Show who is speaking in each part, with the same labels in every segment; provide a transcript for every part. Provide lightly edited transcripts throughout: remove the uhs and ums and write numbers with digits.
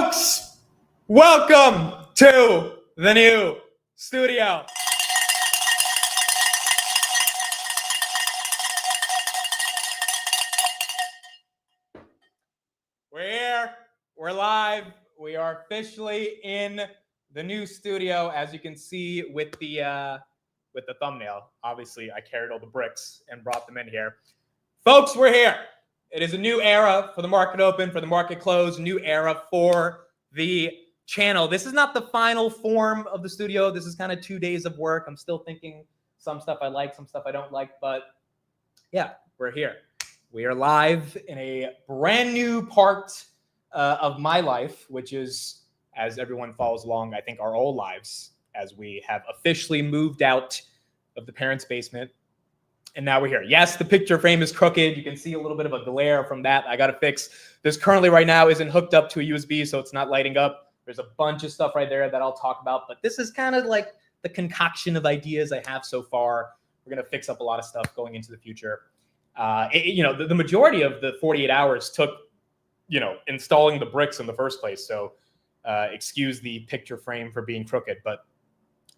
Speaker 1: Folks, welcome to the new studio. We're here. We're live. We are officially in the new studio, as you can see with the thumbnail. Obviously, I carried all the bricks and brought them in here. Folks, we're here. It is a new era for the market open, for the market close, new era for the channel. This is not the final form of the studio. This is kind of 2 days of work. I'm still thinking some stuff I like, some stuff I don't like, but yeah, we're here. We are live in a brand new part of my life, which is, as everyone follows along, I think our whole lives, as we have officially moved out of the parents' basement. And now we're here. Yes, the picture frame is crooked. You can see a little bit of a glare from that. I got to fix. This currently right now isn't hooked up to a USB, so it's not lighting up. There's a bunch of stuff right there that I'll talk about. But this is kind of like the concoction of ideas I have so far. We're going to fix up a lot of stuff going into the future. The majority of the 48 hours took, installing the bricks in the first place. So excuse the picture frame for being crooked. But,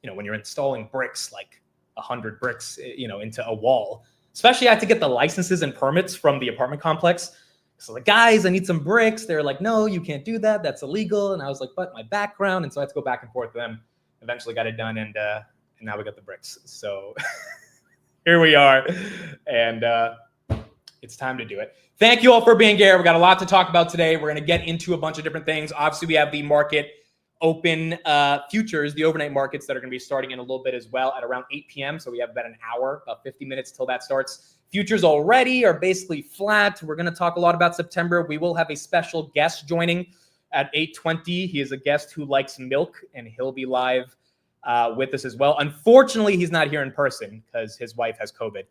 Speaker 1: when you're installing bricks like 100 bricks, into a wall. Especially I had to get the licenses and permits from the apartment complex. So like, guys, I need some bricks. They're like, no, you can't do that. That's illegal. And I was like, but my background. And so I had to go back and forth with them. Eventually got it done. And now we got the bricks. So here we are. And it's time to do it. Thank you all for being here. We got a lot to talk about today. We're going to get into a bunch of different things. Obviously, we have the market open futures, the overnight markets that are going to be starting in a little bit as well at around 8 p.m. So we have about an hour, about 50 minutes till that starts. Futures already are basically flat. We're going to talk a lot about September. We will have a special guest joining at 8:20. He is a guest who likes milk, and he'll be live with us as well. Unfortunately, he's not here in person because his wife has COVID.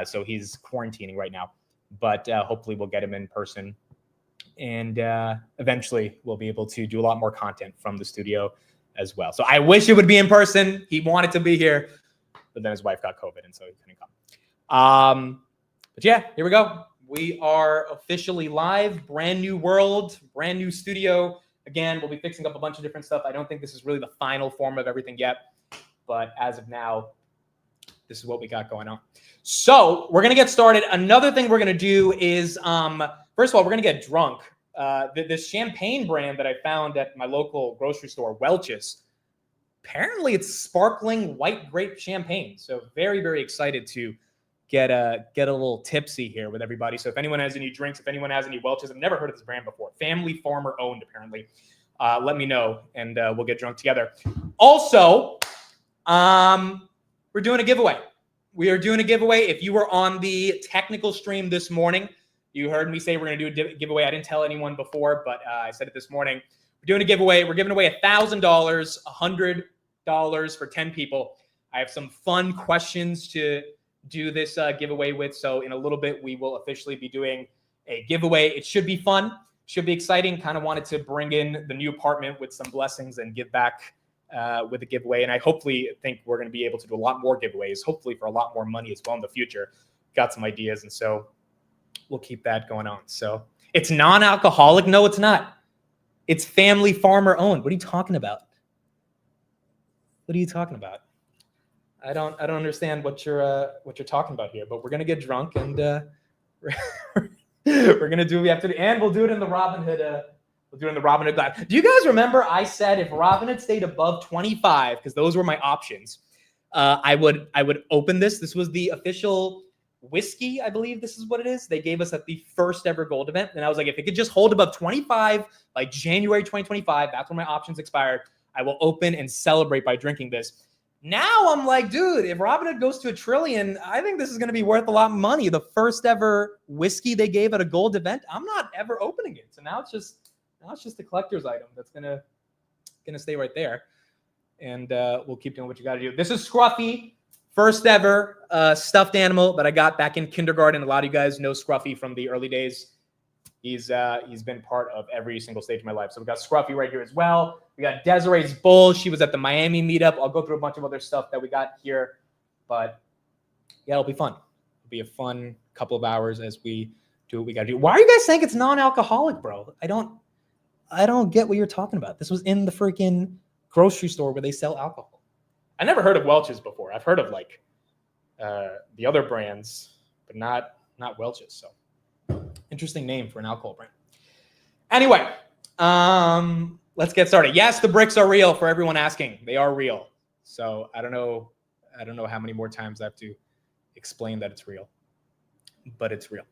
Speaker 1: So he's quarantining right now. But hopefully we'll get him in person. And eventually we'll be able to do a lot more content from the studio as well. So I wish it would be in person. He wanted to be here, but then his wife got COVID, and so he couldn't come. But yeah, here we go. We are officially live. Brand new world, brand new studio. Again, we'll be fixing up a bunch of different stuff. I don't think this is really the final form of everything yet, but as of now, this is what we got going on. So we're going to get started. Another thing we're going to do is, first of all, we're going to get drunk. This champagne brand that I found at my local grocery store, Welch's, apparently it's sparkling white grape champagne. So very, very excited to get a little tipsy here with everybody. So if anyone has any drinks, if anyone has any Welch's, I've never heard of this brand before. Family farmer owned, apparently. Let me know, and we'll get drunk together. Also, we're doing a giveaway. We are doing a giveaway. If you were on the technical stream this morning, you heard me say we're going to do a giveaway. I didn't tell anyone before, but I said it this morning. We're doing a giveaway. We're giving away $1,000, $100 for 10 people. I have some fun questions to do this giveaway with. So in a little bit, we will officially be doing a giveaway. It should be fun. Should be exciting. Kind of wanted to bring in the new apartment with some blessings and give back with a giveaway. And I hopefully think we're going to be able to do a lot more giveaways, hopefully for a lot more money as well in the future. Got some ideas. And so we'll keep that going on. So it's non-alcoholic. No, it's not. It's family farmer owned. What are you talking about? What are you talking about? I don't understand what you're talking about here, but we're going to get drunk and we're going to do what we have to do. And we'll do it in the Robinhood. We'll do it in the Robinhood glass. Do you guys remember I said if Robinhood stayed above 25, because those were my options, I would open this. This was the official whiskey, I believe this is what it is. They gave us at the first ever gold event. And I was like, if it could just hold above 25 by January 2025, that's when my options expired, I will open and celebrate by drinking this. Now I'm like, dude, if Robinhood goes to $1 trillion, I think this is going to be worth a lot of money. The first ever whiskey they gave at a gold event, I'm not ever opening it. So now it's just a collector's item that's gonna stay right there. And we'll keep doing what you got to do. This is Scruffy. First ever stuffed animal that I got back in kindergarten. A lot of you guys know Scruffy from the early days. He's been part of every single stage of my life. So we got Scruffy right here as well. We got Desiree's bull. She was at the Miami meetup. I'll go through a bunch of other stuff that we got here. But yeah, it'll be fun. It'll be a fun couple of hours as we do what we got to do. Why are you guys saying it's non-alcoholic, bro? I don't I don't get what you're talking about. This was in the freaking grocery store where they sell alcohol. I never heard of Welch's before. I've heard of like the other brands, but not Welch's. So interesting name for an alcohol brand. Anyway, let's get started. Yes, the bricks are real for everyone asking. They are real. So I don't know how many more times I have to explain that it's real, but it's real.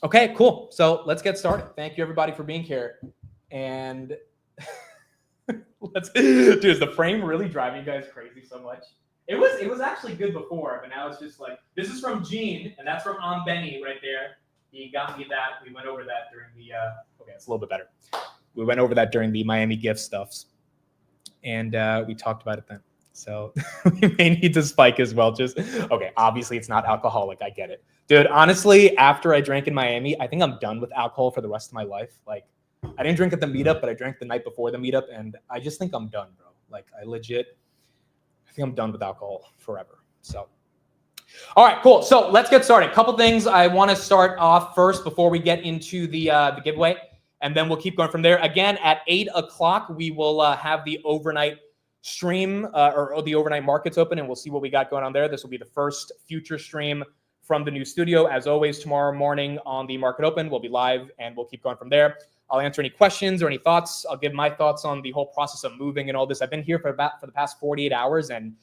Speaker 1: Okay, cool. So let's get started. Thank you everybody for being here. And dude, is the frame really driving you guys crazy so much? It was actually good before, but now it's just like, this is from Gene, and that's from Benny right there. He got me that. We went over that during the, okay, it's a little bit better. We went over that during the Miami gift stuffs. And we talked about it then. So we may need to spike as well. Just, okay, obviously it's not alcoholic. I get it. Dude, honestly, after I drank in Miami, I think I'm done with alcohol for the rest of my life. Like, I didn't drink at the meetup, but I drank the night before the meetup. And I just think I'm done, bro. Like, I think I'm done with alcohol forever. So, all right, cool. So let's get started. A couple things I want to start off first before we get into the giveaway. And then we'll keep going from there. Again, at 8 o'clock, we will have the overnight stream or the overnight markets open, and we'll see what we got going on there. This will be the first future stream from the new studio. As always, tomorrow morning on the market open, we'll be live, and we'll keep going from there. I'll answer any questions or any thoughts. I'll give my thoughts on the whole process of moving and all this. I've been here for the past 48 hours, and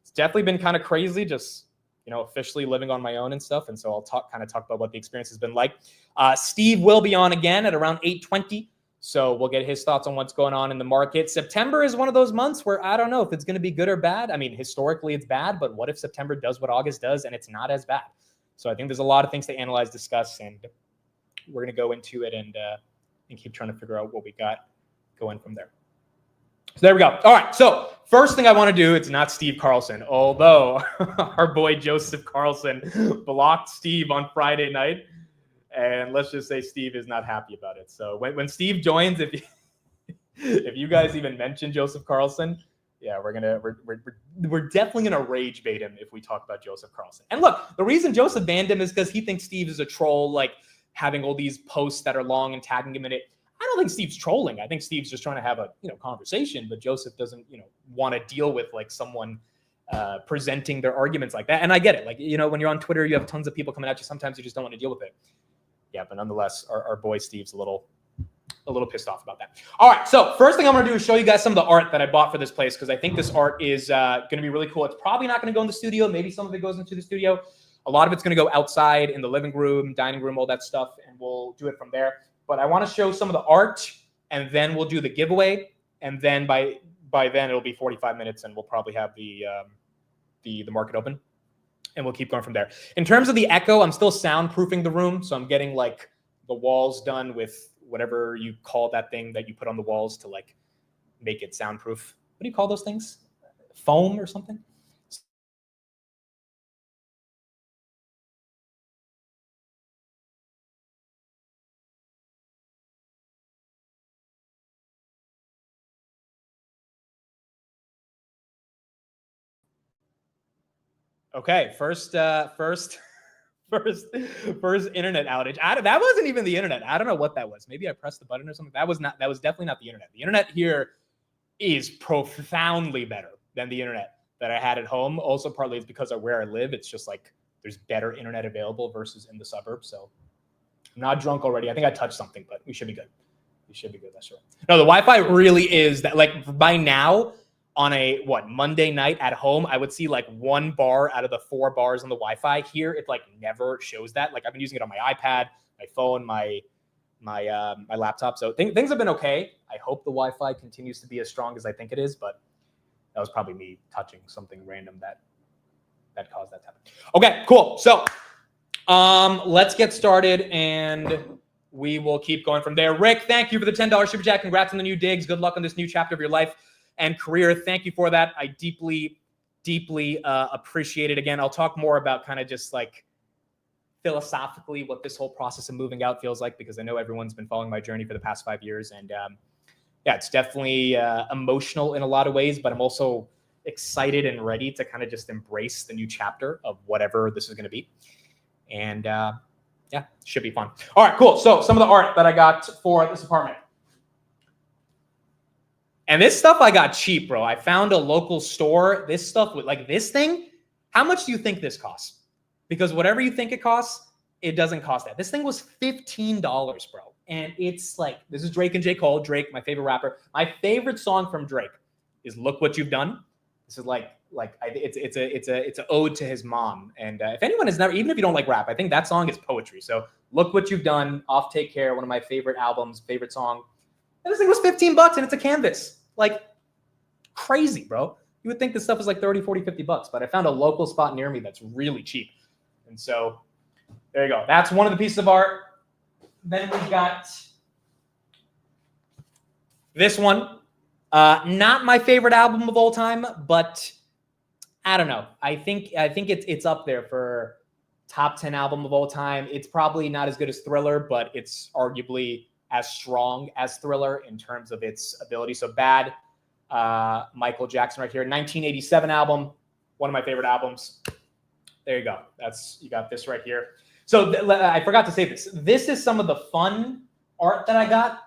Speaker 1: it's definitely been kind of crazy just, you know, officially living on my own and stuff. And so I'll talk about what the experience has been like. Steve will be on again at around 8:20. So we'll get his thoughts on what's going on in the market. September is one of those months where I don't know if it's going to be good or bad. I mean, historically it's bad, but what if September does what August does and it's not as bad? So I think there's a lot of things to analyze, discuss, and we're going to go into it and keep trying to figure out what we got going from there. So there we go. All right. So first thing I want to do, it's not Steve Carlson, although our boy Joseph Carlson blocked Steve on Friday night. And let's just say Steve is not happy about it. So when Steve joins, if you guys even mention Joseph Carlson, yeah, we're definitely gonna rage bait him if we talk about Joseph Carlson. And look, the reason Joseph banned him is because he thinks Steve is a troll, like having all these posts that are long and tagging him in it. I don't think Steve's trolling. I think Steve's just trying to have a conversation, but Joseph doesn't want to deal with like someone presenting their arguments like that. And I get it. Like, when you're on Twitter, you have tons of people coming at you. Sometimes you just don't want to deal with it. Yeah, but nonetheless, our boy Steve's a little pissed off about that. All right, so first thing I'm going to do is show you guys some of the art that I bought for this place because I think this art is going to be really cool. It's probably not going to go in the studio. Maybe some of it goes into the studio. A lot of it's going to go outside in the living room, dining room, all that stuff, and we'll do it from there. But I want to show some of the art, and then we'll do the giveaway, and then by then it'll be 45 minutes, and we'll probably have the market open. And we'll keep going from there. In terms of the echo, I'm still soundproofing the room. So I'm getting like the walls done with whatever you call that thing that you put on the walls to like make it soundproof. What do you call those things? Foam or something? Okay, first internet outage. That wasn't even the internet. I don't know what that was. Maybe I pressed the button or something. That was definitely not the internet. The internet here is profoundly better than the internet that I had at home. Also, partly it's because of where I live. It's just like there's better internet available versus in the suburbs. So I'm not drunk already. I think I touched something, but we should be good. We should be good. That's right. No, the Wi-Fi really is that. Like by now, on a Monday night at home, I would see like 1 bar out of the 4 bars on the Wi-Fi. Here, it like never shows that. Like I've been using it on my iPad, my phone, my laptop. So things have been okay. I hope the Wi-Fi continues to be as strong as I think it is, but that was probably me touching something random that caused that to happen. Okay, cool. So let's get started and we will keep going from there. Rick, thank you for the $10 super chat. Congrats on the new digs. Good luck on this new chapter of your life and career. Thank you for that. I deeply appreciate it. Again, I'll talk more about kind of just like philosophically what this whole process of moving out feels like, because I know everyone's been following my journey for the past 5 years. And yeah, it's definitely emotional in a lot of ways, but I'm also excited and ready to kind of just embrace the new chapter of whatever this is going to be. And Yeah, should be fun. All right, cool. So some of the art that I got for this apartment. And this stuff I got cheap, bro. I found a local store. This stuff with like this thing. How much do you think this costs? Because whatever you think it costs, it doesn't cost that. This thing was $15, bro. And it's like, this is Drake and J. Cole. Drake, my favorite rapper. My favorite song from Drake is "Look What You've Done." This is it's an ode to his mom. And if anyone has never, even if you don't like rap, I think that song is poetry. So "Look What You've Done" off Take Care, one of my favorite albums, favorite song. And this thing was $15 and it's a canvas. Like crazy, bro. You would think this stuff is like 30, 40, $50, but I found a local spot near me that's really cheap. And so there you go. That's one of the pieces of art. Then we've got this one. Not my favorite album of all time, but I don't know. I think it's up there for top 10 album of all time. It's probably not as good as Thriller, but it's arguably as strong as Thriller in terms of its ability. So Bad, Michael Jackson right here, 1987 album, one of my favorite albums. There you go. You got this right here. So I forgot to say this. This is some of the fun art that I got.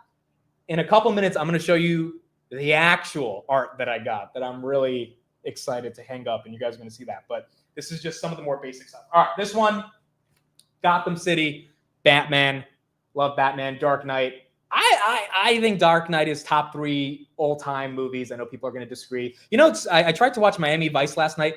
Speaker 1: In a couple minutes, I'm going to show you the actual art that I got that I'm really excited to hang up, and you guys are going to see that. But this is just some of the more basic stuff. All right, this one, Gotham City, Batman. Love Batman. Dark Knight. I think Dark Knight is top 3 all-time movies. I know people are going to disagree. You know, I tried to watch Miami Vice last night.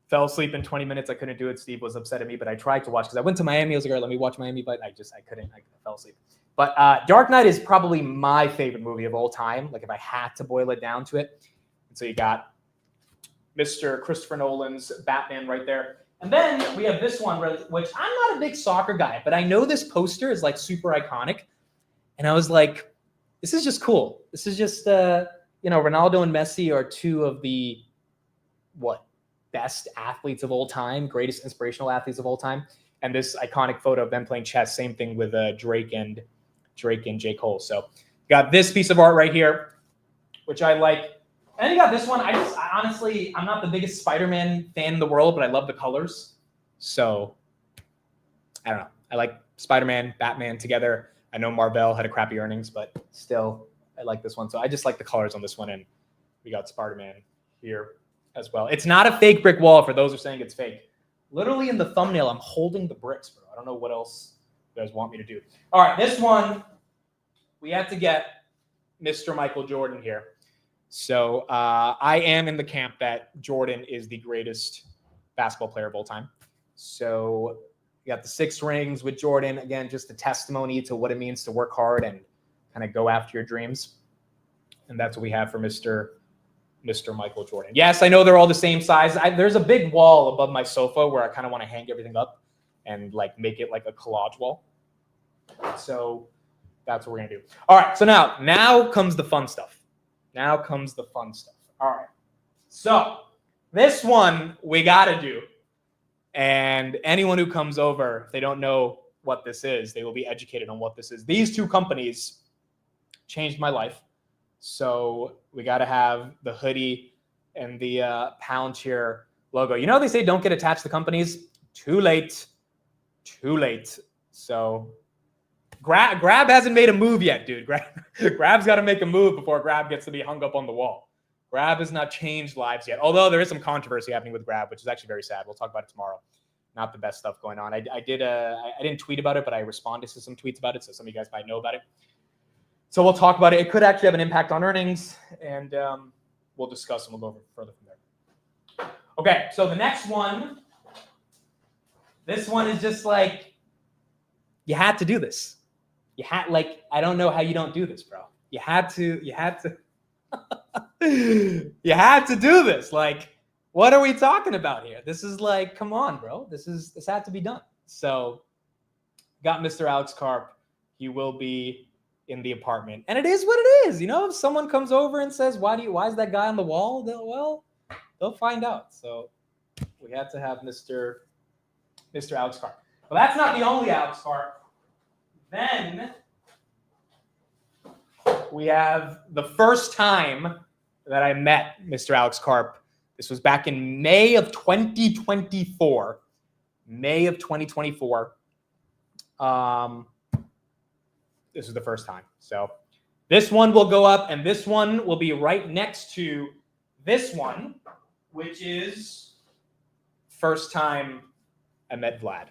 Speaker 1: Fell asleep in 20 minutes. I couldn't do it. Steve was upset at me, but I tried to watch because I went to Miami. I was like, all right, let me watch Miami, but I couldn't. I fell asleep. But Dark Knight is probably my favorite movie of all time. Like if I had to boil it down to it. And so you got Mr. Christopher Nolan's Batman right there. And then we have this one, which I'm not a big soccer guy, but I know this poster is like super iconic. And I was like, this is just cool. This is just, Ronaldo and Messi are 2 of the, best athletes of all time, greatest inspirational athletes of all time. And this iconic photo of them playing chess, same thing with Drake and J. Cole. So got this piece of art right here, which I like. And you got this one. Honestly, I'm not the biggest Spider-Man fan in the world, but I love the colors. So I don't know. I like Spider-Man, Batman together. I know Marvel had a crappy earnings, but still, I like this one. So I just like the colors on this one. And we got Spider-Man here as well. It's not a fake brick wall for those who are saying it's fake. Literally in the thumbnail, I'm holding the bricks, bro. I don't know what else you guys want me to do. All right, this one, we have to get Mr. Michael Jordan here. So I am in the camp that Jordan is the greatest basketball player of all time. So you got the 6 rings with Jordan. Again, just a testimony to what it means to work hard and kind of go after your dreams. And that's what we have for Mr. Michael Jordan. Yes, I know they're all the same size. There's a big wall above my sofa where I kind of want to hang everything up and like make it like a collage wall. So that's what we're going to do. All right, so now comes the fun stuff. All right. So this one we got to do. And anyone who comes over, if they don't know what this is, they will be educated on what this is. These 2 companies changed my life. So we got to have the hoodie and the Palantir logo. You know, they say don't get attached to companies. Too late. So Grab hasn't made a move yet, dude. Grab's got to make a move before Grab gets to be hung up on the wall. Grab has not changed lives yet, although there is some controversy happening with Grab, which is actually very sad. We'll talk about it tomorrow. Not the best stuff going on. I didn't tweet about it, but I responded to some tweets about it, so some of you guys might know about it. So we'll talk about it. It could actually have an impact on earnings, and we'll discuss and we'll go further from there. Okay, so the next one, this one is just like, you had to do this. I don't know how you don't do this, bro. You had to you had to do this. Like, what are we talking about here? This is like, come on, bro. This had to be done. So got Mr. Alex Karp. He will be in the apartment. And it is what it is. You know, if someone comes over and says, why is that guy on the wall? They'll find out. So we had to have Mr. Alex Karp. Well, that's not the only Alex Karp. Then we have the first time that I met Mr. Alex Karp. This was back in May of 2024. This is the first time. So this one will go up, and this one will be right next to this one, which is first time I met Vlad.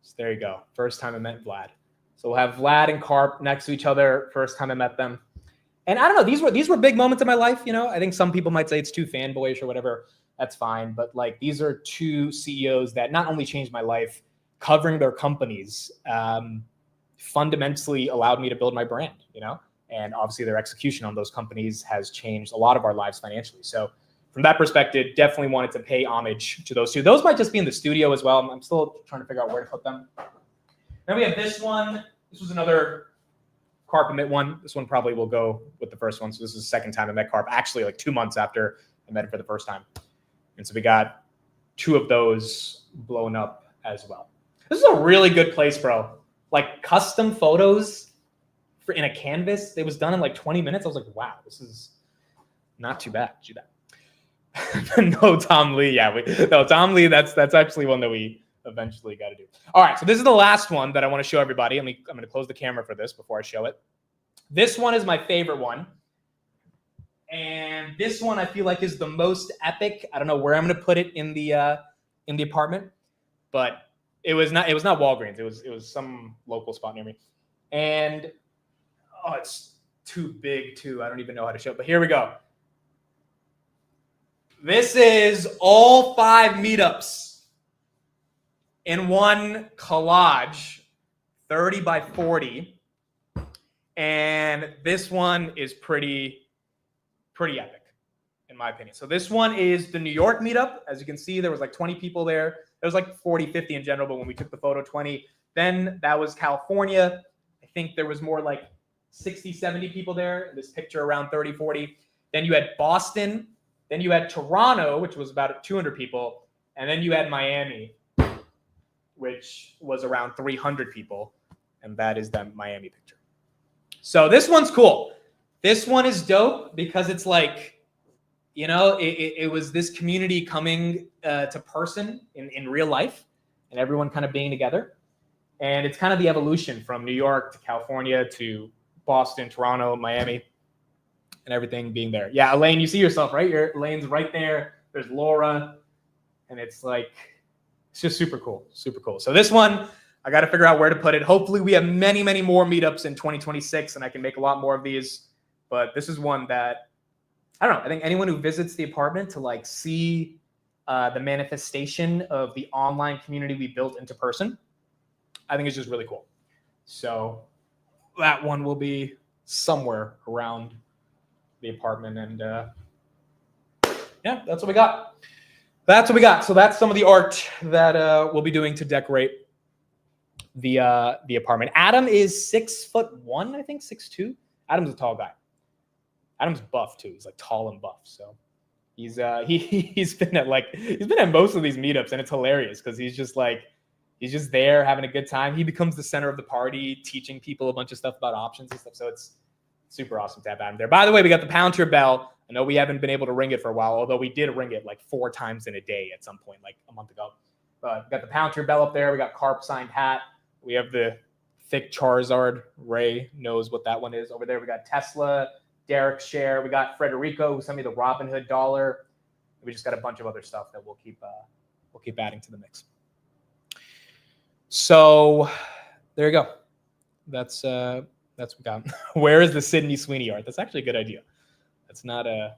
Speaker 1: So there you go. First time I met Vlad. So we'll have Vlad and Carp next to each other. First time I met them. And I don't know, these were big moments in my life. You know, I think some people might say it's too fanboyish or whatever. That's fine. But like, these are two CEOs that not only changed my life, covering their companies, fundamentally allowed me to build my brand, you know, and obviously their execution on those companies has changed a lot of our lives financially. So from that perspective, definitely wanted to pay homage to those two. Those might just be in the studio as well. I'm still trying to figure out where to put them. Then we have this one. This was another Carp I met one. This one probably will go with the first one. So this is the second time I met Carp, actually like 2 months after I met him for the first time. And so we got two of those blown up as well. This is a really good place, bro. Like custom photos in a canvas. It was done in like 20 minutes. I was like, wow, this is not too bad. No, Tom Lee. Yeah, Tom Lee. That's actually one that we eventually got to do. All right, so this is the last one that I want to show everybody. I'm going to close the camera for this before I show it. This one is my favorite one, and this one I feel like is the most epic. I don't know where I'm going to put it in the apartment, but it was not Walgreens. It was some local spot near me, and oh, it's too big too. I don't even know how to show it, but here we go. This is all 5 meetups in one collage, 30 by 40. And this one is pretty epic, in my opinion. So this one is the New York meetup. As you can see, there was like 20 people there. There was like 40, 50 in general, but when we took the photo, 20. Then that was California. I think there was more like 60, 70 people there. This picture around 30, 40. Then you had Boston. Then you had Toronto, which was about 200 people. And then you had Miami, which was around 300 people. And that is the Miami picture. So this one's cool. This one is dope because it's like, you know, it was this community coming to person in real life and everyone kind of being together. And it's kind of the evolution from New York to California to Boston, Toronto, Miami, and everything being there. Yeah, Elaine, you see yourself, right? Elaine's right there. There's Laura. And it's like, it's just super cool. Super cool. So this one, I got to figure out where to put it. Hopefully we have many, many more meetups in 2026 and I can make a lot more of these. But this is one that, I don't know. I think anyone who visits the apartment to like see the manifestation of the online community we built into person, I think it's just really cool. So that one will be somewhere around the apartment. And yeah, that's what we got. That's what we got. So that's some of the art that we'll be doing to decorate the apartment. Adam is 6'1", I think 6'2". Adam's a tall guy. Adam's buff too. He's like tall and buff. So he's been at most of these meetups, and it's hilarious because he's just there having a good time. He becomes the center of the party, teaching people a bunch of stuff about options and stuff. So it's super awesome to have Adam there. By the way, we got the Palantir bell. I know we haven't been able to ring it for a while, although we did ring it like 4 times in a day at some point, like a month ago. But we got the Palantir bell up there. We got Carp signed hat. We have the thick Charizard. Ray knows what that one is. Over there, we got Tesla, Derek Share. We got Frederico, who sent me the Robinhood dollar. We just got a bunch of other stuff that we'll keep adding to the mix. So there you go. That's what we got. Where is the Sydney Sweeney art? That's actually a good idea. That's not a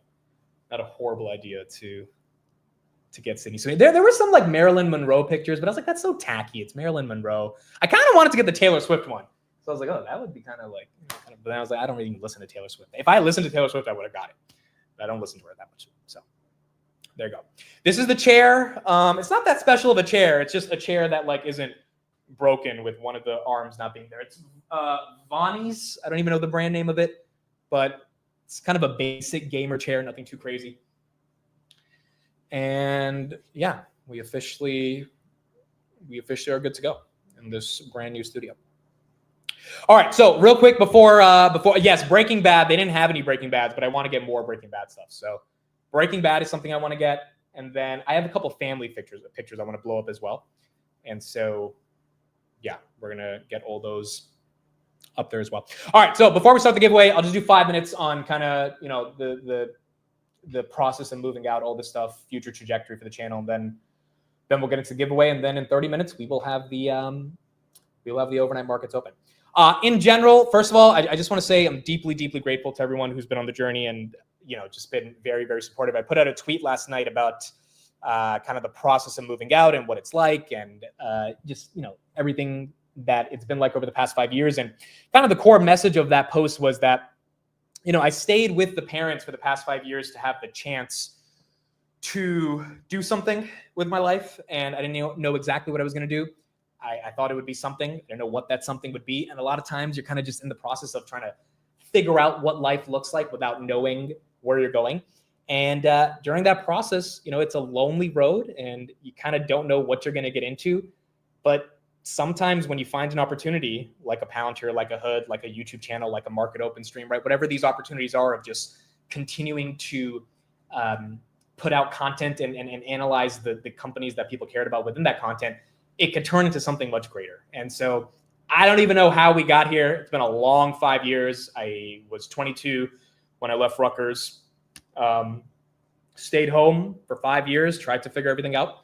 Speaker 1: horrible idea to get Sydney Sweeney. There were some like Marilyn Monroe pictures, but I was like, that's so tacky. It's Marilyn Monroe. I kind of wanted to get the Taylor Swift one. So I was like, oh, that would be kind of like, but then I was like, I don't really listen to Taylor Swift. If I listened to Taylor Swift, I would have got it. But I don't listen to her that much. So there you go. This is the chair. It's not that special of a chair. It's just a chair that like isn't broken with one of the arms not being there. It's Vonnie's. I don't even know the brand name of it, but it's kind of a basic gamer chair, nothing too crazy. And yeah, we officially are good to go in this brand new studio. All right, so real quick before yes, Breaking Bad. They didn't have any Breaking Bads, but I want to get more Breaking Bad stuff. So Breaking Bad is something I want to get, and then I have a couple family pictures I want to blow up as well. And so yeah, we're going to get all those up there as well. All right. So before we start the giveaway, I'll just do 5 minutes on kind of, the process of moving out, all this stuff, future trajectory for the channel. And then we'll get into the giveaway. And then in 30 minutes, we will have the overnight markets open. In general, first of all, I just want to say I'm deeply, deeply grateful to everyone who's been on the journey and, just been very, very supportive. I put out a tweet last night about kind of the process of moving out and what it's like, and just, everything that it's been like over the past 5 years. And kind of the core message of that post was that, I stayed with the parents for the past 5 years to have the chance to do something with my life. And I didn't know exactly what I was going to do. I thought it would be something. I didn't know what that something would be. And a lot of times you're kind of just in the process of trying to figure out what life looks like without knowing where you're going. And during that process, it's a lonely road and you kind of don't know what you're going to get into. But sometimes when you find an opportunity like a Palantir, like a Hood, like a YouTube channel, like a Market Open stream, right? Whatever these opportunities are of just continuing to put out content and analyze the companies that people cared about within that content, it could turn into something much greater. And so I don't even know how we got here. It's been a long 5 years. I was 22 when I left Rutgers, stayed home for 5 years, tried to figure everything out.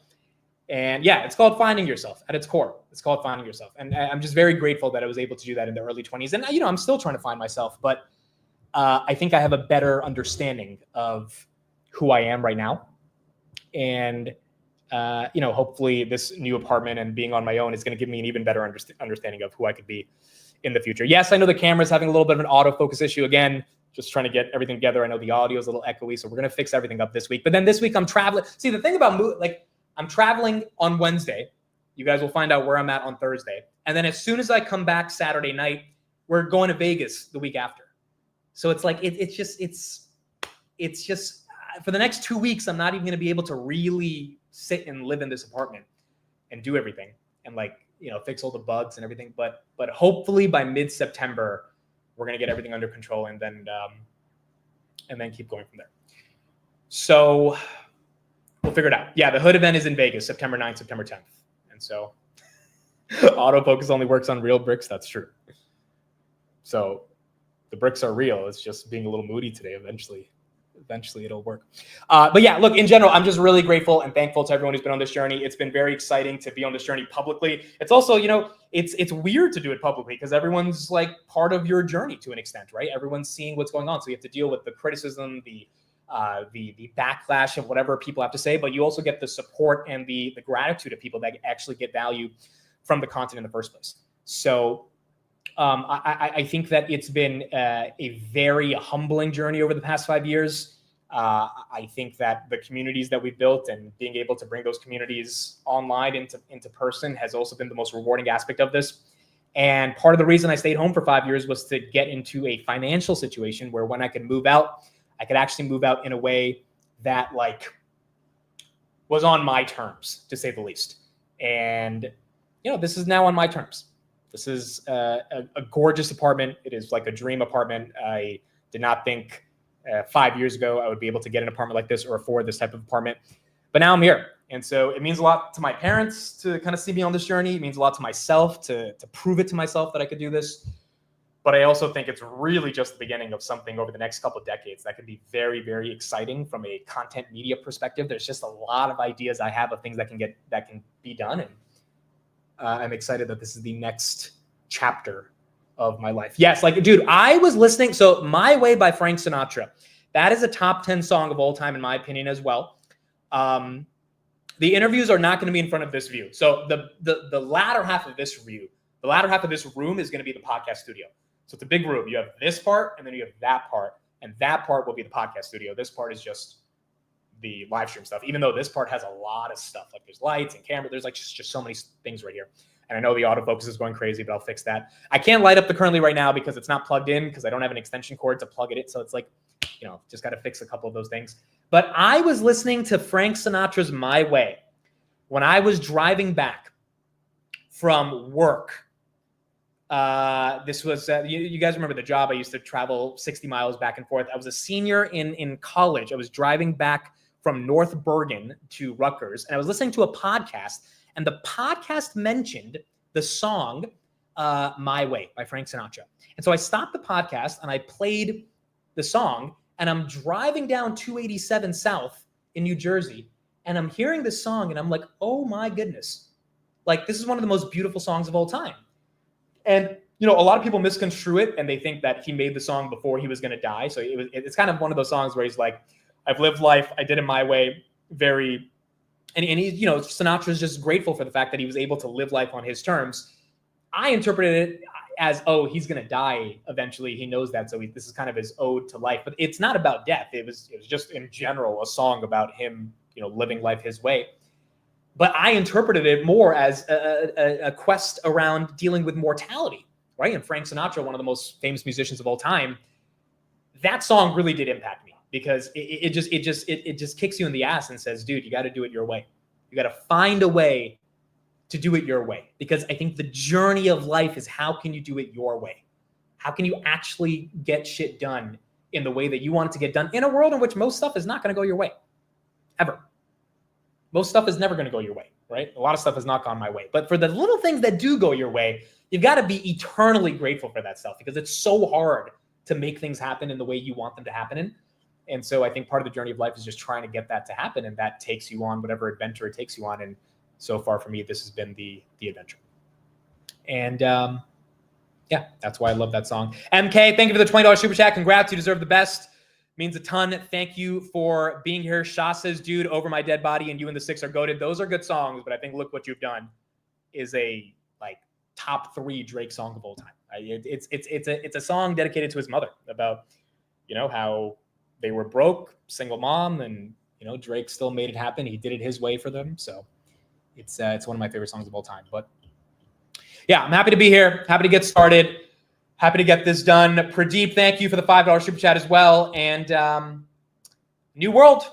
Speaker 1: And yeah, it's called finding yourself at its core. It's called finding yourself. And I'm just very grateful that I was able to do that in the early 20s. And, I'm still trying to find myself, but I think I have a better understanding of who I am right now. And, hopefully this new apartment and being on my own is going to give me an even better understanding of who I could be in the future. Yes, I know the camera's having a little bit of an autofocus issue again, just trying to get everything together. I know the audio is a little echoey, so we're going to fix everything up this week. But then this week I'm traveling. See, the thing about I'm traveling on Wednesday. You guys will find out where I'm at on Thursday. And then as soon as I come back Saturday night, we're going to Vegas the week after. So it's like, it's just for the next 2 weeks, I'm not even going to be able to really sit and live in this apartment and do everything and fix all the bugs and everything. But hopefully by mid-September, we're going to get everything under control and then keep going from there. So we'll figure it out. Yeah, the Hood event is in Vegas, September 9th, September 10th. And so autofocus only works on real bricks. That's true. So the bricks are real. It's just being a little moody today. Eventually it'll work. But yeah, look, in general, I'm just really grateful and thankful to everyone who's been on this journey. It's been very exciting to be on this journey publicly. It's also, it's weird to do it publicly because everyone's part of your journey to an extent, right? Everyone's seeing what's going on. So you have to deal with the criticism, the backlash of whatever people have to say, but you also get the support and the gratitude of people that actually get value from the content in the first place. So I think that it's been a very humbling journey over the past 5 years. I think that the communities that we've built and being able to bring those communities online into person has also been the most rewarding aspect of this. And part of the reason I stayed home for 5 years was to get into a financial situation where when I could move out, I could actually move out in a way that was on my terms, to say the least. And, this is now on my terms. This is a gorgeous apartment. It is like a dream apartment. I did not think 5 years ago I would be able to get an apartment like this or afford this type of apartment. But now I'm here. And so it means a lot to my parents to kind of see me on this journey. It means a lot to myself to prove it to myself that I could do this. But I also think it's really just the beginning of something over the next couple of decades that could be very, very exciting from a content media perspective. There's just a lot of ideas I have of things that can be done. And I'm excited that this is the next chapter of my life. Yes, dude, I was listening. So My Way by Frank Sinatra, that is a top 10 song of all time, in my opinion, as well. The interviews are not going to be in front of this view. So the latter half of this view, the latter half of this room is going to be the podcast studio. So it's a big room. You have this part, and then you have that part, and that part will be the podcast studio. This part is just the live stream stuff, even though this part has a lot of stuff. There's lights and camera. There's just so many things right here. And I know the autofocus is going crazy, but I'll fix that. I can't light up the Currently right now because it's not plugged in because I don't have an extension cord to plug it in. So it's just got to fix a couple of those things. But I was listening to Frank Sinatra's My Way when I was driving back from work. This was, you guys remember the job. I used to travel 60 miles back and forth. I was a senior in college. I was driving back from North Bergen to Rutgers, and I was listening to a podcast, and the podcast mentioned
Speaker 2: the song My Way by Frank Sinatra. And so I stopped the podcast and I played the song, and I'm driving down 287 South in New Jersey, and I'm hearing this song and I'm like, oh my goodness. Like, this is one of the most beautiful songs of all time. And, you know, a lot of people misconstrue it and they think that he made the song before he was going to die. So it's kind of one of those songs where he's like, I've lived life, I did it my way, very, and he, you know, Sinatra's just grateful for the fact that he was able to live life on his terms. I interpreted it as, oh, he's going to die eventually. He knows that. So this is kind of his ode to life, but it's not about death. It was just in general a song about him, you know, living life his way. But I interpreted it more as a quest around dealing with mortality, right? And Frank Sinatra, one of the most famous musicians of all time, that song really did impact me because it just kicks you in the ass and says, dude, you got to do it your way. You got to find a way to do it your way, because I think the journey of life is, how can you do it your way? How can you actually get shit done in the way that you want it to get done in a world in which most stuff is not going to go your way, ever. Most stuff is never going to go your way, right? A lot of stuff has not gone my way. But for the little things that do go your way, you've got to be eternally grateful for that stuff, because it's so hard to make things happen in the way you want them to happen in. And so I think part of the journey of life is just trying to get that to happen, and that takes you on whatever adventure it takes you on. And so far for me, this has been the adventure. And yeah, that's why I love that song. MK, thank you for the $20 super chat. Congrats, you deserve the best. Means a ton. Thank you for being here. Shah says, dude, Over My Dead Body and You and the Six are goated. Those are good songs, but I think Look What You've Done is a like top 3 Drake song of all time. It's a song dedicated to his mother about, you know, how they were broke, single mom, and, you know, Drake still made it happen. He did it his way for them. So it's one of my favorite songs of all time. But yeah, I'm happy to be here. Happy to get started. Happy to get this done. Pradeep, thank you for the $5 super chat as well. And a new world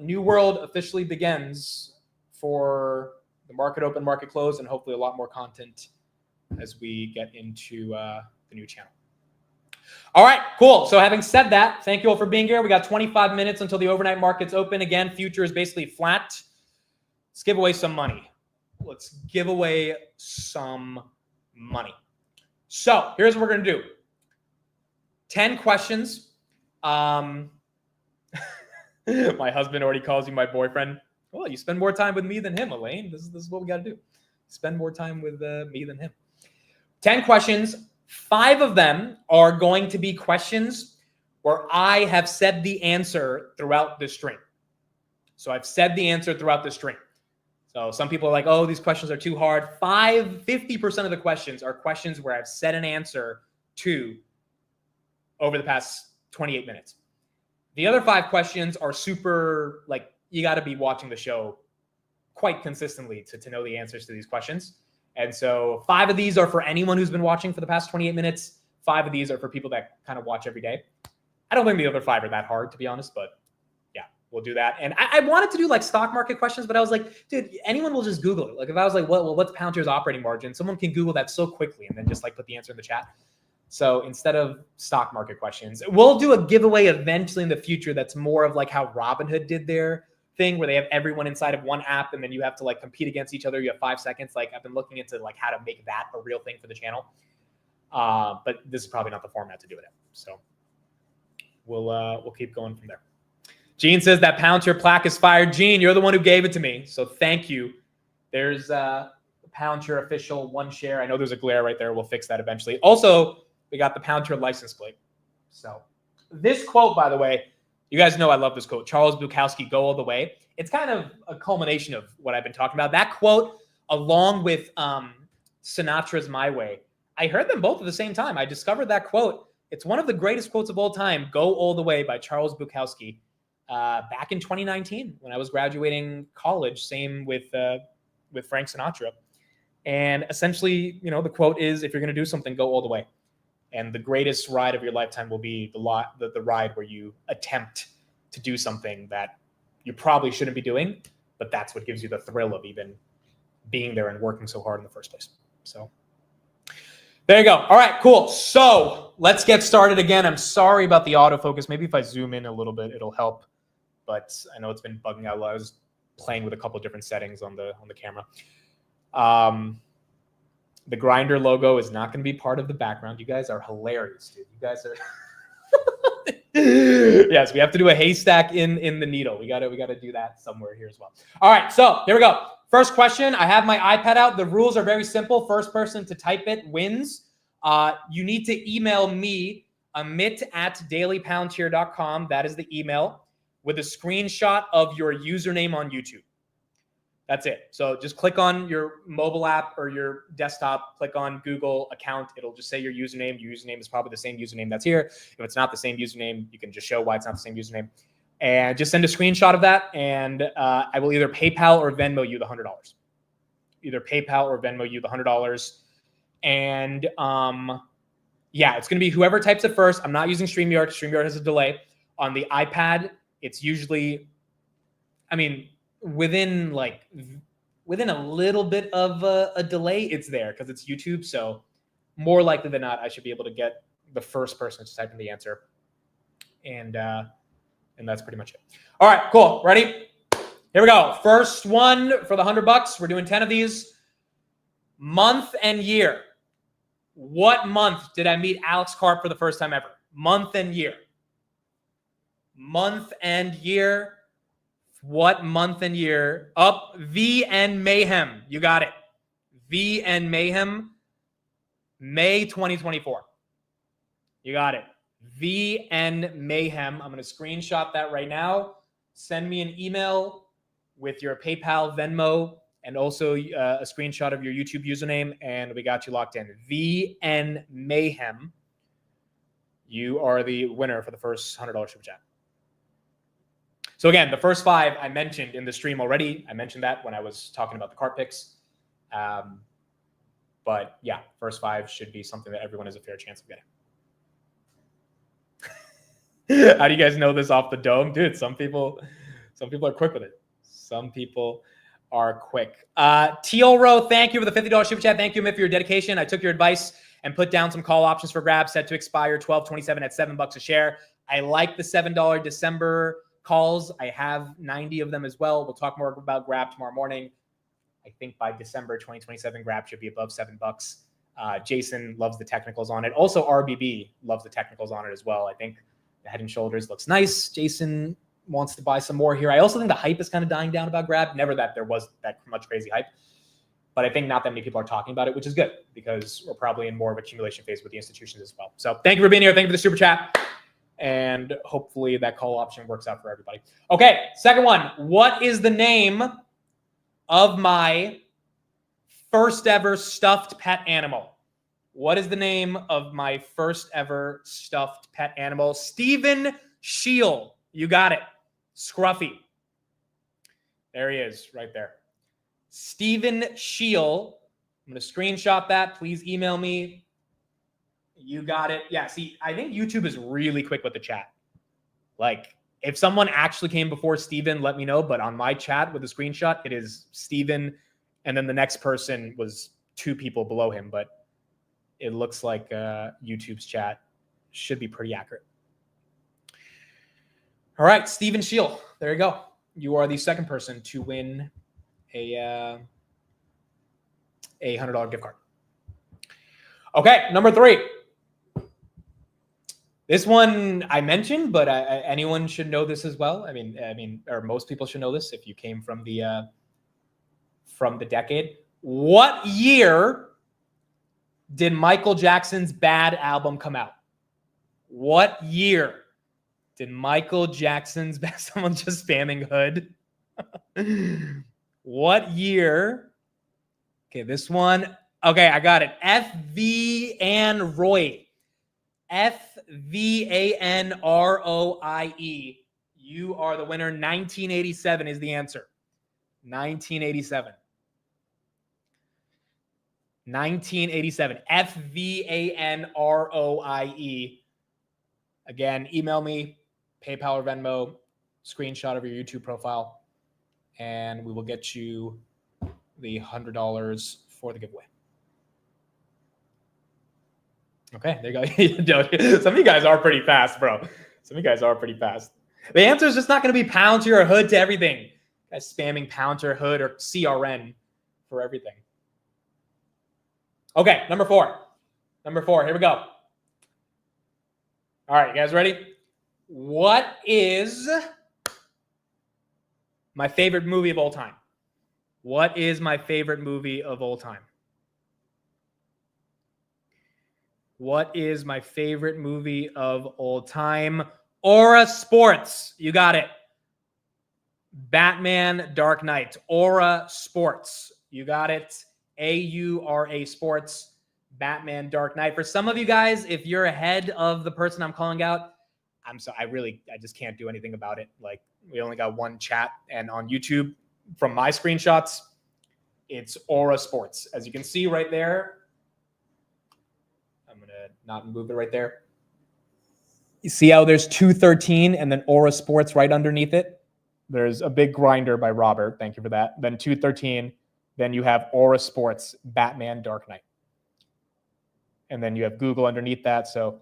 Speaker 2: officially begins for the market open, market close, and hopefully a lot more content as we get into the new channel. All right, cool. So having said that, thank you all for being here. We got 25 minutes until the overnight markets open. Again, future is basically flat. Let's give away some money. Let's give away some money. So here's what we're going to do. 10 questions. My husband already calls you my boyfriend. Well, you spend more time with me than him, Elaine. This is what we got to do. Spend more time with me than him. 10 questions. 5 of them are going to be questions where I have said the answer throughout the stream. So I've said the answer throughout the stream. So some people are like, oh, these questions are too hard. 50% of the questions are questions where I've said an answer to over the past 28 minutes. The other 5 questions are super, like, you got to be watching the show quite consistently to know the answers to these questions. And so 5 of these are for anyone who's been watching for the past 28 minutes. 5 of these are for people that kind of watch every day. I don't think the other 5 are that hard, to be honest, but yeah, we'll do that. And I wanted to do like stock market questions, but I was like, dude, anyone will just Google it. Like if I was like, what's Palantir's operating margin? Someone can Google that so quickly and then just like put the answer in the chat. So instead of stock market questions, we'll do a giveaway eventually in the future that's more of like how Robinhood did their thing, where they have everyone inside of one app and then you have to like compete against each other. You have 5 seconds. Like I've been looking into like how to make that a real thing for the channel. But this is probably not the format to do it in. So we'll keep going from there. Gene says that Palantir plaque is fired. Gene, you're the one who gave it to me. So thank you. There's Palantir official 1 share. I know there's a glare right there. We'll fix that eventually. Also, we got the Palantir license plate. So this quote, by the way, you guys know I love this quote. Charles Bukowski, go all the way. It's kind of a culmination of what I've been talking about. That quote, along with Sinatra's My Way, I heard them both at the same time. I discovered that quote. It's one of the greatest quotes of all time, Go All the Way by Charles Bukowski, back in 2019 when I was graduating college. Same with Frank Sinatra. And essentially, you know, the quote is, if you're going to do something, go all the way. And the greatest ride of your lifetime will be the ride where you attempt to do something that you probably shouldn't be doing, but that's what gives you the thrill of even being there and working so hard in the first place. So there you go. All right, cool. So let's get started again. I'm sorry about the autofocus. Maybe if I zoom in a little bit, it'll help. But I know it's been bugging out a lot. I was playing with a couple of different settings on the camera. The Grinder logo is not going to be part of the background. You guys are hilarious, dude. You guys are. Yes, we have to do a haystack in the needle. We gotta do that somewhere here as well. All right, so here we go. First question. I have my iPad out. The rules are very simple. First person to type it wins. You need to email me, amit@dailypoundtier.com. That is the email, with a screenshot of your username on YouTube. That's it. So just click on your mobile app or your desktop, click on Google account. It'll just say your username. Your username is probably the same username that's here. If it's not the same username, you can just show why it's not the same username. And just send a screenshot of that, and I will either PayPal or Venmo you the $100. Either PayPal or Venmo you the $100. And yeah, it's going to be whoever types it first. I'm not using StreamYard. StreamYard has a delay. On the iPad, it's usually, I mean, within a little bit of a delay, it's there because it's YouTube. So more likely than not, I should be able to get the first person to type in the answer. And that's pretty much it. All right, cool. Ready? Here we go. First one for the $100. We're doing 10 of these. Month and year. What month did I meet Alex Karp for the first time ever? Month and year. Month and year. What month and year? Up. V and Mayhem. You got it. V and Mayhem. May 2024. You got it. V and Mayhem. I'm going to screenshot that right now. Send me an email with your PayPal, Venmo, and also a screenshot of your YouTube username, and we got you locked in. V and Mayhem. You are the winner for the first $100 super chat. So again, the first 5 I mentioned in the stream already. I mentioned that when I was talking about the cart picks. But yeah, first 5 should be something that everyone has a fair chance of getting. How do you guys know this off the dome? Dude, some people are quick with it. Some people are quick. Teal Row, thank you for the $50 super chat. Thank you, Mitt, for your dedication. I took your advice and put down some call options for grabs set to expire 12/27 at $7 a share. I like the $7 December calls. I have 90 of them as well. We'll talk more about grab tomorrow morning. I think by December 2027, grab should be above $7. Jason loves the technicals on it. Also, RBB loves the technicals on it as well. I think the Head and Shoulders looks nice. Jason wants to buy some more here. I also think the hype is kind of dying down about grab. Never that there was that much crazy hype, but I think not that many people are talking about it, which is good because we're probably in more of an accumulation phase with the institutions as well. So thank you for being here. Thank you for the super chat. And hopefully that call option works out for everybody. Okay, second one. What is the name of my first ever stuffed pet animal? What is the name of my first ever stuffed pet animal? Steven Scheel. You got it. Scruffy. There he is right there. Steven Scheel. I'm going to screenshot that. Please email me. You got it. Yeah, see, I think YouTube is really quick with the chat. Like, if someone actually came before Steven, let me know. But on my chat with the screenshot, it is Steven. And then the next person was 2 people below him. But it looks like YouTube's chat should be pretty accurate. All right, Steven Scheel. There you go. You are the second person to win a $100 gift card. Okay, number 3. This one I mentioned, but anyone should know this as well. I mean, or most people should know this if you came from the decade. What year did Michael Jackson's Bad album come out? What year did Michael Jackson's Bad? Someone just spamming hood. What year? Okay, this one. Okay, I got it. FV and Roy. FVANROIE. You are the winner. 1987 is the answer. 1987. 1987. FVANROIE. Again, email me, PayPal or Venmo, screenshot of your YouTube profile, and we will get you the $100 for the giveaway. Okay, there you go. Some of you guys are pretty fast, bro. Some of you guys are pretty fast. The answer is just not going to be Palantir or Hood to everything. You guys spamming Palantir, Hood, or CRN for everything. Okay, number four. Number four, here we go. All right, you guys ready? What is my favorite movie of all time? What is my favorite movie of all time? What is my favorite movie of all time? Aura Sports. You got it. Batman Dark Knight. Aura Sports. You got it. AURA Sports. Batman Dark Knight. For some of you guys, if you're ahead of the person I'm calling out, I'm sorry. I just can't do anything about it. Like, we only got one chat, and on YouTube, from my screenshots, it's Aura Sports. As you can see right there, I'm going to not move it right there. You see how there's 213 and then Aura Sports right underneath it? There's a big grinder by Robert. Thank you for that. Then 213. Then you have Aura Sports, Batman Dark Knight. And then you have Google underneath that. So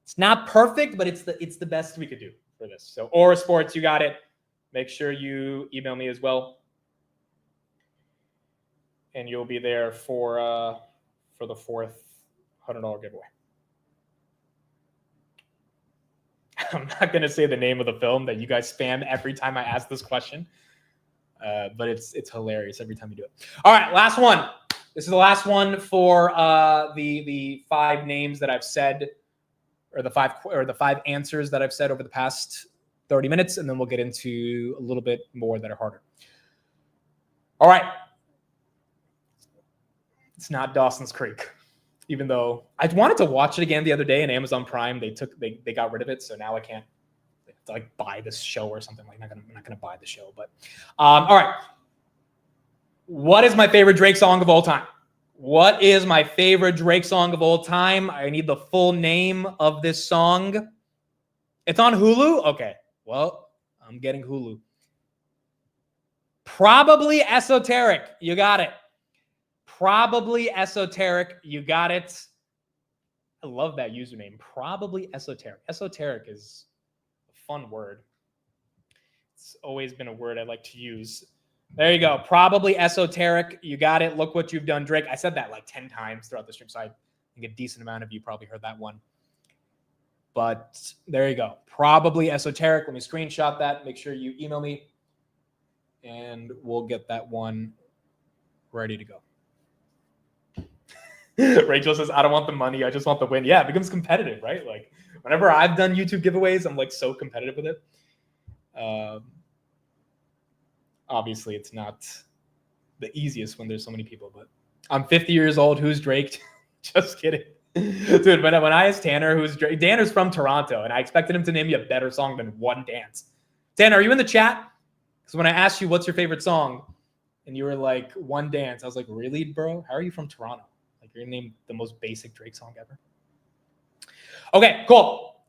Speaker 2: it's not perfect, but it's the best we could do for this. So Aura Sports, you got it. Make sure you email me as well. And you'll be there for the fourth $100 giveaway. I'm not going to say the name of the film that you guys spam every time I ask this question, but it's hilarious every time you do it. All right, last one. This is the last one for the 5 names that I've said, or the five answers that I've said over the past 30 minutes, and then we'll get into a little bit more that are harder. All right. It's not Dawson's Creek, even though I wanted to watch it again the other day, and Amazon Prime, they got rid of it, so now I can't like buy this show or something. Like, I'm not gonna buy the show, but all right. What is my favorite Drake song of all time? What is my favorite Drake song of all time? I need the full name of this song. It's on Hulu? Okay. Well, I'm getting Hulu. Probably Esoteric. You got it. Probably Esoteric. You got it. I love that username. Probably Esoteric. Esoteric is a fun word. It's always been a word I like to use. There you go. Probably Esoteric. You got it. Look what you've done, Drake. I said that like 10 times throughout the stream, so I think a decent amount of you probably heard that one. But there you go. Probably Esoteric. Let me screenshot that. Make sure you email me, and we'll get that one ready to go. Rachel says, I don't want the money. I just want the win. Yeah, it becomes competitive, right? Like, whenever I've done YouTube giveaways, I'm like so competitive with it. Obviously, it's not the easiest when there's so many people, but I'm 50 years old. Who's Drake? Just kidding. Dude, when I asked Tanner who's Drake, Tanner's from Toronto, and I expected him to name me a better song than One Dance. Tanner, are you in the chat? Because when I asked you what's your favorite song, and you were like, One Dance, I was like, really, bro? How are you from Toronto? Like, you're going to name the most basic Drake song ever? Okay, cool.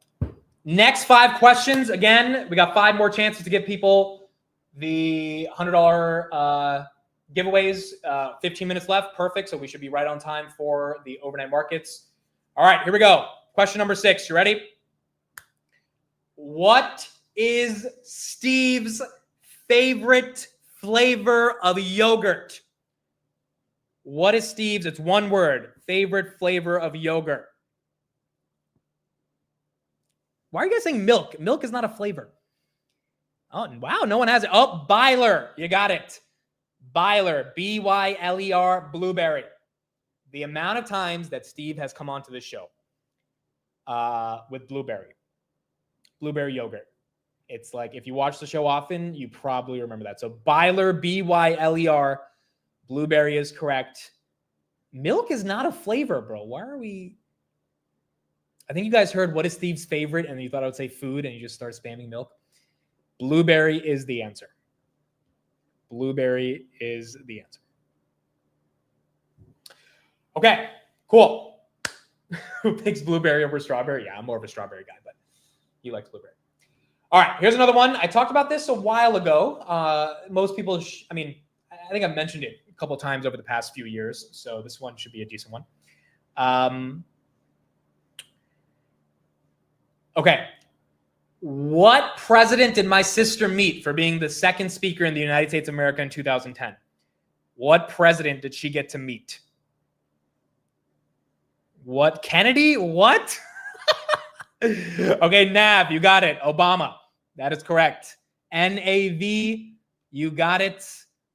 Speaker 2: Next 5 questions. Again, we got 5 more chances to give people the $100 giveaways. 15 minutes left. Perfect. So we should be right on time for the overnight markets. All right, here we go. Question number 6. You ready? What is Steve's favorite flavor of yogurt? What is Steve's? It's one word. Favorite flavor of yogurt. Why are you guys saying milk? Milk is not a flavor. Oh, wow. No one has it. Oh, Byler. You got it. Byler. B-Y-L-E-R. Blueberry. The amount of times that Steve has come onto this show with blueberry yogurt. It's like, if you watch the show often, you probably remember that. So Byler, B-Y-L-E-R. Blueberry is correct. Milk is not a flavor, bro. Why are we... I think you guys heard what is Steve's favorite, and you thought I would say food, and you just start spamming milk. Blueberry is the answer. Blueberry is the answer. Okay, cool. Who picks blueberry over strawberry? Yeah, I'm more of a strawberry guy, but he likes blueberry. All right, here's another one. I talked about this a while ago. Most people, I think I've mentioned it a couple of times over the past few years, so this one should be a decent one. Okay. What president did my sister meet for being the second speaker in the United States of America in 2010? What president did she get to meet? What? Kennedy? What? Okay, Nav, you got it. Obama. That is correct. NAV, you got it.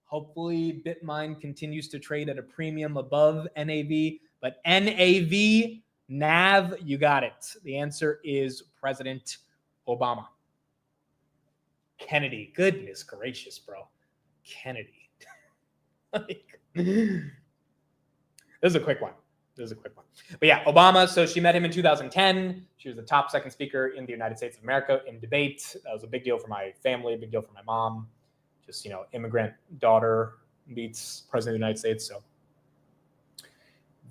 Speaker 2: Hopefully, Bitmine continues to trade at a premium above NAV. But NAV, Nav, you got it. The answer is President Obama. Kennedy. Goodness gracious, bro. Kennedy. This is a quick one. But yeah, Obama, so she met him in 2010. She was the top second speaker in the United States of America in debate. That was a big deal for my family, a big deal for my mom. Just, immigrant daughter meets president of the United States. So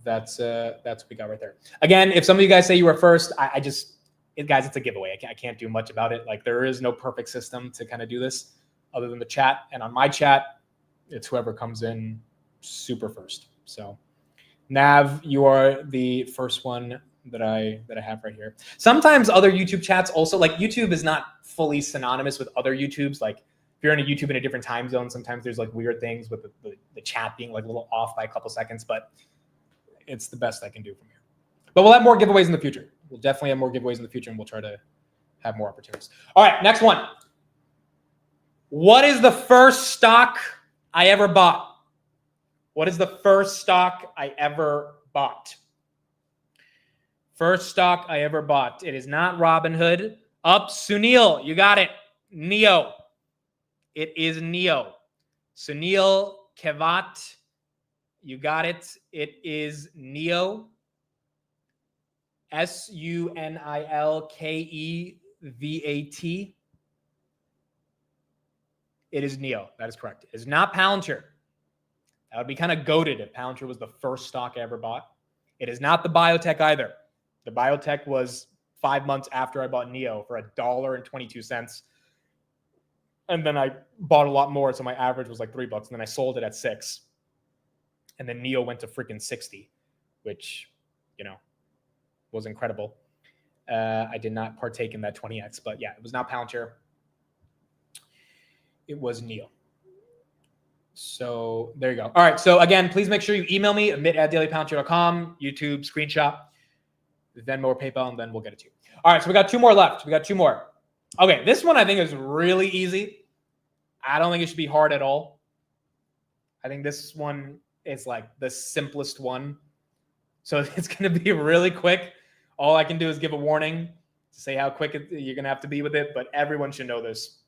Speaker 2: that's what we got right there. Again, if some of you guys say you were first, guys, it's a giveaway. I can't do much about it. Like, there is no perfect system to kind of do this other than the chat. And on my chat, it's whoever comes in super first. So Nav, you are the first one that I have right here. Sometimes other YouTube chats also, like, YouTube is not fully synonymous with other YouTubes. Like, if you're in a YouTube in a different time zone, sometimes there's like weird things with the chat being like a little off by a couple seconds, but it's the best I can do from here. But we'll have more giveaways in the future. We'll definitely have more giveaways in the future, and we'll try to have more opportunities. All right, next one. What is the first stock I ever bought? What is the first stock I ever bought? First stock I ever bought. It is not Robinhood. Up, Sunil. You got it. NIO. It is NIO. Sunil Kevat. You got it. It is NIO. SUNILKEVAT. It is NIO. That is correct. It is not Palantir. That would be kind of goated if Palantir was the first stock I ever bought. It is not the biotech either. The biotech was 5 months after I bought NIO for $1.22. And then I bought a lot more, so my average was like $3. And then I sold it at $6. And then NIO went to freaking 60, which, was incredible. I did not partake in that 20x, but yeah, it was not Palantir. It was NIO. So there you go. All right. So again, please make sure you email me, amit@dailypalantir.com, YouTube, screenshot, Venmo or PayPal, and then we'll get it to you. All right. So we got two more left. Okay. This one I think is really easy. I don't think it should be hard at all. I think this one is like the simplest one. So it's going to be really quick. All I can do is give a warning to say how quick you're going to have to be with it, but everyone should know this.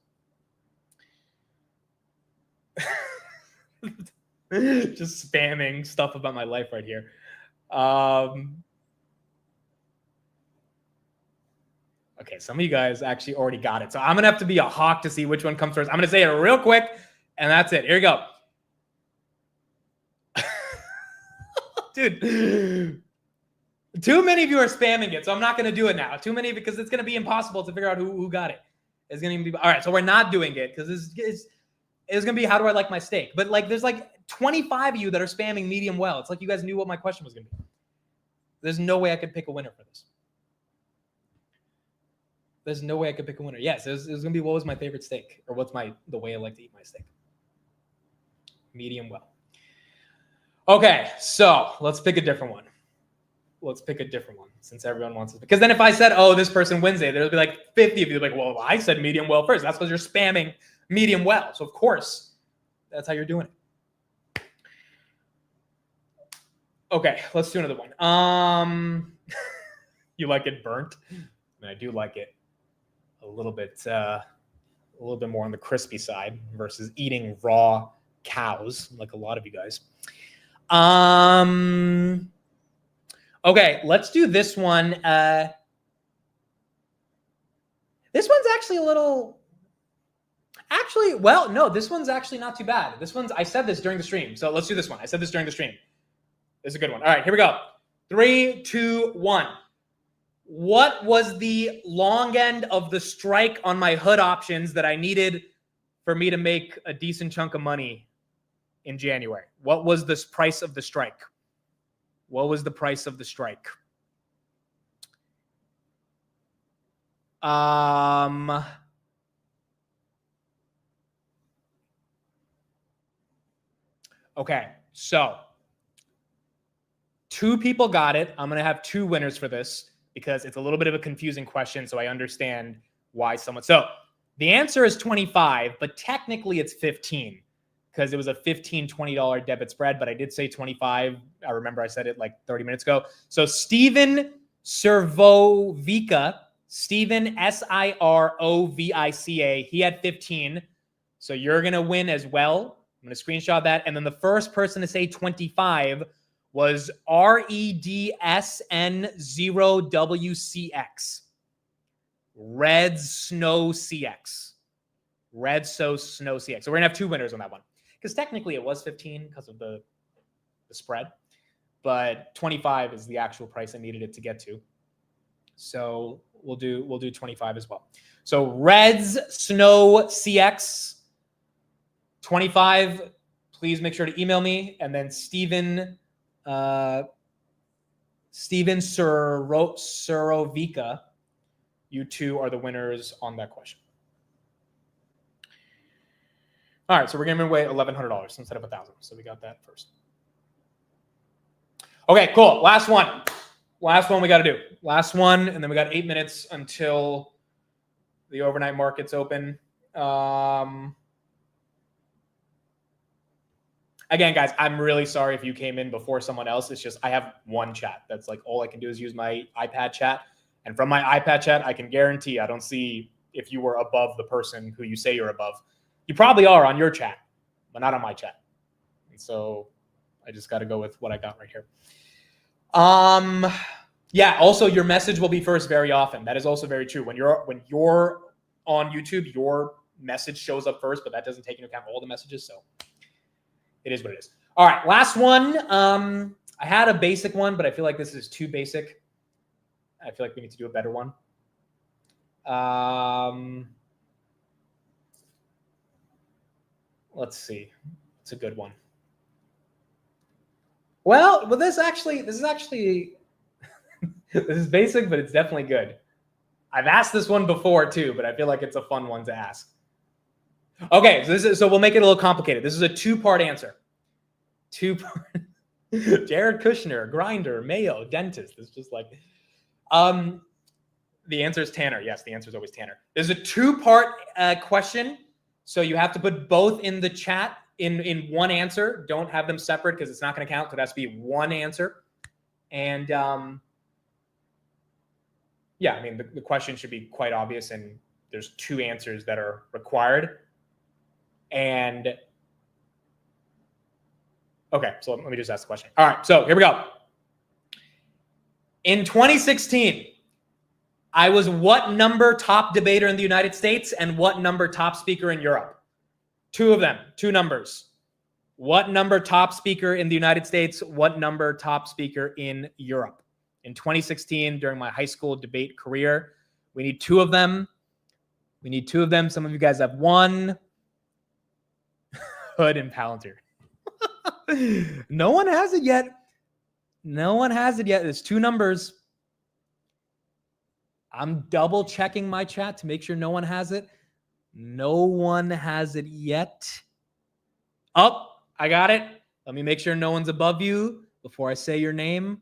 Speaker 2: Just spamming stuff about my life right here. Okay, some of you guys actually already got it. So I'm going to have to be a hawk to see which one comes first. I'm going to say it real quick, and that's it. Here we go. Dude, too many of you are spamming it, so I'm not going to do it now. Too many, because it's going to be impossible to figure out who got it. It's going to be all right. So we're not doing it because it's going to be how do I like my steak? But like, there's like 25 of you that are spamming medium well. It's like you guys knew what my question was going to be. There's no way I could pick a winner for this. There's no way I could pick a winner. Yes, it was going to be what was my favorite steak, or what's the way I like to eat my steak. Medium well. Okay, so let's pick a different one. Since everyone wants it. Because then if I said, oh, this person wins it, there'll be like 50 of you like, well, I said medium well first. That's because you're spamming medium well. So of course, that's how you're doing it. Okay, let's do another one. You like it burnt? I mean, I do like it a little bit more on the crispy side versus eating raw cows, like a lot of you guys. Okay, let's do this one. This one's actually no, this one's actually not too bad. I said this during the stream. So let's do this one. I said this during the stream. This is a good one. All right, here we go. 3, 2, 1. What was the long end of the strike on my hood options that I needed for me to make a decent chunk of money in January? What was the price of the strike? Okay, so 2 people got it. I'm going to have 2 winners for this because it's a little bit of a confusing question. So I understand why someone. So the answer is 25, but technically it's 15 because it was a $15, $20 debit spread. But I did say 25. I remember I said it like 30 minutes ago. So Steven Servovica, Steven Sirovica, he had 15. So you're going to win as well. I'm going to screenshot that. And then the first person to say 25 was REDSN0WCX. Red Snow CX. Red Snow CX. So we're going to have 2 winners on that one. Because technically it was 15 because of the spread. But 25 is the actual price I needed it to get to. So we'll do 25 as well. So Reds Snow CX 25. Please make sure to email me. And then Steven Surovica, you 2 are the winners on that question. All right, so we're giving away $1,100 instead of $1,000. So we got that first. Okay, cool. Last one. Last one we got to do. Last one, and then we got 8 minutes until the overnight markets open. Again, guys, I'm really sorry if you came in before someone else. It's just I have one chat. That's like all I can do is use my iPad chat. And from my iPad chat, I can guarantee I don't see if you were above the person who you say you're above. You probably are on your chat, but not on my chat. And so I just got to go with what I got right here. Yeah, also your message will be first very often. That is also very true. When you're on YouTube, your message shows up first, but that doesn't take into account all the messages. So it is what it is. All right, last one. I had a basic one, but I feel like this is too basic. I feel like we need to do a better one. Let's see. It's a good one. Well, this is actually this is basic, but it's definitely good. I've asked this one before too, but I feel like it's a fun one to ask. Okay, so we'll make it a little complicated. This is a 2-part answer. 2-part. Jared Kushner, grinder, Mayo, dentist. It's just like, the answer is Tanner. Yes, the answer is always Tanner. There's a 2-part question, so you have to put both in the chat in one answer. Don't have them separate because it's not going to count. So it has to be one answer. And yeah, I mean the question should be quite obvious, and there's 2 answers that are required. And okay, so let me just ask the question. All right, so here we go. In 2016, I was what number top debater in the United States and what number top speaker in Europe? 2 of them, 2 numbers. What number top speaker in the United States? What number top speaker in Europe? In 2016, during my high school debate career, we need 2 of them. We need 2 of them. Some of you guys have 1. Hood and Palantir. No one has it yet. No one has it yet. There's 2 numbers. I'm double checking my chat to make sure no one has it. No one has it yet. Oh, I got it. Let me make sure no one's above you before I say your name.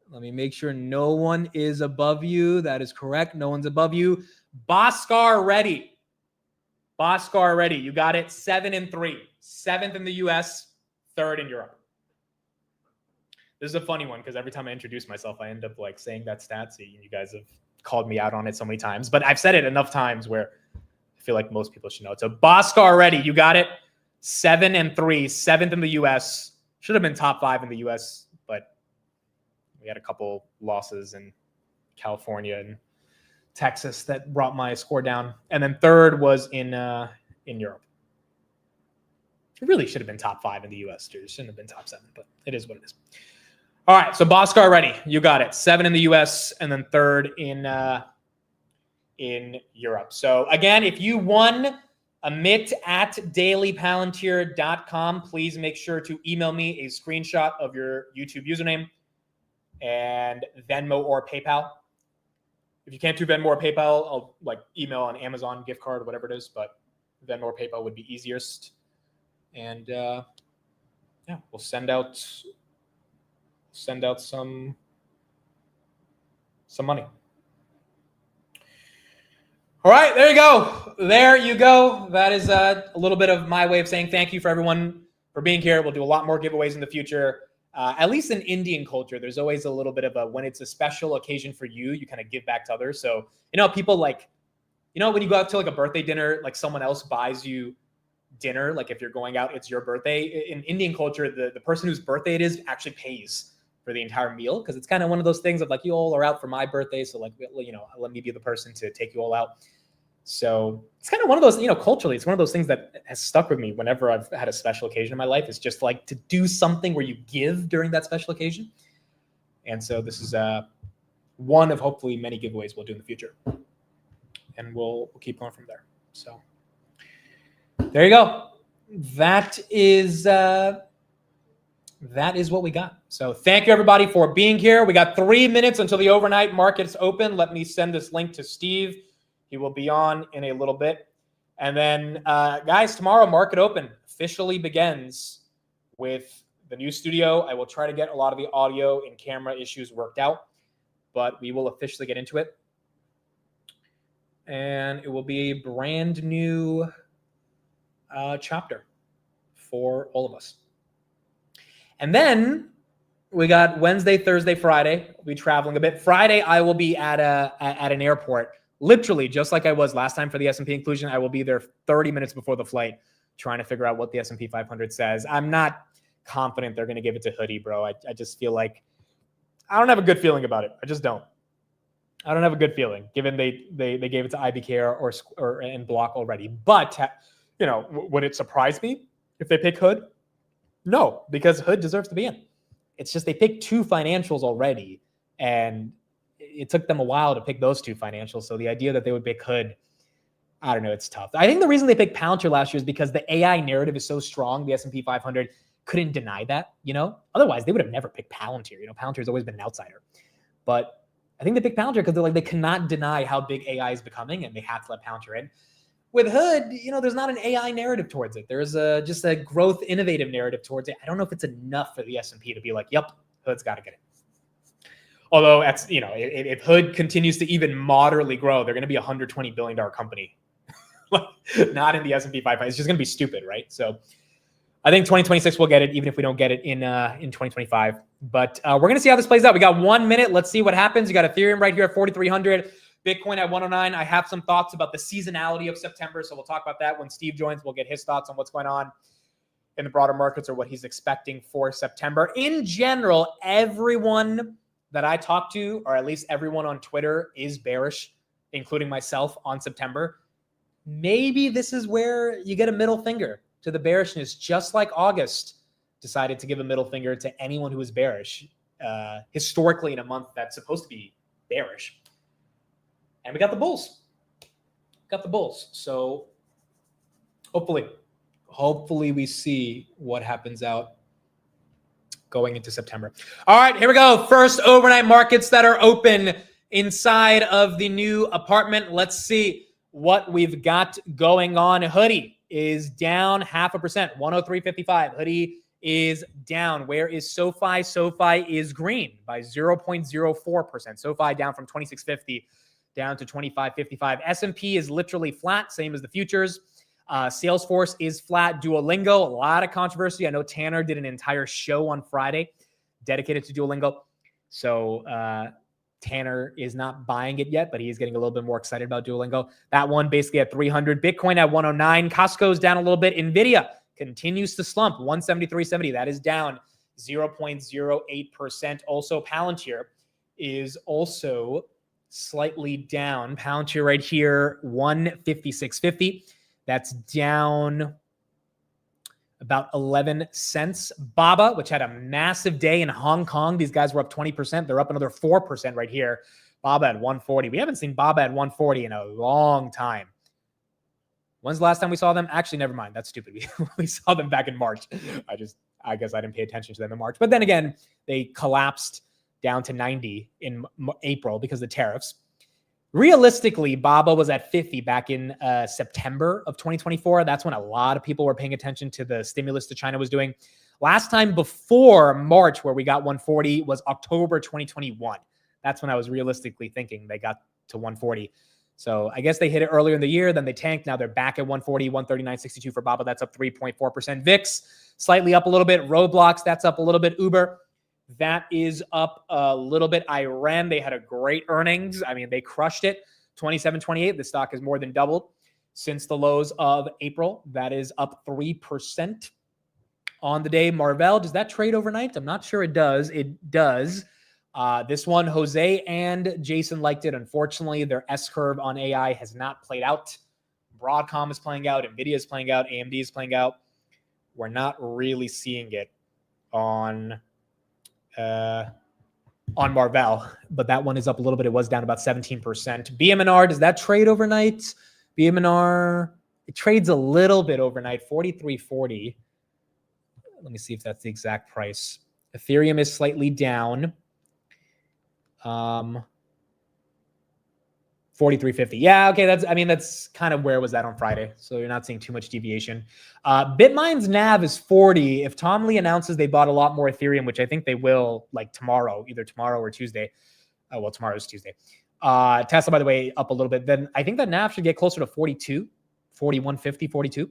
Speaker 2: Let me make sure no one is above you. That is correct. No one's above you. Bhaskar Reddy. Bhaskar Reddy. You got it. 7 and 3. 7th in the US, 3rd in Europe. This is a funny one because every time I introduce myself, I end up like saying that stat. So you guys have called me out on it so many times, but I've said it enough times where I feel like most people should know it. So Bhaskar Reddy, you got it. 7 and 3, 7th in the US. Should have been top 5 in the US, but we had a couple losses in California and Texas that brought my score down. And then 3rd was in Europe. It really should have been top 5 in the US, dude. It shouldn't have been top 7, but it is what it is. All right, so Bhaskar Reddy, you got it. 7 in the US and then 3rd in Europe. So again, if you won amit@dailypalantir.com, please make sure to email me a screenshot of your YouTube username and Venmo or PayPal. If you can't do Venmo or PayPal, I'll like email an Amazon gift card, whatever it is, but Venmo or PayPal would be easiest. And yeah, we'll send out send out some money. All right, there you go. There you go. That is a little bit of my way of saying thank you for everyone for being here. We'll do a lot more giveaways in the future. At least in Indian culture, there's always a little bit of a, when it's a special occasion for you, you kind of give back to others. So, people like, when you go out to like a birthday dinner, like someone else buys you dinner, like if you're going out, it's your birthday. In Indian culture, the person whose birthday it is actually pays for the entire meal, because it's kind of one of those things of like, you all are out for my birthday, so like, let me be the person to take you all out. So it's kind of one of those, culturally, it's one of those things that has stuck with me whenever I've had a special occasion in my life. It's just like to do something where you give during that special occasion. And so this is one of hopefully many giveaways we'll do in the future, and we'll keep going from there. So there you go. That is what we got. So thank you everybody for being here. We got 3 minutes until the overnight markets open. Let me send this link to Steve. He will be on in a little bit. And then, guys, tomorrow market open officially begins with the new studio. I will try to get a lot of the audio and camera issues worked out, but we will officially get into it. And it will be a brand new chapter for all of us. And then we got Wednesday, Thursday, Friday. We'll be traveling a bit. Friday, I will be at an airport, literally just like I was last time for the S&P inclusion. I will be there 30 minutes before the flight trying to figure out what the S&P 500 says. I'm not confident they're going to give it to Hoodie, bro. I just feel like I don't have a good feeling about it. I just don't. I don't have a good feeling, given they gave it to IBK or and Block already. But, would it surprise me if they pick Hood? No, because Hood deserves to be in. It's just they picked two financials already, and it took them a while to pick those two financials. So the idea that they would pick Hood, I don't know, it's tough. I think the reason they picked Palantir last year is because the AI narrative is so strong. The S&P 500 couldn't deny that, Otherwise, they would have never picked Palantir. Palantir has always been an outsider. But I think they picked Palantir because they cannot deny how big AI is becoming, and they have to let Palantir in. With Hood, there's not an AI narrative towards it. There's just a growth innovative narrative towards it. I don't know if it's enough for the S&P to be like, yep, Hood's got to get it. Although that's, if Hood continues to even moderately grow, they're going to be a $120 billion company. Not in the S&P 500. It's just going to be stupid, right? So I think 2026 we'll get it, even if we don't get it in 2025. But we're going to see how this plays out. We got 1 minute. Let's see what happens. You got Ethereum right here at 4,300. Bitcoin at 109. I have some thoughts about the seasonality of September, so we'll talk about that when Steve joins. We'll get his thoughts on what's going on in the broader markets or what he's expecting for September. In general, everyone that I talk to, or at least everyone on Twitter, is bearish, including myself, on September. Maybe this is where you get a middle finger to the bearishness, just like August decided to give a middle finger to anyone who was bearish, historically in a month that's supposed to be bearish. And we got the bulls. So hopefully we see what happens out going into September. All right, here we go. First overnight markets that are open inside of the new apartment. Let's see what we've got going on. Hoodie is down 0.5%, 103.55. Hoodie is down. Where is SoFi? SoFi is green by 0.04%. SoFi down from 26.50 down to 25.55. S&P is literally flat, same as the futures. Salesforce is flat. Duolingo, a lot of controversy. I know Tanner did an entire show on Friday dedicated to Duolingo. So Tanner is not buying it yet, but he is getting a little bit more excited about Duolingo. That one basically at 300. Bitcoin at 109. Costco's down a little bit. NVIDIA continues to slump, 173.70. That is down 0.08%. Also, Palantir is also slightly down. Palantir right here, 156.50. That's down about 11 cents. Baba, which had a massive day in Hong Kong. These guys were up 20%. They're up another 4% right here. Baba at 140. We haven't seen Baba at 140 in a long time. When's the last time we saw them? Actually, never mind. That's stupid. We saw them back in March. I guess I didn't pay attention to them in March. But then again, they collapsed down to 90 in April because of the tariffs. Realistically, Baba was at 50 back in September of 2024. That's when a lot of people were paying attention to the stimulus that China was doing. Last time before March where we got 140 was October 2021. That's when I was realistically thinking they got to 140. So I guess they hit it earlier in the year, then they tanked. Now they're back at 140, 139.62 for BABA. That's up 3.4%. VIX slightly up a little bit. Roblox, that's up a little bit. Uber, that is up a little bit. Iran, they had a great earnings. I mean, they crushed it. 27.28. The stock has more than doubled since the lows of April. That is up 3% on the day. Marvell, does that trade overnight? I'm not sure it does. It does. This one, Jose and Jason liked it. Unfortunately, their S-curve on AI has not played out. Broadcom is playing out. NVIDIA is playing out. AMD is playing out. We're not really seeing it on Marvell, but that one is up a little bit. It was down about 17%. BMNR, does that trade overnight? BMNR, it trades a little bit overnight, 43.40. Let me see if that's the exact price. Ethereum is slightly down. 43.50. Yeah, okay. That's kind of where it was at on Friday. So you're not seeing too much deviation. Bitmine's NAV is 40. If Tom Lee announces they bought a lot more Ethereum, which I think they will, like tomorrow, either tomorrow or Tuesday. Well, tomorrow is Tuesday. Tesla, by the way, up a little bit. Then I think that NAV should get closer to 42, 41.50, 42.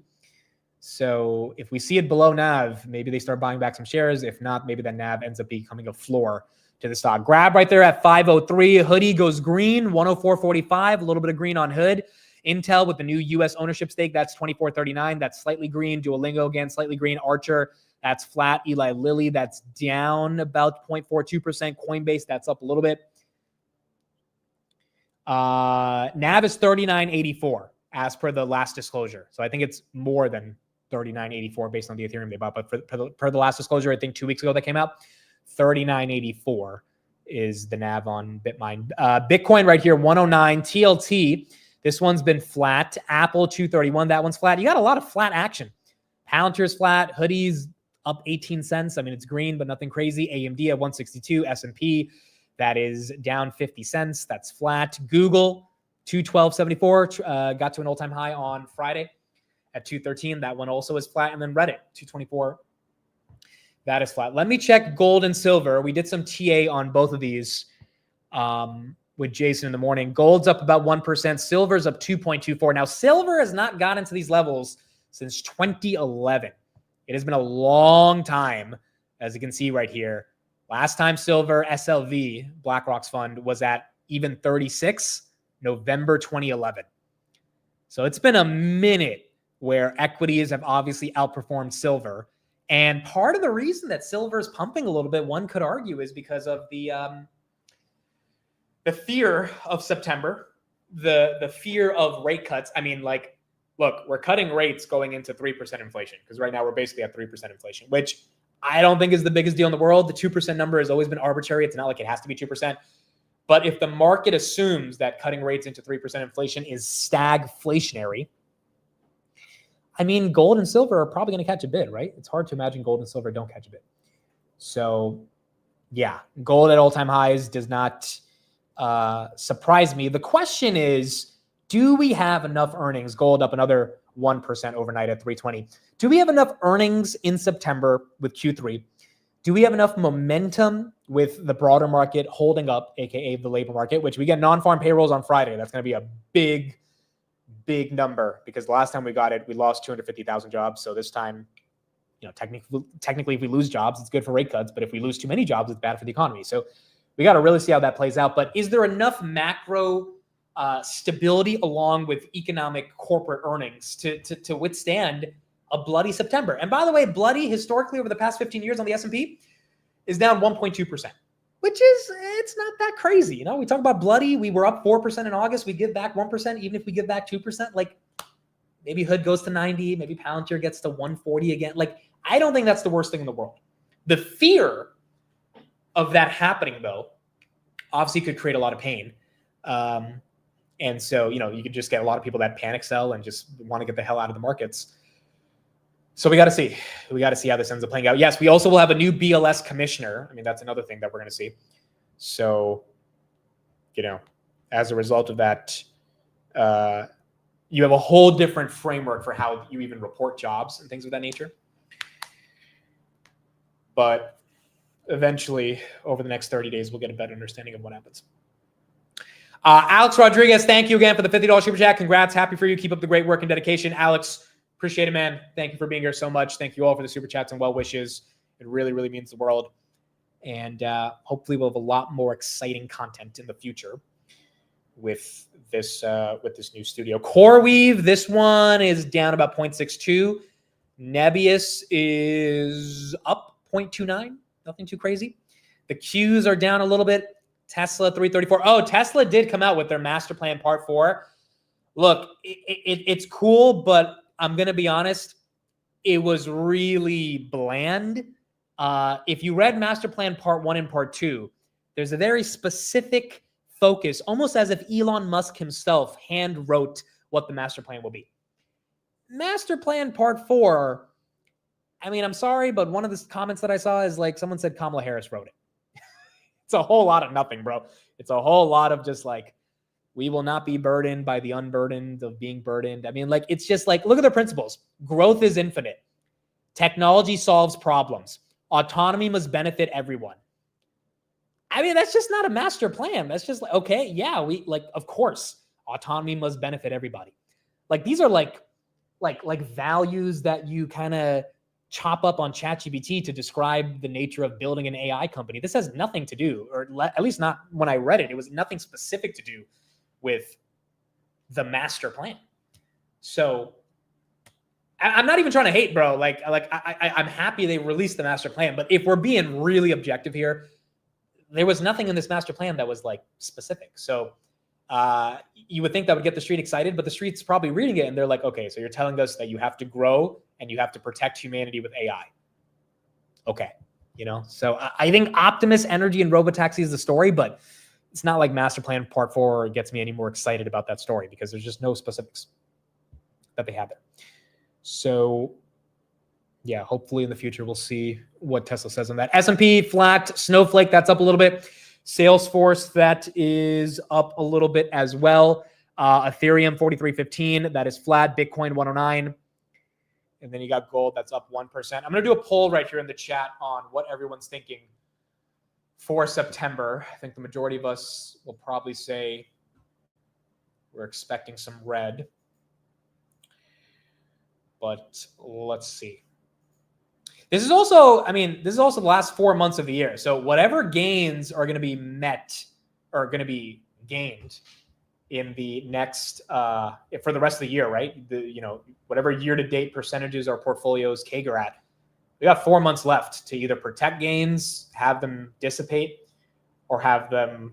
Speaker 2: So if we see it below NAV, maybe they start buying back some shares. If not, maybe that NAV ends up becoming a floor to the stock. Grab right there at 503. Hoodie goes green, 104.45. A little bit of green on Hood. Intel with the new U.S. ownership stake, that's 24.39. That's slightly green. Duolingo again, slightly green. Archer, that's flat. Eli Lilly, that's down about 0.42%. Coinbase, that's up a little bit. NAV is 39.84 as per the last disclosure. So I think it's more than 39.84 based on the Ethereum they bought. But per the last disclosure, I think 2 weeks ago that came out, 39.84 is the NAV on Bitmine. Bitcoin right here, 109. TLT, this one's been flat. Apple, 231. That one's flat. You got a lot of flat action. Palantir's flat. Hoodie's up 18 cents. I mean, it's green, but nothing crazy. AMD at 162. S&P, that is down 50 cents. That's flat. Google, 212.74. Got to an all-time high on Friday at 213. That one also is flat. And then Reddit, 224. That is flat. Let me check gold and silver. We did some TA on both of these with Jason in the morning. Gold's up about 1%. Silver's up 2.24. Now, silver has not gotten to these levels since 2011. It has been a long time, as you can see right here. Last time silver, SLV, BlackRock's fund, was at even 36, November 2011. So it's been a minute where equities have obviously outperformed silver. And part of the reason that silver is pumping a little bit, one could argue, is because of the fear of September, the fear of rate cuts. I mean, like, look, we're cutting rates going into 3% inflation because right now we're basically at 3% inflation, which I don't think is the biggest deal in the world. The 2% number has always been arbitrary. It's not like it has to be 2%. But if the market assumes that cutting rates into 3% inflation is stagflationary, I mean, gold and silver are probably going to catch a bid, right? It's hard to imagine gold and silver don't catch a bid. So, yeah, gold at all-time highs does not surprise me. The question is, do we have enough earnings? Gold up another 1% overnight at 320. Do we have enough earnings in September with Q3? Do we have enough momentum with the broader market holding up, aka the labor market, which we get non-farm payrolls on Friday? That's going to be a big number because the last time we got it, we lost 250,000 jobs. So this time, technically, if we lose jobs, it's good for rate cuts. But if we lose too many jobs, it's bad for the economy. So we got to really see how that plays out. But is there enough macro stability along with economic corporate earnings to withstand a bloody September? And by the way, bloody historically over the past 15 years on the S&P is down 1.2%, which is, it's not that crazy. We talk about bloody. We were up 4% in August. We give back 1%, even if we give back 2%. Like maybe Hood goes to 90, maybe Palantir gets to 140 again. Like I don't think that's the worst thing in the world. The fear of that happening, though, obviously could create a lot of pain. And so, you could just get a lot of people that panic sell and just want to get the hell out of the markets. So we got to see. We got to see how this ends up playing out. Yes, we also will have a new BLS commissioner. I mean, that's another thing that we're going to see. So, as a result of that, you have a whole different framework for how you even report jobs and things of that nature. but eventually over the next 30 days, we'll get a better understanding of what happens. Alex Rodriguez, thank you again for the $50 super chat. Congrats. Happy for you. Keep up the great work and dedication. Alex, appreciate it, man. Thank you for being here so much. Thank you all for the super chats and well wishes. It really, really means the world. And hopefully we'll have a lot more exciting content in the future with this new studio. CoreWeave, this one is down about 0.62. Nebius is up 0.29. Nothing too crazy. The Qs are down a little bit. Tesla 334. Oh, Tesla did come out with their master plan part 4. Look, it's cool, but I'm going to be honest. It was really bland. If you read master plan part 1 and part 2, there's a very specific focus, almost as if Elon Musk himself hand wrote what the master plan will be. Master plan part 4, I mean, I'm sorry, but one of the comments that I saw is like someone said Kamala Harris wrote it. It's a whole lot of nothing, bro. It's a whole lot of just like, we will not be burdened by the unburdened of being burdened. I mean, like, it's just like, look at the principles. Growth is infinite. Technology solves problems. Autonomy must benefit everyone. I mean, that's just not a master plan. That's just like, okay, yeah, we like, of course, autonomy must benefit everybody. Like, these are like values that you kind of chop up on ChatGPT to describe the nature of building an AI company. This has nothing to do, or at least not when I read it, it was nothing specific to do with the master plan. So I'm not even trying to hate, bro. I'm happy they released the master plan, but if we're being really objective here, there was nothing in this master plan that was like specific. So you would think that would get the street excited, but the street's probably reading it and they're like, okay, so you're telling us that you have to grow and you have to protect humanity with AI. Okay. You know, so I think Optimus, Energy, and Robotaxi is the story, but it's not like master plan part 4 gets me any more excited about that story because there's just no specifics that they have there. So yeah, hopefully in the future, we'll see what Tesla says on that. S&P flat, Snowflake, that's up a little bit. Salesforce, that is up a little bit as well. Ethereum 43.15, that is flat. Bitcoin 109. And then you got gold, that's up 1%. I'm going to do a poll right here in the chat on what everyone's thinking for September. I think the majority of us will probably say we're expecting some red. But let's see. This is also, I mean, this is also the last 4 months of the year. So whatever gains are going to be met or going to be gained in the next, for the rest of the year, right? Whatever year-to-date percentages our portfolios CAGR at, we got 4 months left to either protect gains, have them dissipate, or have them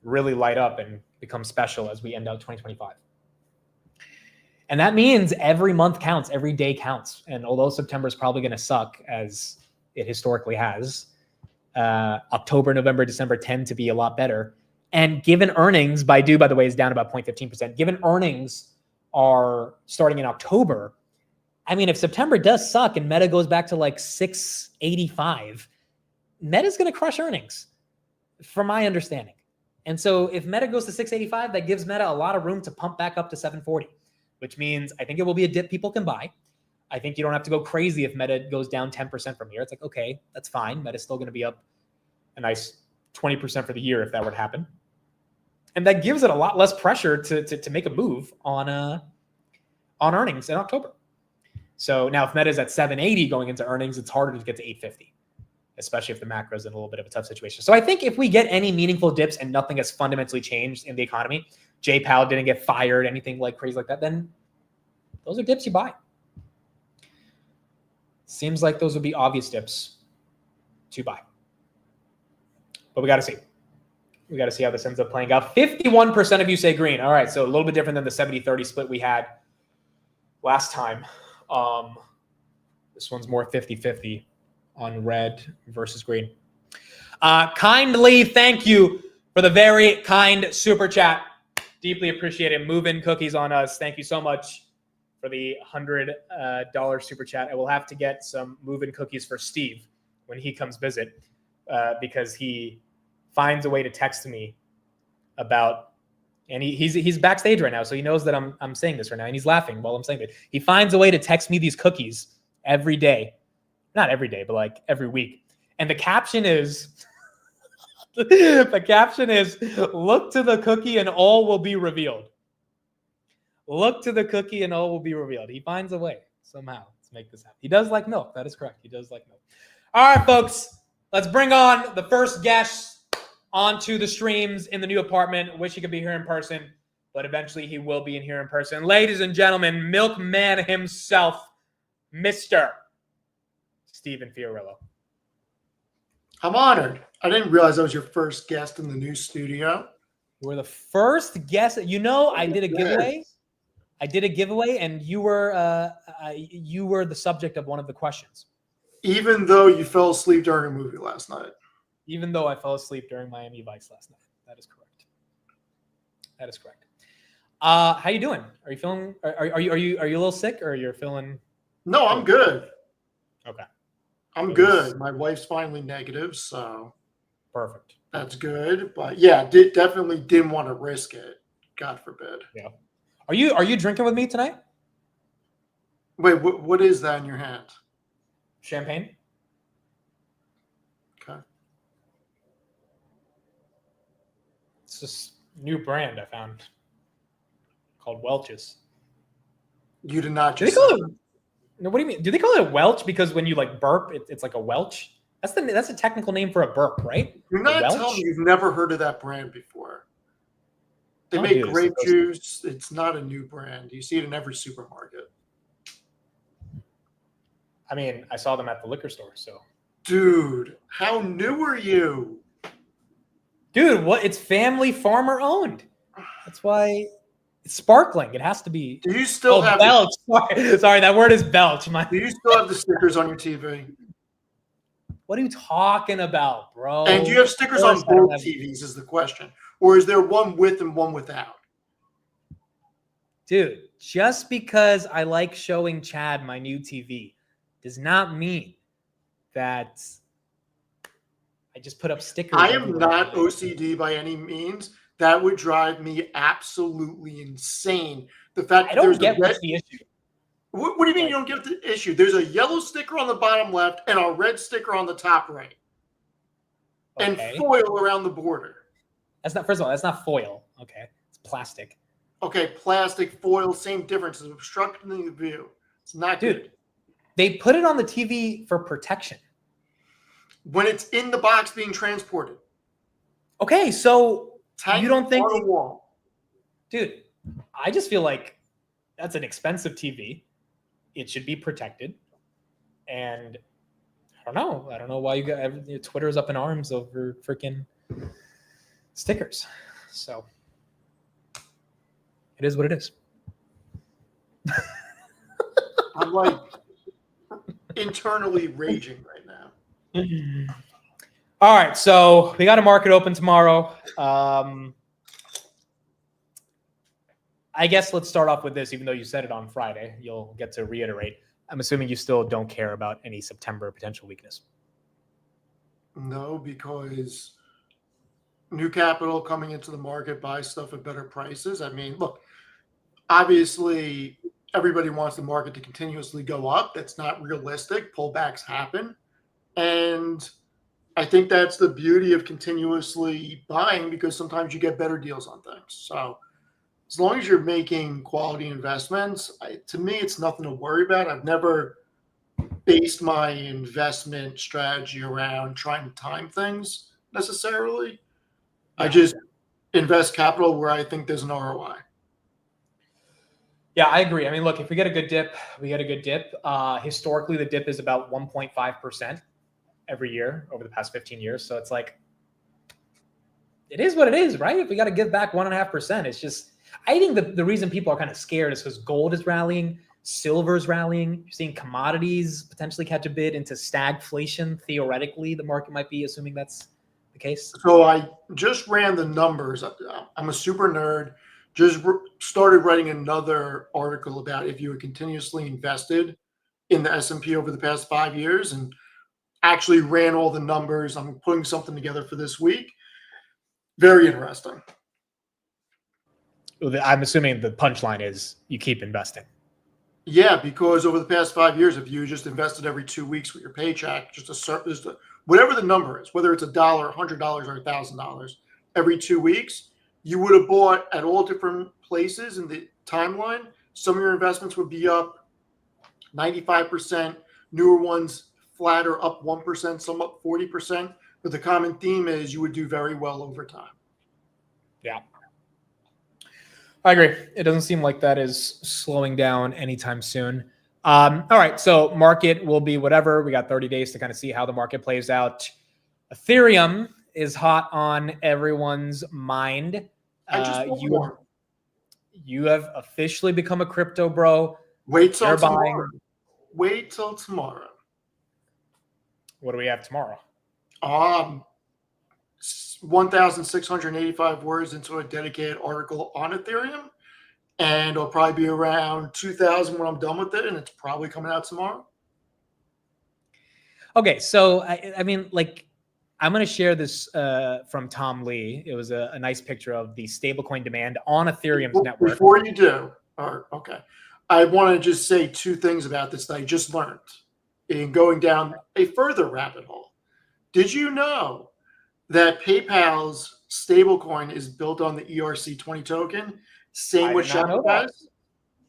Speaker 2: really light up and become special as we end out 2025. And that means every month counts, every day counts. And although September is probably going to suck, as it historically has, October, November, December tend to be a lot better. And given earnings, Baidu, by the way, is down about 0.15%. Given earnings are starting in October, I mean, if September does suck and Meta goes back to like 685, Meta's going to crush earnings, from my understanding. And so if Meta goes to 685, that gives Meta a lot of room to pump back up to 740. Which means I think it will be a dip people can buy. I think you don't have to go crazy if Meta goes down 10% from here. It's like, okay, that's fine. Meta's still going to be up a nice 20% for the year if that were to happen. And that gives it a lot less pressure to make a move on earnings in October. So now if Meta's at 780 going into earnings, it's harder to get to 850, especially if the macro is in a little bit of a tough situation. So I think if we get any meaningful dips and nothing has fundamentally changed in the economy, Jay Powell didn't get fired, anything like crazy like that, then those are dips you buy. Seems like those would be obvious dips to buy. But we got to see. We got to see how this ends up playing out. 51% of you say green. All right, so a little bit different than the 70-30 split we had last time. This one's more 50-50 on red versus green. Kindly thank you for the very kind super chat. Deeply appreciate it. Move-in cookies on us. Thank you so much for the $100 super chat. I will have to get some move-in cookies for Steve when he comes visit because he finds a way to text me about, and he's backstage right now, so he knows that I'm saying this right now, and he's laughing while I'm saying it. He finds a way to text me these cookies every day not every day, but like every week. And the caption is, the caption is, look to the cookie and all will be revealed. Look to the cookie and all will be revealed. He finds a way somehow to make this happen. He does like milk. That is correct. He does like milk. All right, folks, let's bring on the first guest onto the streams in the new apartment. Wish he could be here in person, but eventually he will be in here in person. Ladies and gentlemen, milkman himself, Mr. Steven Fiorillo.
Speaker 3: I'm honored. I didn't realize I was your first guest in the new studio.
Speaker 2: You were the first guest. You know, I did a giveaway. And you were the subject of one of the questions.
Speaker 3: Even though you fell asleep during a movie last night.
Speaker 2: Even though I fell asleep during Miami Vice last night. That is correct. That is correct. How you doing? Are you feeling? Are you a little sick, or you're feeling?
Speaker 3: No, I'm good.
Speaker 2: Okay.
Speaker 3: I'm good. My wife's finally negative, so
Speaker 2: perfect.
Speaker 3: That's good. But yeah, definitely didn't want to risk it. God forbid.
Speaker 2: Yeah. Are you drinking with me tonight?
Speaker 3: Wait, what is that in your hand?
Speaker 2: Champagne.
Speaker 3: Okay.
Speaker 2: It's this new brand I found called Welch's.
Speaker 3: You did not
Speaker 2: Do they
Speaker 3: just
Speaker 2: call it? No, what do you mean? Do they call it a Welch because when you like burp, it's like a Welch? That's a technical name for a burp, right?
Speaker 3: You're not telling me you've never heard of that brand before. They make grape juice. It's not a new brand. You see it in every supermarket.
Speaker 2: I mean, I saw them at the liquor store, so.
Speaker 3: Dude, how new are you?
Speaker 2: Dude, what? It's family farmer owned. That's why it's sparkling. It has to be.
Speaker 3: Do you still have
Speaker 2: belch? Sorry, that word is belch.
Speaker 3: Do you still have the stickers on your TV?
Speaker 2: What are you talking about, bro?
Speaker 3: And do you have stickers on both TVs is the question. Or is there one with and one without?
Speaker 2: Dude, just because I like showing Chad my new TV does not mean that I just put up stickers.
Speaker 3: I am not OCD by any means. That would drive me absolutely insane. The fact that there's
Speaker 2: what's the issue.
Speaker 3: What do you mean you don't get the issue? There's a yellow sticker on the bottom left and a red sticker on the top right. Okay. And foil around the border.
Speaker 2: That's not, first of all, that's not foil. Okay. It's plastic.
Speaker 3: Okay, plastic, foil, same difference. It's obstructing the view. It's not good.
Speaker 2: They put it on the TV for protection.
Speaker 3: When it's in the box being transported.
Speaker 2: Okay, so you don't think...
Speaker 3: on the wall.
Speaker 2: Dude, I just feel like that's an expensive TV. It should be protected. And I don't know why you got Twitter's up in arms over freaking stickers. So it is what it is.
Speaker 3: I'm like internally raging right now.
Speaker 2: All right, so we got a market open tomorrow. I guess let's start off with this, even though you said it on Friday. You'll get to reiterate. I'm assuming you still don't care about any September potential weakness.
Speaker 3: No, because new capital coming into the market buys stuff at better prices. I mean, look, obviously everybody wants the market to continuously go up. That's not realistic. Pullbacks happen. And I think that's the beauty of continuously buying, because sometimes you get better deals on things. So as long as you're making quality investments, to me, it's nothing to worry about. I've never based my investment strategy around trying to time things necessarily. Yeah. I just invest capital where I think there's an ROI.
Speaker 2: Yeah, I agree. I mean, look, if we get a good dip, we get a good dip. Historically, the dip is about 1.5% every year over the past 15 years. So it's like, it is what it is, right? If we got to give back 1.5%, it's just, I think the reason people are kind of scared is because gold is rallying, silver's rallying. You're seeing commodities potentially catch a bid into stagflation. Theoretically, the market might be assuming that's the case.
Speaker 3: So I just ran the numbers. I'm a super nerd. Just started writing another article about if you were continuously invested in the S&P over the past 5 years, and actually ran all the numbers. I'm putting something together for this week. Very interesting.
Speaker 2: I'm assuming the punchline is you keep investing.
Speaker 3: Yeah, because over the past 5 years, if you just invested every 2 weeks with your paycheck, whatever the number is, whether it's $1, $100, or $1,000, every 2 weeks, you would have bought at all different places in the timeline. Some of your investments would be up 95%, newer ones flatter up 1%, some up 40%. But the common theme is you would do very well over time.
Speaker 2: Yeah. I agree. It doesn't seem like that is slowing down anytime soon. All right. So market will be whatever. We got 30 days to kind of see how the market plays out. Ethereum is hot on everyone's mind.
Speaker 3: I just want more.
Speaker 2: You have officially become a crypto bro.
Speaker 3: Wait till
Speaker 2: You're
Speaker 3: tomorrow.
Speaker 2: buying.
Speaker 3: Wait till tomorrow.
Speaker 2: What do we have tomorrow?
Speaker 3: 1,685 words into a dedicated article on Ethereum, and it'll probably be around 2,000 when I'm done with it, and it's probably coming out tomorrow.
Speaker 2: Okay, so I mean, like, I'm going to share this from Tom Lee. It was a nice picture of the stablecoin demand on Ethereum's network.
Speaker 3: Before you do, okay, I want to just say two things about this that I just learned in going down a further rabbit hole. Did you know that PayPal's stablecoin is built on the ERC20 token? Same with Shopify's.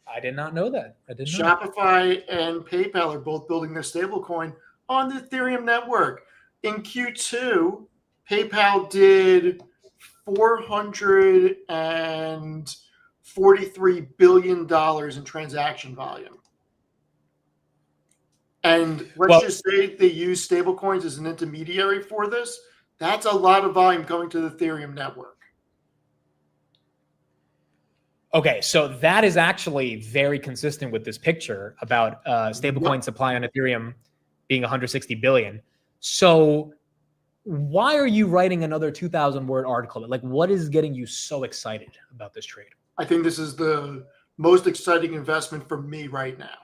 Speaker 2: I did not know that.
Speaker 3: Shopify and PayPal are both building their stablecoin on the Ethereum network. In Q2, PayPal did $443 billion in transaction volume. And let's just say they use stablecoins as an intermediary for this. That's a lot of volume coming to the Ethereum network.
Speaker 2: Okay, so that is actually very consistent with this picture about stablecoin supply on Ethereum being 160 billion. So why are you writing another 2,000 word article? Like, what is getting you so excited about this trade?
Speaker 3: I think this is the most exciting investment for me right now,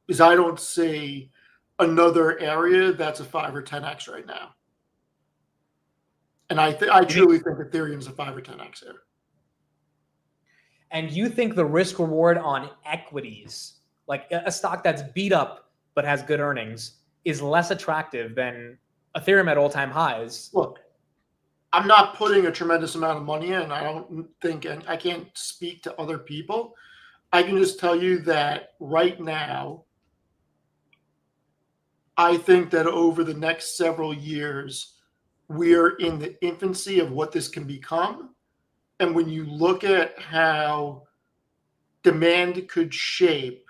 Speaker 3: because I don't see another area that's a 5 or 10x right now. And I truly think Ethereum's a 5 or 10x here.
Speaker 2: And you think the risk reward on equities, like a stock that's beat up but has good earnings, is less attractive than Ethereum at all-time highs?
Speaker 3: Look, I'm not putting a tremendous amount of money in. I don't think, and I can't speak to other people. I can just tell you that right now, I think that over the next several years, we're in the infancy of what this can become. And when you look at how demand could shape,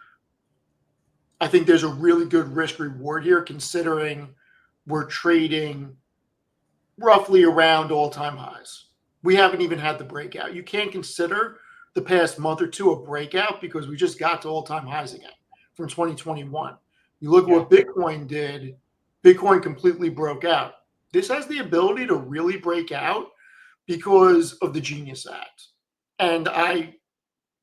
Speaker 3: I think there's a really good risk reward here, considering we're trading roughly around all-time highs. We haven't even had the breakout. You can't consider the past month or two a breakout because we just got to all-time highs again from 2021. You look at what Bitcoin did, Bitcoin completely broke out. This has the ability to really break out because of the Genius Act. And I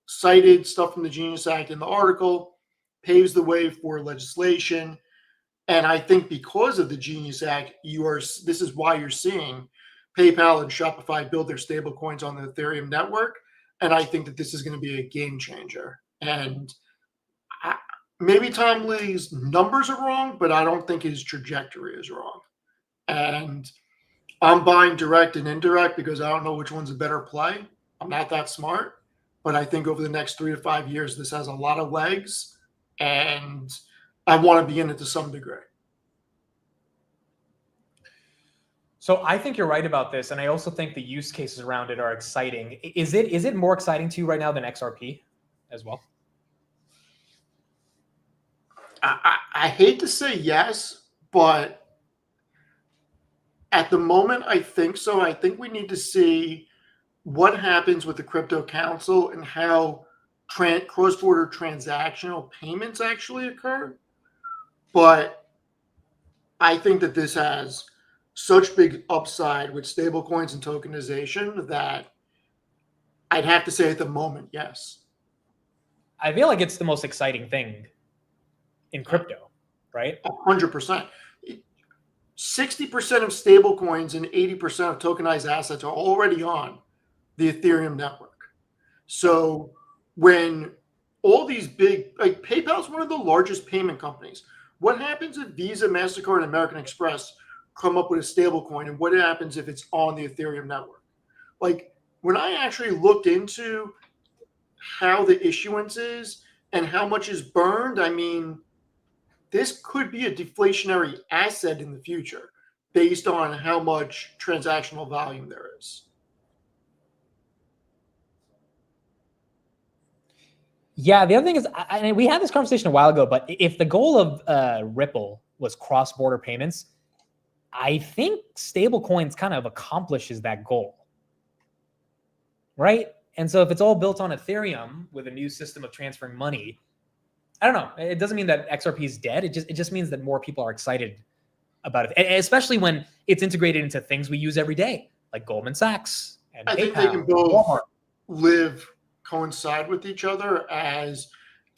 Speaker 3: cited stuff from the Genius Act in the article, paves the way for legislation. And I think because of the Genius Act, this is why you're seeing PayPal and Shopify build their stable coins on the Ethereum network. And I think that this is going to be a game changer. And maybe Tom Lee's numbers are wrong, but I don't think his trajectory is wrong. And I'm buying direct and indirect because I don't know which one's a better play. I'm not that smart, but I think over the next 3 to 5 years, this has a lot of legs, and I want to be in it to some degree.
Speaker 2: So I think you're right about this, and I also think the use cases around it are exciting. Is it more exciting to you right now than XRP as well?
Speaker 3: I hate to say yes, but at the moment, I think so. I think we need to see what happens with the Crypto Council and how cross-border transactional payments actually occur. But I think that this has such big upside with stablecoins and tokenization that I'd have to say at the moment, yes.
Speaker 2: I feel like it's the most exciting thing in crypto, right?
Speaker 3: 100%. 60% of stablecoins and 80% of tokenized assets are already on the Ethereum network. So when all these big, like PayPal's one of the largest payment companies. What happens if Visa, MasterCard, and American Express come up with a stable coin? And what happens if it's on the Ethereum network? Like when I actually looked into how the issuance is and how much is burned, I mean, this could be a deflationary asset in the future based on how much transactional volume there is.
Speaker 2: Yeah, the other thing is, we had this conversation a while ago, but if the goal of Ripple was cross-border payments, I think stablecoins kind of accomplishes that goal, right? And so if it's all built on Ethereum with a new system of transferring money, I don't know. It doesn't mean that XRP is dead. It just means that more people are excited about it, and especially when it's integrated into things we use every day, like Goldman Sachs and
Speaker 3: I
Speaker 2: PayPal.
Speaker 3: think they can both coincide with each other, as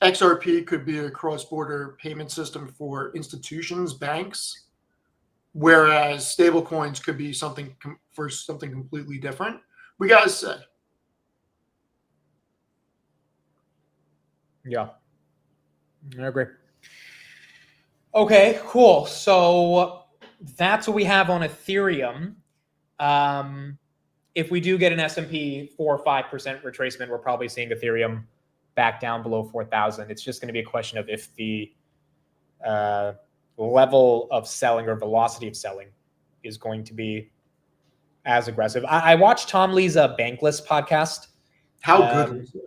Speaker 3: XRP could be a cross-border payment system for institutions, banks, whereas stablecoins could be something for something completely different. We gotta say.
Speaker 2: Yeah, I agree. Okay, cool. So that's what we have on Ethereum. If we do get an S&P 4 or 5% retracement, we're probably seeing Ethereum back down below 4,000. It's just going to be a question of if the level of selling or velocity of selling is going to be as aggressive. I watched Tom Lee's Bankless podcast.
Speaker 3: How good was it?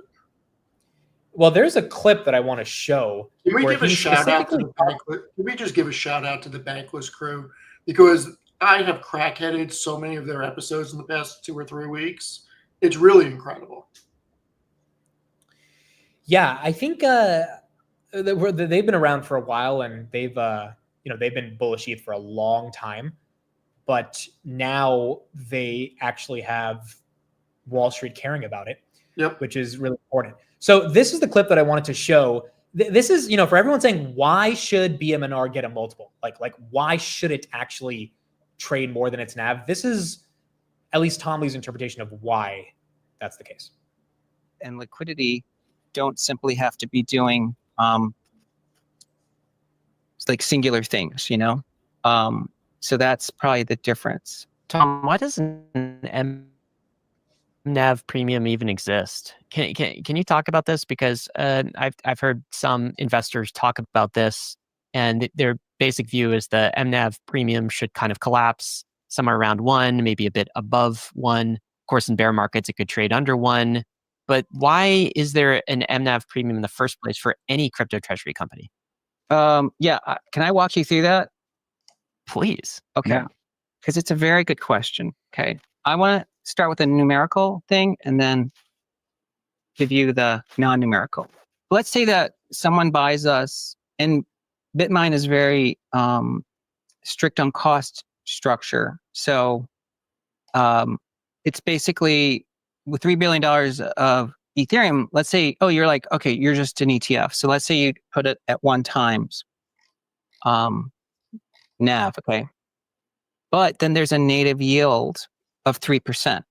Speaker 2: Well, there's a clip that I want to show.
Speaker 3: Can we give a shout out to the Bankless? Can we just give a shout out to the Bankless crew? Because I have crackheaded so many of their episodes in the past 2 or 3 weeks. It's really incredible.
Speaker 2: Yeah, I think they've been around for a while, and they've been bullish ETH for a long time, but now they actually have Wall Street caring about it, which is really important. So this is the clip that I wanted to show. This is, for everyone saying, why should BMNR get a multiple? Like why should it actually trade more than its NAV? This is at least Tom Lee's interpretation of why that's the case.
Speaker 4: And liquidity don't simply have to be doing like singular things, so that's probably the difference.
Speaker 5: Tom, why doesn't an MNAV premium even exist? Can you talk about this? Because I've heard some investors talk about this, and their basic view is the MNAV premium should kind of collapse somewhere around 1, maybe a bit above 1. Of course, in bear markets, it could trade under 1. But why is there an MNAV premium in the first place for any crypto treasury company?
Speaker 4: Can I walk you through that?
Speaker 5: Please.
Speaker 4: Okay. Because it's a very good question. Okay. I want to start with a numerical thing and then give you the non-numerical. Let's say that someone buys us, and BitMine is very strict on cost structure. So it's basically with $3 billion of Ethereum, let's say, you're like, okay, you're just an ETF. So let's say you put it at 1 times NAV, okay? But then there's a native yield of 3%.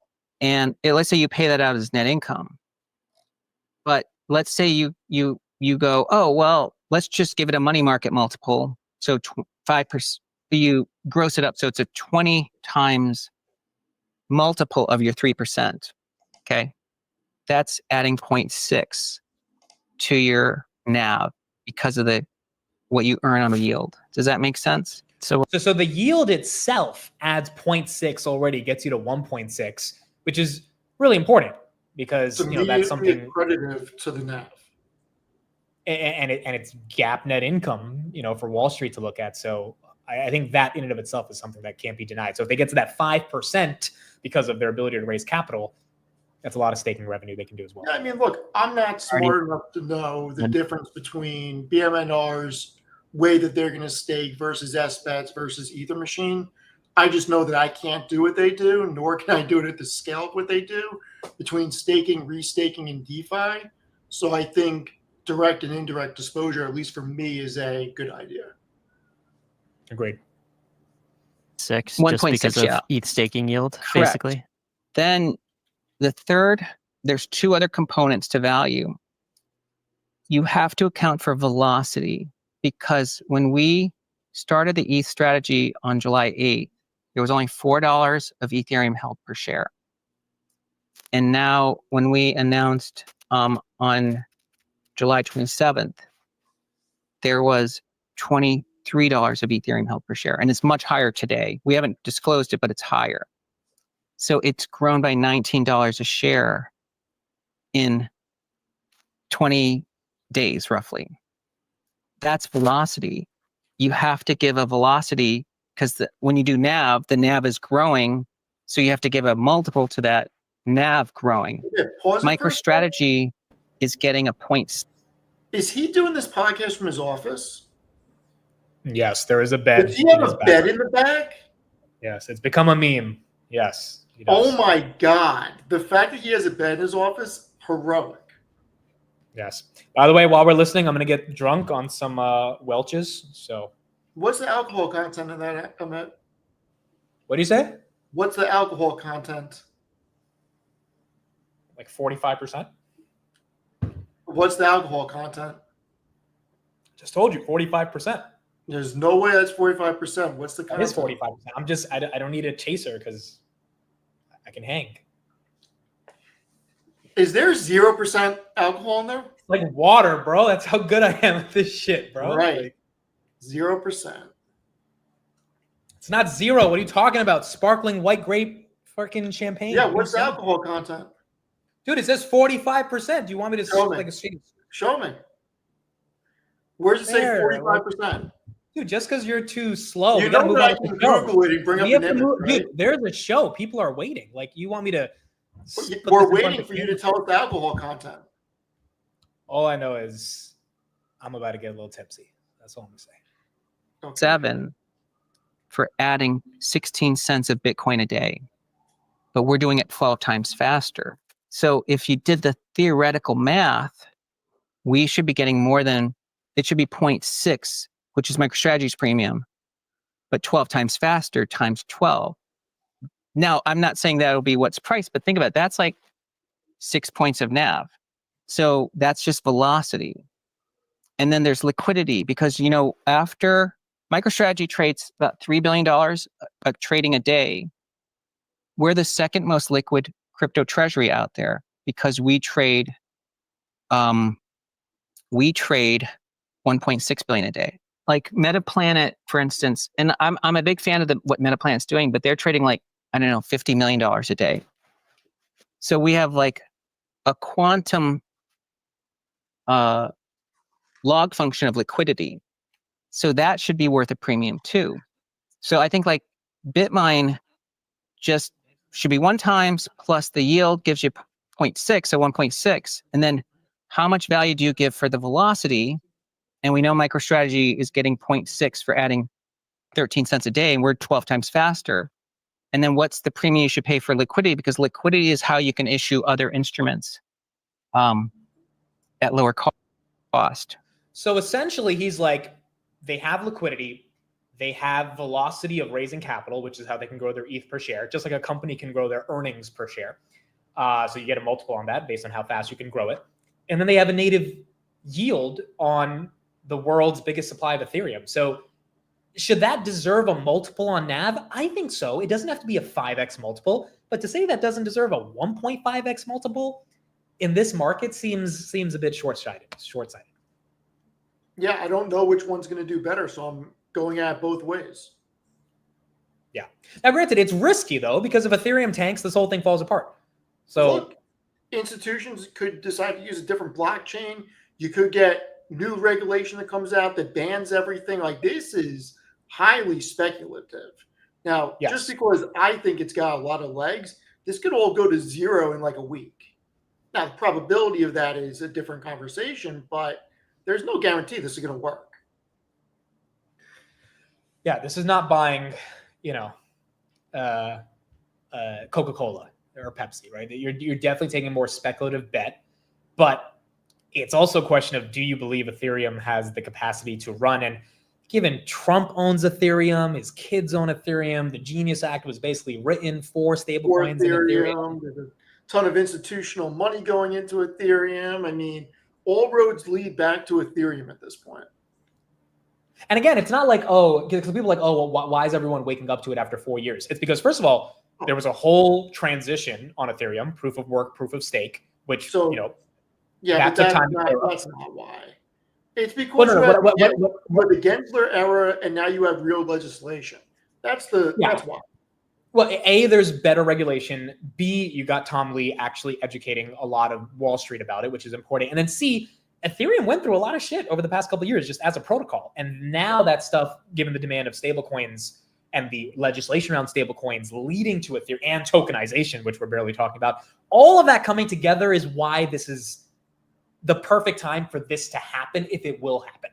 Speaker 4: And let's say you pay that out as net income. But let's say you go, well, let's just give it a money market multiple. So 5%, you gross it up. So it's a 20 times multiple of your 3%. Okay. That's adding 0.6 to your NAV because of what you earn on the yield. Does that make sense?
Speaker 2: So the yield itself adds 0.6 already, gets you to 1.6, which is really important because that's something
Speaker 3: accretive to the NAV.
Speaker 2: And it's gap net income, for Wall Street to look at. So I think that in and of itself is something that can't be denied. So if they get to that 5% because of their ability to raise capital, that's a lot of staking revenue they can do as well.
Speaker 3: Yeah, I mean, look, I'm not smart enough to know the difference between BMNR's way that they're going to stake versus SBETS versus Ether Machine. I just know that I can't do what they do, nor can I do it at the scale of what they do between staking, restaking, and DeFi. So I think direct and indirect exposure, at least for me, is a good idea.
Speaker 2: Agreed.
Speaker 5: 6, just because of ETH staking yield,
Speaker 4: Correct.
Speaker 5: Basically.
Speaker 4: Then the third, there's 2 other components to value. you have to account for velocity, because when we started the ETH strategy on July 8th, there was only $4 of Ethereum held per share. And now when we announced on July 27th, there was $23 of Ethereum held per share. And it's much higher today. We haven't disclosed it, but it's higher. So it's grown by $19 a share in 20 days, roughly. That's velocity. You have to give a velocity, because when you do NAV, the NAV is growing. So you have to give a multiple to that NAV growing.
Speaker 3: Yeah, pause it for a second.
Speaker 4: MicroStrategy is getting a point.
Speaker 3: Is he doing this podcast from his office?
Speaker 1: Yes, there is a bed.
Speaker 3: Does he have
Speaker 1: in his
Speaker 3: a bed
Speaker 1: back.
Speaker 3: in the back?
Speaker 1: Yes, it's become a meme. Yes. He does.
Speaker 3: Oh my God. The fact that he has a bed in his office, heroic.
Speaker 1: Yes. By the way, while we're listening, I'm going to get drunk on some Welch's. So,
Speaker 3: What's the alcohol content in that, Amit?
Speaker 1: what do you say?
Speaker 3: What's the alcohol content?
Speaker 1: Like 45%?
Speaker 3: What's the alcohol content?
Speaker 1: Just told you, 45%.
Speaker 3: There's no way that's 45%. What's the
Speaker 1: It
Speaker 3: content?
Speaker 1: is 45%. I'm just, I don't need a chaser because I can hang.
Speaker 3: Is there 0% alcohol in there?
Speaker 1: It's like water, bro. That's how good I am at this shit, bro.
Speaker 3: Right.
Speaker 1: Like,
Speaker 3: 0%.
Speaker 1: it's not zero. What are you talking about? Sparkling white grape fucking champagne.
Speaker 3: Yeah,
Speaker 1: What are
Speaker 3: what's
Speaker 1: you
Speaker 3: the
Speaker 1: saying?
Speaker 3: alcohol content?
Speaker 1: Dude, it says 45%. Do you want me to
Speaker 3: Show me.
Speaker 1: like a straight?
Speaker 3: Show me. Where does it say
Speaker 1: There,
Speaker 3: 45%?
Speaker 1: Dude, just because you're too slow,
Speaker 3: You
Speaker 1: we gotta
Speaker 3: know
Speaker 1: move
Speaker 3: that
Speaker 1: on
Speaker 3: I
Speaker 1: to
Speaker 3: can
Speaker 1: the show.
Speaker 3: Google it and bring up
Speaker 1: We
Speaker 3: an
Speaker 1: have to
Speaker 3: image,
Speaker 1: move,
Speaker 3: right?
Speaker 1: dude. There's a show. People are waiting. Like, you want me to? put this
Speaker 3: We're
Speaker 1: in front
Speaker 3: waiting
Speaker 1: of
Speaker 3: for you to
Speaker 1: cameras?
Speaker 3: tell us the alcohol content.
Speaker 1: All I know is I'm about to get a little tipsy. That's all I'm gonna say.
Speaker 3: Okay.
Speaker 4: 7 for adding 16 cents of Bitcoin a day, but we're doing it 12 times faster. So if you did the theoretical math, we should be getting more than, it should be 0.6, which is MicroStrategy's premium, but 12 times faster times 12. Now, I'm not saying that'll be what's priced, but think about it. That's like 6 points of NAV. So that's just velocity. And then there's liquidity, because, you know, after MicroStrategy trades about $3 billion trading a day, we're the second most liquid crypto treasury out there, because we trade 1.6 billion a day. Like Metaplanet, for instance, and I'm a big fan of what Metaplanet's doing, but they're trading like, I don't know, $50 million a day. So we have like a quantum log function of liquidity. So that should be worth a premium too. So I think like Bitmine just should be 1 times plus the yield gives you 0.6, so 1.6. And then how much value do you give for the velocity? And we know MicroStrategy is getting 0.6 for adding 13 cents a day, and we're 12 times faster. And then what's the premium you should pay for liquidity? Because liquidity is how you can issue other instruments at lower cost.
Speaker 1: So essentially, he's like, they have liquidity, they have velocity of raising capital, which is how they can grow their ETH per share, just like a company can grow their earnings per share. So you get a multiple on that based on how fast you can grow it. And then they have a native yield on the world's biggest supply of Ethereum. So should that deserve a multiple on NAV? I think so. It doesn't have to be a 5x multiple, but to say that doesn't deserve a 1.5x multiple in this market seems a bit short-sighted.
Speaker 3: Yeah, I don't know which one's going to do better, so I'm going at it both ways.
Speaker 1: Yeah. Now, granted, it's risky though, because if Ethereum tanks, this whole thing falls apart. So
Speaker 3: look, institutions could decide to use a different blockchain. You could get new regulation that comes out that bans everything. Like, this is highly speculative. Now,
Speaker 1: Yes.
Speaker 3: just because I think it's got a lot of legs, this could all go to zero in like a week. Now, the probability of that is a different conversation, but there's no guarantee this is going to work.
Speaker 1: yeah, this is not buying, Coca-Cola or Pepsi, right? You're definitely taking a more speculative bet, but it's also a question of, do you believe Ethereum has the capacity to run? And given Trump owns Ethereum, his kids own Ethereum, the Genius Act was basically written for stablecoins in Ethereum.
Speaker 3: There's a ton of institutional money going into Ethereum. I mean, all roads lead back to Ethereum at this point.
Speaker 2: And again, it's not like, oh, because people are like, oh, well, why is everyone waking up to it after 4 years? It's because, first of all, there was a whole transition on Ethereum, proof of work, proof of stake, which,
Speaker 3: So,
Speaker 2: you know,
Speaker 3: Yeah,
Speaker 2: that
Speaker 3: but
Speaker 2: took time.
Speaker 3: that's not why. It's because
Speaker 2: Well, no,
Speaker 3: you
Speaker 2: no,
Speaker 3: have
Speaker 2: what-
Speaker 3: the Gensler era, and now you have real legislation. That's why.
Speaker 2: Well, A, there's better regulation. B, you got Tom Lee actually educating a lot of Wall Street about it, which is important. And then C, Ethereum went through a lot of shit over the past couple of years just as a protocol. And now that stuff, given the demand of stablecoins and the legislation around stablecoins leading to Ethereum and tokenization, which we're barely talking about, all of that coming together is why this is the perfect time for this to happen, if it will happen.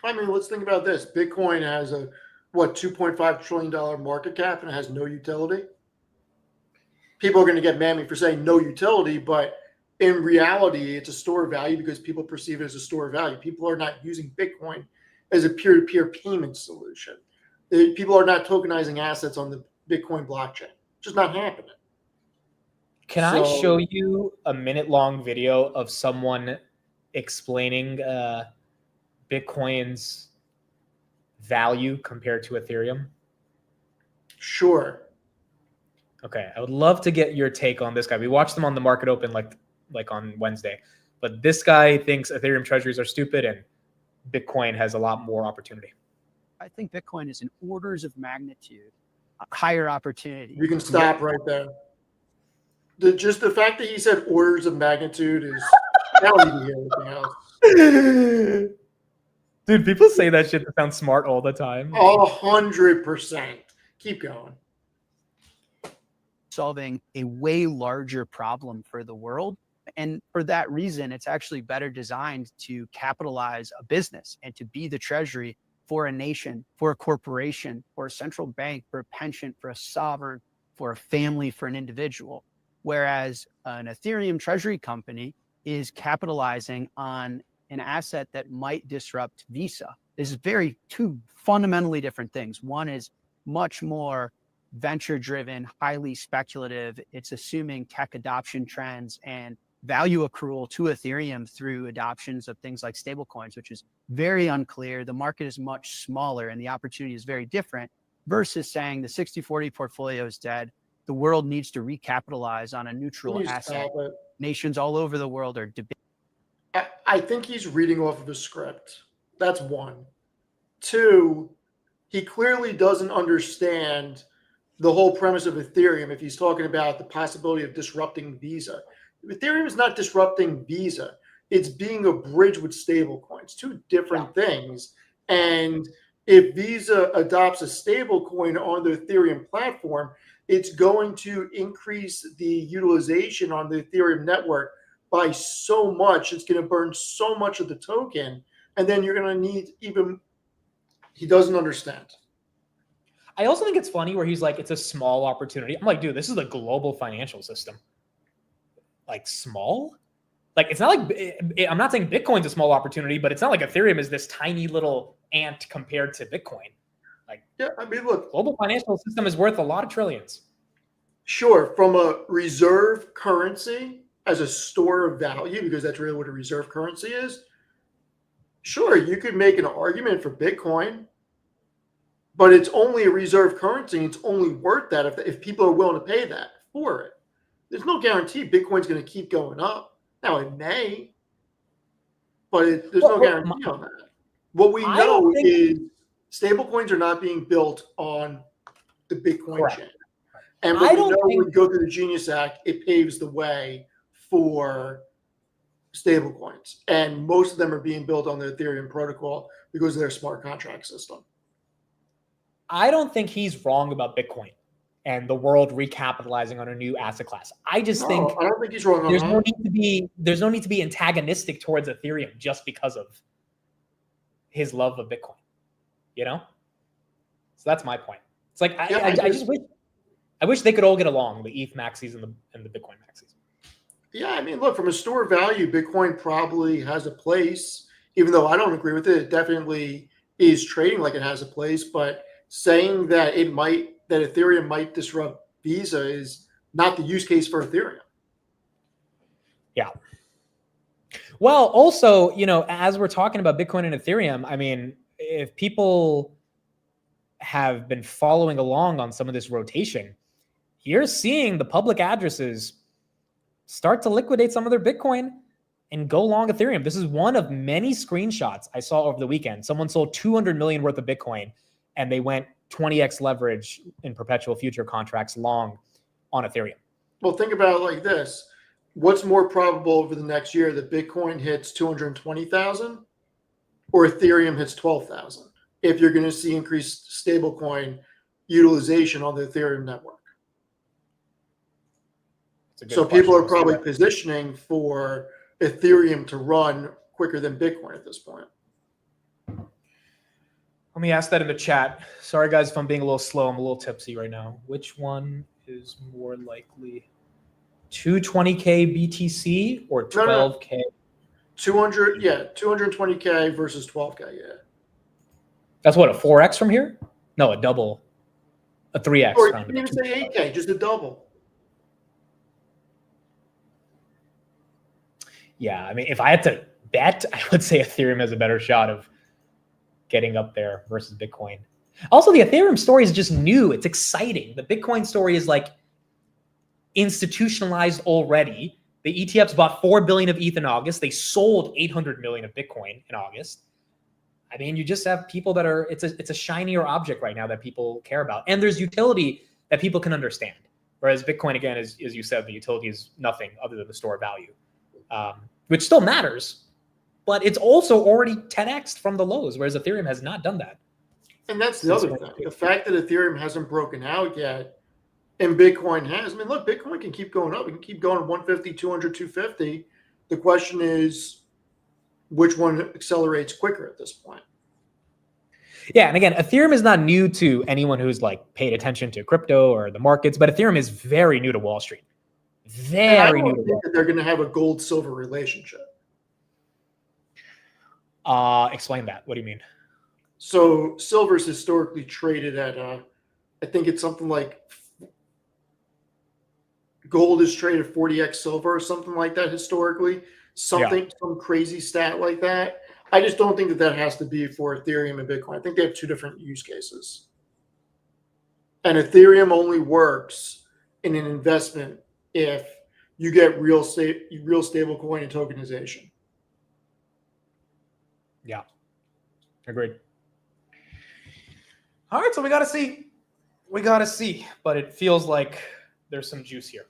Speaker 3: I mean, let's think about this. Bitcoin has a $2.5 trillion market cap and it has no utility. People are going to get mad at me for saying no utility, but in reality, it's a store of value because people perceive it as a store of value. People are not using Bitcoin as a peer-to-peer payment solution. People are not tokenizing assets on the Bitcoin blockchain. It's just not happening.
Speaker 2: Can I show you a minute-long video of someone explaining Bitcoin's value compared to Ethereum?
Speaker 3: Sure.
Speaker 2: Okay, I would love to get your take on this guy. We watched them on the market open like on Wednesday, but this guy thinks Ethereum treasuries are stupid and Bitcoin has a lot more opportunity.
Speaker 6: I think Bitcoin is an orders of magnitude higher opportunity.
Speaker 3: You can stop right there. Just the fact that he said orders of magnitude is, I don't need to hear anything else.
Speaker 2: Dude, people say that shit to sound smart all the time.
Speaker 3: 100%. Keep going.
Speaker 6: Solving a way larger problem for the world. And for that reason, it's actually better designed to capitalize a business and to be the treasury for a nation, for a corporation, for a central bank, for a pension, for a sovereign, for a family, for an individual. Whereas an Ethereum treasury company is capitalizing on an asset that might disrupt Visa. This is two fundamentally different things. One is much more venture-driven, highly speculative. It's assuming tech adoption trends and value accrual to Ethereum through adoptions of things like stablecoins, which is very unclear. The market is much smaller and the opportunity is very different versus saying the 60-40 portfolio is dead. The world needs to recapitalize on a neutral asset. Nations all over the world are debating.
Speaker 3: I think he's reading off of a script. That's one. Two, he clearly doesn't understand the whole premise of Ethereum if he's talking about the possibility of disrupting Visa. Ethereum is not disrupting Visa. It's being a bridge with stablecoins, two different things. And if Visa adopts a stablecoin on the Ethereum platform, it's going to increase the utilization on the Ethereum network by so much. It's going to burn so much of the token. And then you're going to need he doesn't understand.
Speaker 2: I also think it's funny where he's like, it's a small opportunity. I'm like, dude, this is the global financial system. Like small? Like, it's not like, I'm not saying Bitcoin's a small opportunity, but it's not like Ethereum is this tiny little ant compared to Bitcoin. Like,
Speaker 3: yeah, I mean, look,
Speaker 2: global financial system is worth a lot of trillions.
Speaker 3: Sure, from a reserve currency as a store of value, because that's really what a reserve currency is. Sure, you could make an argument for Bitcoin, but it's only a reserve currency. It's only worth that if people are willing to pay that for it. There's no guarantee Bitcoin's going to keep going up. Now, it may, but there's no guarantee on that. What we know is stablecoins are not being built on the Bitcoin chain. And what we know when we go through the Genius Act, it paves the way for stablecoins. And most of them are being built on the Ethereum protocol because of their smart contract system.
Speaker 2: I don't think he's wrong about Bitcoin and the world recapitalizing on a new asset class. I just think
Speaker 3: I don't think he's wrong on
Speaker 2: there's
Speaker 3: that.
Speaker 2: no need to be antagonistic towards Ethereum just because of his love of Bitcoin. You know? So that's my point. It's like I wish they could all get along, the ETH maxis and the Bitcoin maxis.
Speaker 3: Yeah, I mean, look, from a store of value, Bitcoin probably has a place, even though I don't agree with it. It definitely is trading like it has a place, but saying that that Ethereum might disrupt Visa is not the use case for Ethereum.
Speaker 2: Yeah. Well, also, as we're talking about Bitcoin and Ethereum, I mean, if people have been following along on some of this rotation, you're seeing the public addresses start to liquidate some of their Bitcoin and go long Ethereum. This is one of many screenshots I saw over the weekend. Someone sold 200 million worth of Bitcoin and they went 20x leverage in perpetual future contracts long on Ethereum.
Speaker 3: Well, think about it like this. What's more probable over the next year, that Bitcoin hits 220,000 or Ethereum hits 12,000? If you're going to see increased stablecoin utilization on the Ethereum network. So people are probably positioning for Ethereum to run quicker than Bitcoin at this point.
Speaker 2: Let me ask that in the chat. Sorry, guys, if I'm being a little slow. I'm a little tipsy right now. Which one is more likely? 220K BTC or 12K?
Speaker 3: 220K versus 12K, yeah.
Speaker 2: That's what, a 4X from here? No, a double. A 3X.
Speaker 3: Or you can even say 8K, just a double.
Speaker 2: Yeah, I mean, if I had to bet, I would say Ethereum has a better shot of getting up there versus Bitcoin. Also, the Ethereum story is just new. It's exciting. The Bitcoin story is like institutionalized already. The ETFs bought 4 billion of ETH in August. They sold 800 million of Bitcoin in August. I mean, you just have people that are, it's a shinier object right now that people care about. And there's utility that people can understand. Whereas Bitcoin, again, as you said, the utility is nothing other than the store of value, which still matters. But it's also already 10x from the lows, whereas Ethereum has not done that.
Speaker 3: And that's the other thing. The fact that Ethereum hasn't broken out yet and Bitcoin has. I mean, look, Bitcoin can keep going up. It can keep going 150, 200, 250. The question is, which one accelerates quicker at this point?
Speaker 2: Yeah, and again, Ethereum is not new to anyone who's like paid attention to crypto or the markets, but Ethereum is very new to Wall Street. Very new to Wall Street.
Speaker 3: That they're going to have a gold-silver relationship.
Speaker 2: Explain that. What do you mean?
Speaker 3: So silver's historically traded at, I think it's something like gold is traded 40x silver or something like that historically. Some crazy stat like that. I just don't think that has to be for Ethereum and Bitcoin. I think they have two different use cases. And Ethereum only works in an investment if you get real stable coin and tokenization.
Speaker 2: Yeah. Agreed. All right, so we got to see. We got to see. But it feels like there's some juice here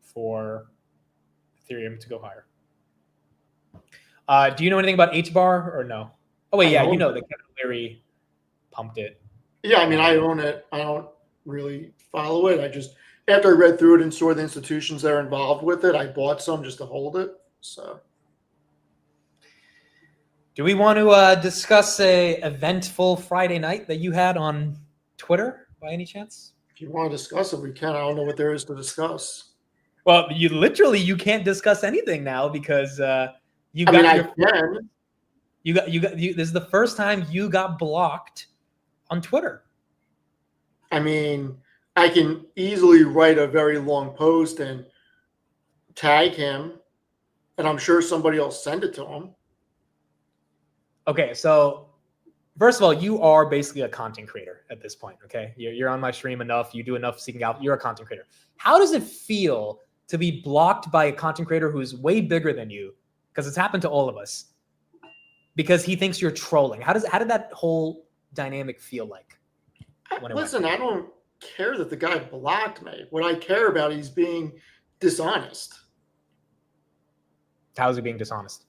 Speaker 2: for Ethereum to go higher. Do you know anything about HBAR or no? Oh, wait, yeah, you know that Kevin O'Leary pumped it.
Speaker 3: Yeah, I mean, I own it. I don't really follow it. I just, after I read through it and saw the institutions that are involved with it, I bought some just to hold it. So,
Speaker 2: do we want to discuss a eventful Friday night that you had on Twitter by any chance?
Speaker 3: If you want to discuss it, we can. I don't know what there is to discuss.
Speaker 2: Well, you can't discuss anything now because you got this is the first time you got blocked on Twitter.
Speaker 3: I mean, I can easily write a very long post and tag him, and I'm sure somebody else send it to him.
Speaker 2: Okay, so first of all, you are basically a content creator at this point, okay? You're on my stream enough. You do enough seeking out. You're a content creator. How does it feel to be blocked by a content creator who is way bigger than you? Because it's happened to all of us. Because he thinks you're trolling. How did that whole dynamic feel like?
Speaker 3: Listen, I don't care that the guy blocked me. What I care about is being dishonest.
Speaker 2: How is he being dishonest?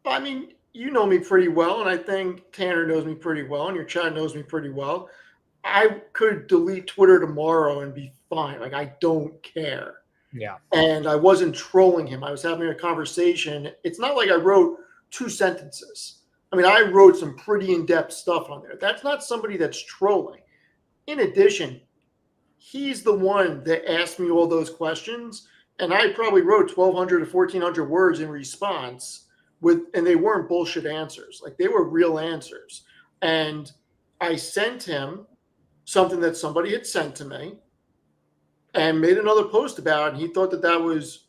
Speaker 3: I mean, you know me pretty well, and I think Tanner knows me pretty well, and your chat knows me pretty well. I could delete Twitter tomorrow and be fine. Like, I don't care.
Speaker 2: Yeah.
Speaker 3: And I wasn't trolling him. I was having a conversation. It's not like I wrote 2 sentences. I mean, I wrote some pretty in-depth stuff on there. That's not somebody that's trolling. In addition, he's the one that asked me all those questions, and I probably wrote 1,200 to 1,400 words in response and they weren't bullshit answers. Like, they were real answers. And I sent him something that somebody had sent to me and made another post about it, and he thought that was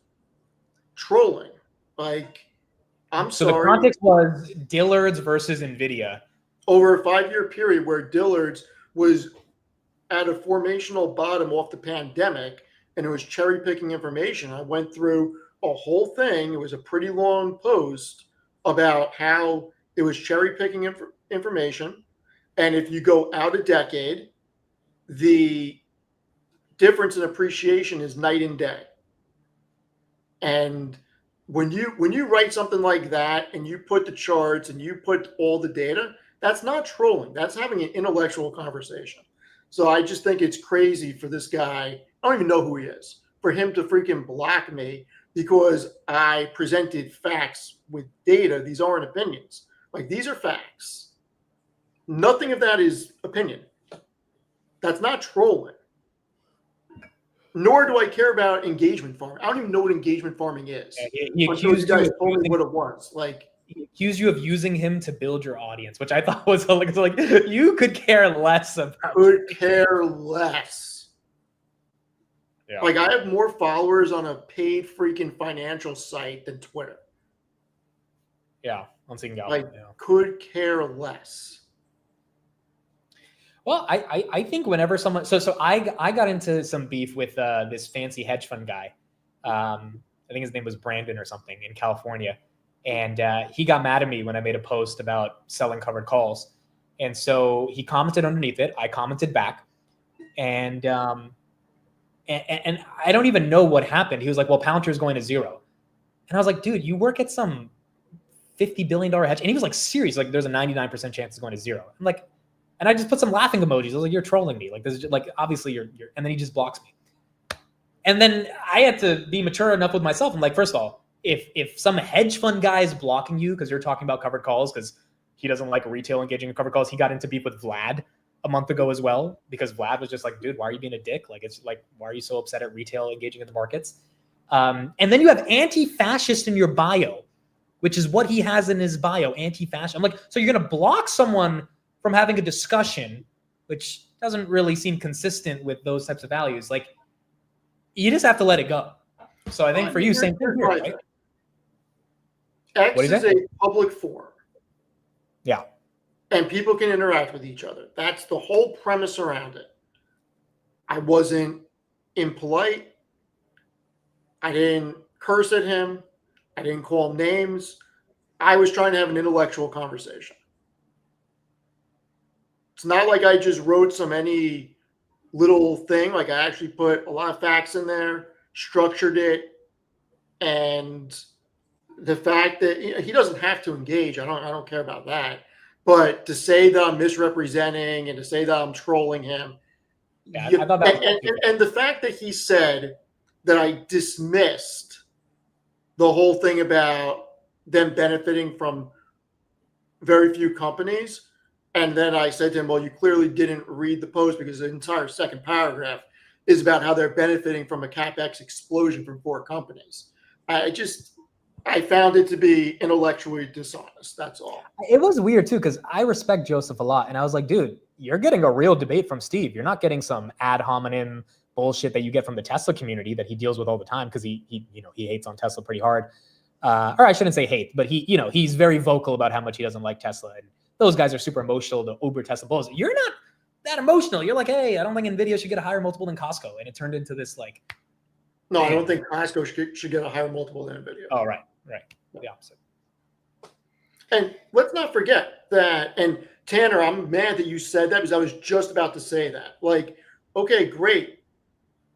Speaker 3: trolling. Like, I'm
Speaker 2: So the
Speaker 3: sorry.
Speaker 2: context was Dillard's versus Nvidia.
Speaker 3: Over a 5-year period where Dillard's was at a formational bottom off the pandemic and it was cherry picking information. I went through a whole thing. It was a pretty long post about how it was cherry picking information. And if you go out a decade, the difference in appreciation is night and day. And when you write something like that and you put the charts and you put all the data, that's not trolling. That's having an intellectual conversation. So I just think it's crazy for this guy. I don't even know who he is. For him to freaking block me because I presented facts with data. These aren't opinions. Like, these are facts. Nothing of that is opinion. That's not trolling. Nor do I care about engagement farming. I don't even know what engagement farming is.
Speaker 2: He
Speaker 3: Until
Speaker 2: accused
Speaker 3: you guys
Speaker 2: you of
Speaker 3: told me
Speaker 2: using-
Speaker 3: what it was. Like,
Speaker 2: he accused you of using him to build your audience, which I thought was like you could care less about.
Speaker 3: could care less.
Speaker 1: Yeah.
Speaker 3: Like, I have more followers on a paid freaking financial site than Twitter.
Speaker 1: Yeah, on Seeking Alpha.
Speaker 3: Like,
Speaker 1: yeah.
Speaker 3: could care less.
Speaker 2: Well, I think whenever someone so I got into some beef with this fancy hedge fund guy. I think his name was Brandon or something in California, and he got mad at me when I made a post about selling covered calls, and so he commented underneath it. I commented back, and I don't even know what happened. He was like, "Well, Palantir's going to zero," and I was like, "Dude, you work at some $50 billion hedge," and he was like, "Serious? Like, there's a 99% chance it's going to zero." I'm like. And I just put some laughing emojis. I was like, "You're trolling me. Like, this is just, like, obviously you're." And then he just blocks me. And then I had to be mature enough with myself. I'm like, first of all, if some hedge fund guy is blocking you because you're talking about covered calls because he doesn't like retail engaging in covered calls, he got into beef with Vlad a month ago as well because Vlad was just like, "Dude, why are you being a dick? Like, it's like, why are you so upset at retail engaging in the markets?" And then you have anti-fascist in your bio, which is what he has in his bio, anti-fascist. I'm like, so you're gonna block someone from having a discussion, which doesn't really seem consistent with those types of values. Like, you just have to let it go. So I think for you, same thing here, right?
Speaker 3: X
Speaker 2: What is
Speaker 3: is
Speaker 2: that?
Speaker 3: a public forum.
Speaker 2: Yeah.
Speaker 3: And people can interact with each other. That's the whole premise around it. I wasn't impolite. I didn't curse at him. I didn't call him names. I was trying to have an intellectual conversation. It's not like I just wrote any little thing. Like, I actually put a lot of facts in there, structured it, and the fact that he doesn't have to engage, I don't care about that. But to say that I'm misrepresenting and to say that I'm trolling him,
Speaker 2: Yeah, I thought that was
Speaker 3: and the fact that he said that I dismissed the whole thing about them benefiting from very few companies. And then I said to him, well, you clearly didn't read the post because the entire second paragraph is about how they're benefiting from a CapEx explosion from 4 companies. I found it to be intellectually dishonest. That's all.
Speaker 2: It was weird too, because I respect Joseph a lot. And I was like, dude, you're getting a real debate from Steve. You're not getting some ad hominem bullshit that you get from the Tesla community that he deals with all the time because he hates on Tesla pretty hard. Or I shouldn't say hate, but he's very vocal about how much he doesn't like Tesla. And those guys are super emotional, the Uber Tesla bulls. You're not that emotional. You're like, hey, I don't think NVIDIA should get a higher multiple than Costco. And it turned into this like.
Speaker 3: No, I don't think Costco should get a higher multiple than NVIDIA.
Speaker 2: Oh, right. The opposite.
Speaker 3: And let's not forget that, and Tanner, I'm mad that you said that because I was just about to say that. Like, okay, great.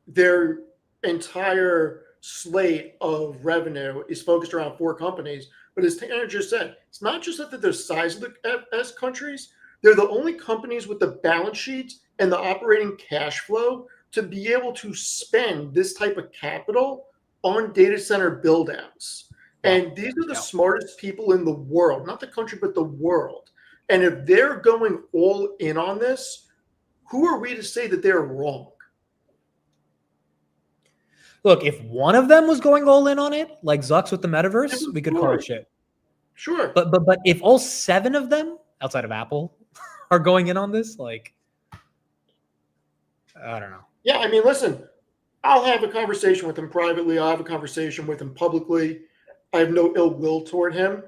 Speaker 3: Their entire slate of revenue is focused around 4 companies. But as Tanner just said, it's not just that they're the size of as countries. They're the only companies with the balance sheets and the operating cash flow to be able to spend this type of capital on data center build-outs. And these are the smartest people in the world, not the country, but the world. And if they're going all in on this, who are we to say that they're wrong?
Speaker 2: Look, if one of them was going all in on it, like Zucks with the metaverse, we could call it shit.
Speaker 3: Sure.
Speaker 2: But if all 7 of them, outside of Apple, are going in on this, like, I don't know.
Speaker 3: Yeah, I mean, listen, I'll have a conversation with him privately. I'll have a conversation with him publicly. I have no ill will toward him.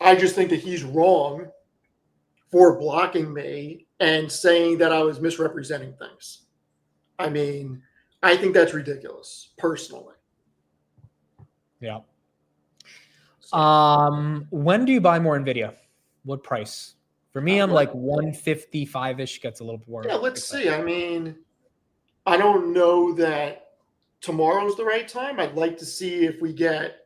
Speaker 3: I just think that he's wrong for blocking me and saying that I was misrepresenting things. I mean, I think that's ridiculous, personally.
Speaker 2: Yeah.
Speaker 3: So,
Speaker 2: When do you buy more Nvidia? What price? For me, I'm
Speaker 3: what-
Speaker 2: like 155-ish, gets a little more.
Speaker 3: yeah, let's
Speaker 2: exciting.
Speaker 3: see. I mean, I don't know that tomorrow's the right time. I'd like to see if we get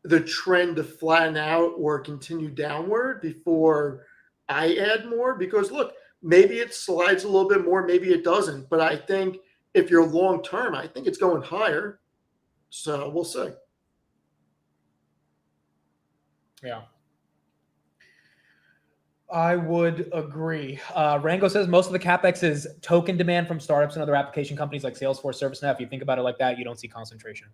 Speaker 3: the trend to flatten out or continue downward before I add more. Because look, maybe it slides a little bit more, maybe it doesn't. But I think if you're long term, I think it's going higher. So we'll see.
Speaker 2: Yeah. I would agree. Rango says most of the CapEx is token demand from startups and other application companies like Salesforce, ServiceNow. If you think about it like that, you don't see concentration.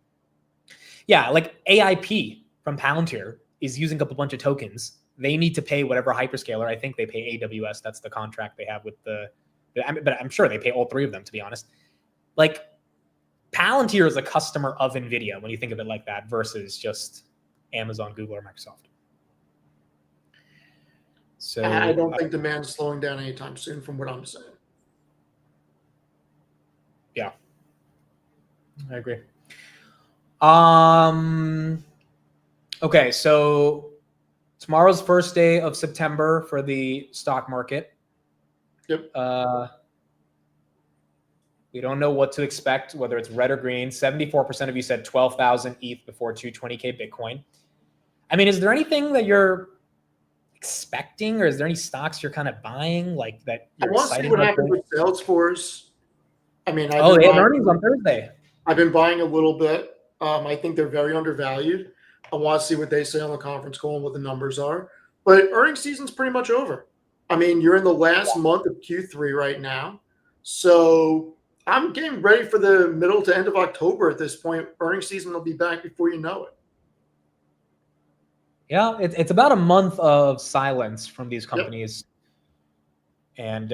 Speaker 2: Yeah, like AIP from Palantir is using up a bunch of tokens. They need to pay whatever hyperscaler. I think they pay AWS. That's the contract they have with but I'm sure they pay all three of them, to be honest. Like Palantir is a customer of NVIDIA when you think of it like that versus just Amazon, Google, or Microsoft. So
Speaker 3: I don't think demand is slowing down anytime soon, from what I'm saying.
Speaker 2: Yeah, I agree. Okay, so tomorrow's first day of September for the stock market.
Speaker 3: Yep.
Speaker 2: We don't know what to expect, whether it's red or green. 74% of you said 12,000 ETH before 220K Bitcoin. I mean, is there anything that you're expecting, or is there any stocks you're kind of buying like that
Speaker 3: I
Speaker 2: you're
Speaker 3: want to see
Speaker 2: excited
Speaker 3: what
Speaker 2: about?
Speaker 3: happens with Salesforce. I mean,
Speaker 2: Oh, they have earnings on Thursday.
Speaker 3: I've been buying a little bit. I think they're very undervalued. I want to see what they say on the conference call and what the numbers are. But earnings season's pretty much over. I mean, you're in the last month of Q3 right now. So I'm getting ready for the middle to end of October at this point. Earnings season will be back before you know it.
Speaker 2: Yeah, it's about a month of silence from these companies. Yep. And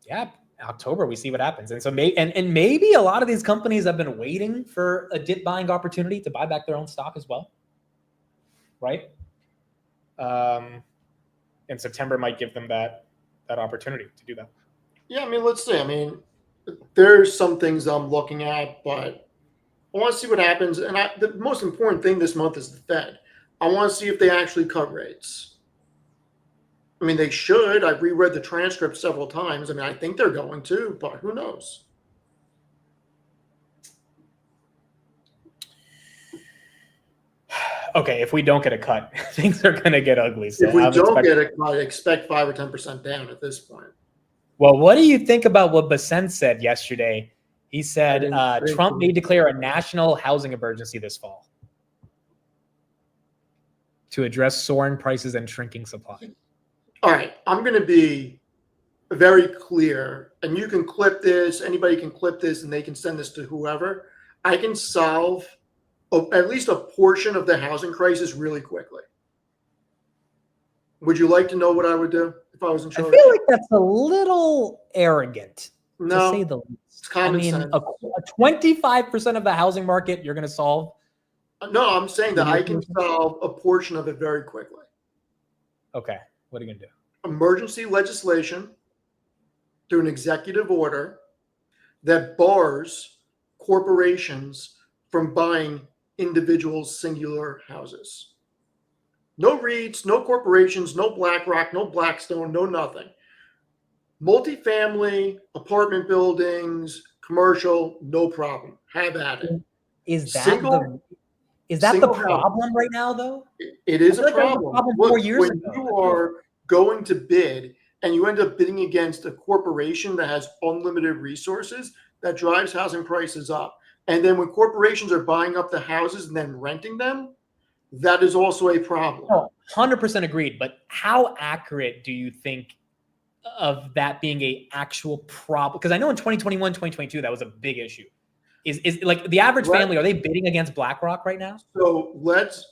Speaker 2: yeah, October, we see what happens. And so maybe a lot of these companies have been waiting for a dip buying opportunity to buy back their own stock as well. Right? And September might give them that opportunity to do that.
Speaker 3: Yeah, I mean, let's see. I mean, there's some things I'm looking at, but I want to see what happens. And the most important thing this month is the Fed. I want to see if they actually cut rates. I mean, they should. I've reread the transcript several times. I mean, I think they're going to, but who knows?
Speaker 2: Okay, if we don't get a cut, things are going to get ugly. So
Speaker 3: if we don't get a cut, expect 5 or 10% down at this point.
Speaker 2: Well, what do you think about what Bassent said yesterday? He said Trump may declare a national housing emergency this fall to address soaring prices and shrinking supply.
Speaker 3: All right, I'm going to be very clear, and you can clip this. Anybody can clip this, and they can send this to whoever. I can solve at least a portion of the housing crisis really quickly. Would you like to know what I would do if I was in charge?
Speaker 2: I feel like that's a little arrogant,
Speaker 3: No,
Speaker 2: to say the least.
Speaker 3: it's common sense.
Speaker 2: A 25% of the housing market you're going to solve?
Speaker 3: No, I'm saying that I can solve a portion of it very quickly.
Speaker 2: Okay, what are you going to do?
Speaker 3: Emergency legislation through an executive order that bars corporations from buying individual singular houses. No REITs, no corporations, no BlackRock, no Blackstone, no nothing. Multifamily, apartment buildings, commercial, no problem. Have at it.
Speaker 2: Is that the problem right now, though?
Speaker 3: It is a
Speaker 2: like
Speaker 3: problem.
Speaker 2: Look, 4
Speaker 3: when
Speaker 2: years ago.
Speaker 3: you are going to bid and you end up bidding against a corporation that has unlimited resources, that drives housing prices up. And then when corporations are buying up the houses and then renting them, that is also a problem.
Speaker 2: Oh, 100% agreed. But how accurate do you think of that being a actual problem? Because I know in 2021, 2022, that was a big issue. Is like the average family, are they bidding against BlackRock right now?
Speaker 3: So let's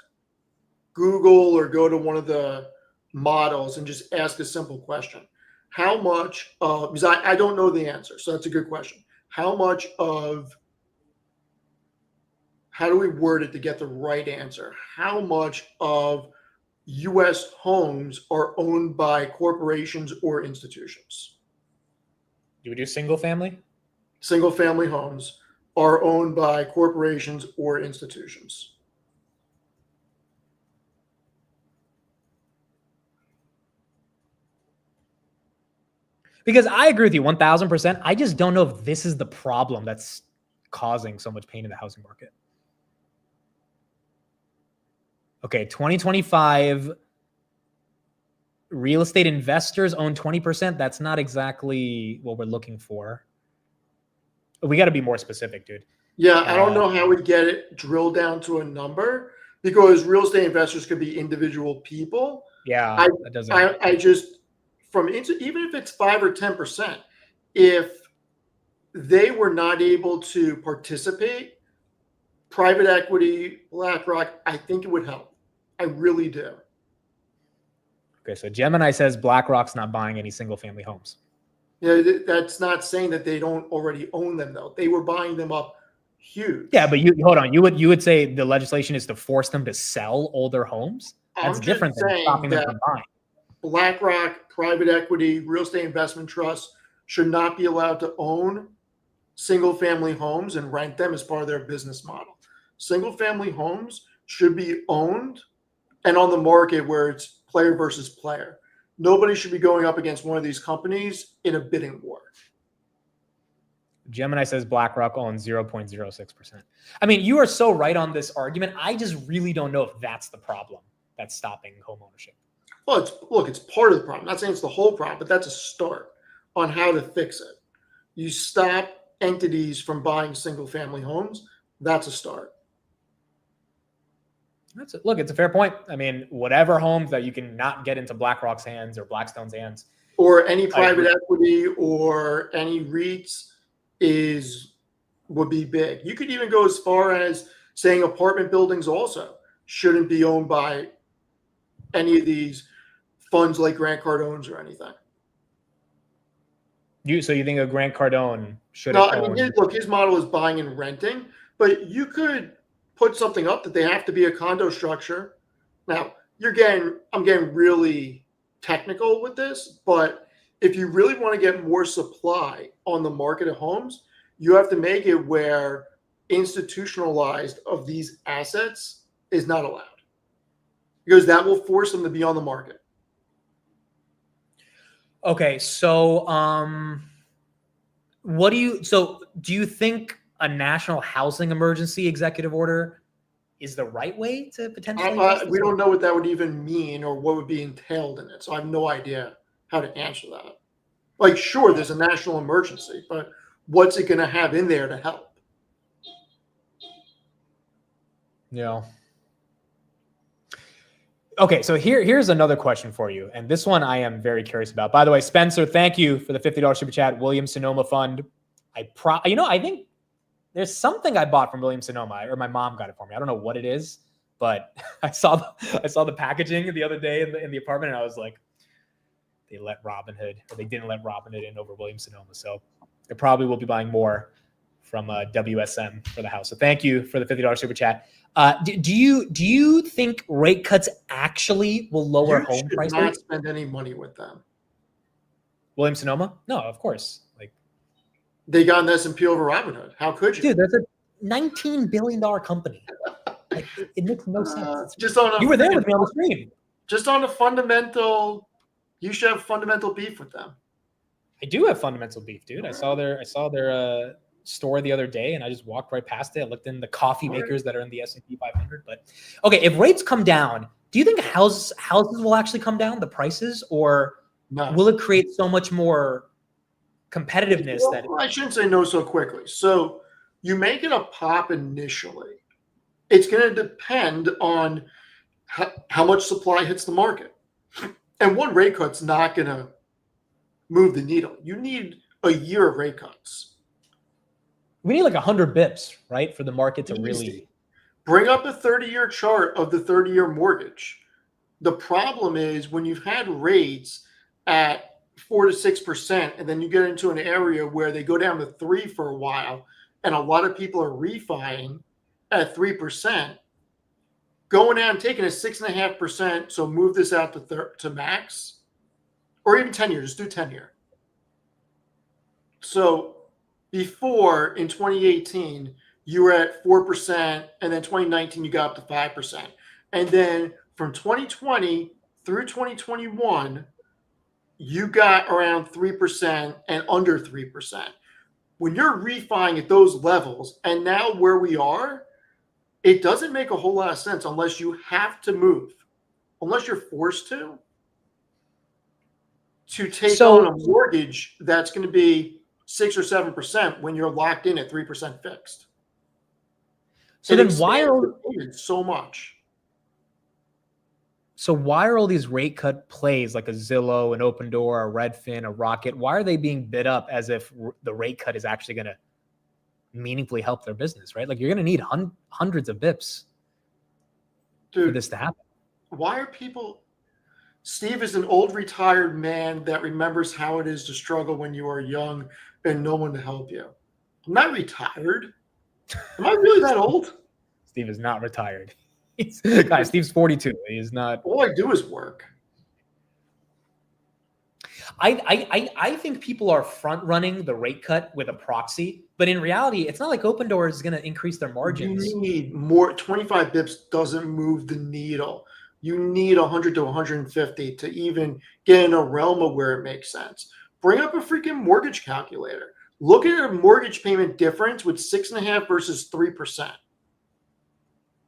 Speaker 3: Google or go to one of the models and just ask a simple question. How much of, because I don't know the answer, so that's a good question. How much how do we word it to get the right answer? How much of U.S. homes are owned by corporations or institutions?
Speaker 2: Do we do single family?
Speaker 3: Single family homes are owned by corporations or institutions.
Speaker 2: Because I agree with you 1000%. I just don't know if this is the problem that's causing so much pain in the housing market. Okay, 2025 real estate investors own 20%. That's not exactly what we're looking for. We got to be more specific, dude.
Speaker 3: Yeah, I don't know how we get it drilled down to a number because real estate investors could be individual people.
Speaker 2: Yeah, that doesn't.
Speaker 3: I just even if it's 5 or 10%, if they were not able to participate, private equity, BlackRock, I think it would help. I really do.
Speaker 2: Okay, so Gemini says BlackRock's not buying any single family homes.
Speaker 3: Yeah, that's not saying that they don't already own them though. They were buying them up huge.
Speaker 2: Yeah, but you hold on. You would say the legislation is to force them to sell older homes? That's different than stopping them from buying.
Speaker 3: BlackRock, private equity, real estate investment trusts should not be allowed to own single family homes and rent them as part of their business model. Single family homes should be owned and on the market where it's player versus player. Nobody should be going up against one of these companies in a bidding war.
Speaker 2: Gemini says BlackRock owns 0.06%. I mean, you are so right on this argument. I just really don't know if that's the problem that's stopping home ownership.
Speaker 3: Well, it's part of the problem. I'm not saying it's the whole problem, but that's a start on how to fix it. You stop entities from buying single family homes. That's a start.
Speaker 2: Look, it's a fair point. I mean, whatever homes that you can not get into BlackRock's hands or Blackstone's hands,
Speaker 3: or any private equity or any REITs would be big. You could even go as far as saying apartment buildings also shouldn't be owned by any of these funds like Grant Cardone's or anything.
Speaker 2: So you think a Grant Cardone should?
Speaker 3: No, I mean, look, his model is buying and renting, but you could put something up that they have to be a condo structure. Now, I'm getting really technical with this, but if you really want to get more supply on the market of homes, you have to make it where institutionalized of these assets is not allowed, because that will force them to be on the market.
Speaker 2: Okay, so do you think a national housing emergency executive order is the right way to potentially?
Speaker 3: We don't know what that would even mean or what would be entailed in it, so I have no idea how to answer that. Like, sure, there's a national emergency, but what's it going to have in there to help?
Speaker 2: Yeah. Okay, so here's another question for you, and this one I am very curious about. By the way, Spencer, thank you for the $50 super chat. Williams Sonoma Fund. I think there's something I bought from Williams Sonoma, or my mom got it for me. I don't know what it is, but I saw the packaging the other day in the apartment, and I was like, they didn't let Robinhood in over Williams Sonoma, so they probably will be buying more from WSM for the house. So thank you for the $50 super chat. Do you think rate cuts actually will lower home prices?
Speaker 3: You should not spend any money with them.
Speaker 2: Williams Sonoma? No, of course. Like,
Speaker 3: they got an S&P over Robinhood. How could you?
Speaker 2: Dude, that's a $19 billion company. Like, it makes no sense.
Speaker 3: You
Speaker 2: were there with me on the stream.
Speaker 3: Just on a fundamental, you should have fundamental beef with them.
Speaker 2: I do have fundamental beef, dude. I saw their store the other day, and I just walked right past it. I looked in the coffee makers that are in the S&P 500. But okay, if rates come down, do you think houses will actually come down, the prices, or will it create so much more competitiveness?
Speaker 3: I shouldn't say no so quickly. So you make it a pop initially. It's going to depend on how much supply hits the market, and one rate cut's not going to move the needle. You need a year of rate cuts.
Speaker 2: We need like 100 bips, right, for the market to really
Speaker 3: bring up a 30-year chart of the 30-year mortgage. The problem is when you've had rates at 4 to 6%, and then you get into an area where they go down to 3 for a while, and a lot of people are refining, at 3%, going out and taking a 6.5%. So move this out to max, or even 10 years. Just do 10-year. So before in 2018, you were at 4%, and then 2019 you got up to 5%, and then from 2020 through 2021, you got around 3% and under 3%. When you're refining at those levels, and now where we are, it doesn't make a whole lot of sense unless you have to move, unless you're forced to take on a mortgage that's going to be 6 or 7% when you're locked in at 3% fixed.
Speaker 2: So then why are
Speaker 3: so much?
Speaker 2: So why are all these rate cut plays like a Zillow, an Open Door, a Redfin, a Rocket? Why are they being bid up as if the rate cut is actually going to meaningfully help their business, right? Like you're going to need hundreds of bips for this to happen.
Speaker 3: Why are people? Steve is an old retired man that remembers how it is to struggle when you are young and no one to help you. I'm not retired. Am I really that old?
Speaker 2: Steve is not retired. Guys, Steve's 42. He is not.
Speaker 3: All I do is work.
Speaker 2: I think people are front running the rate cut with a proxy, but in reality, it's not like Open Door is going to increase their margins.
Speaker 3: You need more. 25 bips doesn't move the needle. You need 100 to 150 to even get in a realm of where it makes sense. Bring up a freaking mortgage calculator. Look at a mortgage payment difference with 6.5 versus 3%.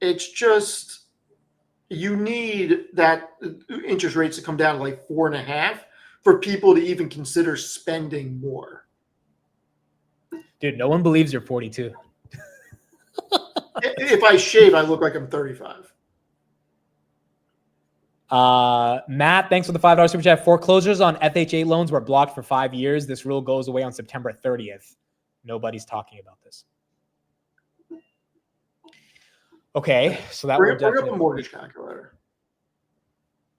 Speaker 3: It's just, you need that interest rates to come down to like 4.5 for people to even consider spending more.
Speaker 2: Dude, no one believes you're 42.
Speaker 3: If I shave, I look like I'm 35.
Speaker 2: Matt, thanks for the $5 super chat. Foreclosures on FHA loans were blocked for 5 years. This rule goes away on September 30th. Nobody's talking about this. Okay, so that will
Speaker 3: bring up a mortgage calculator.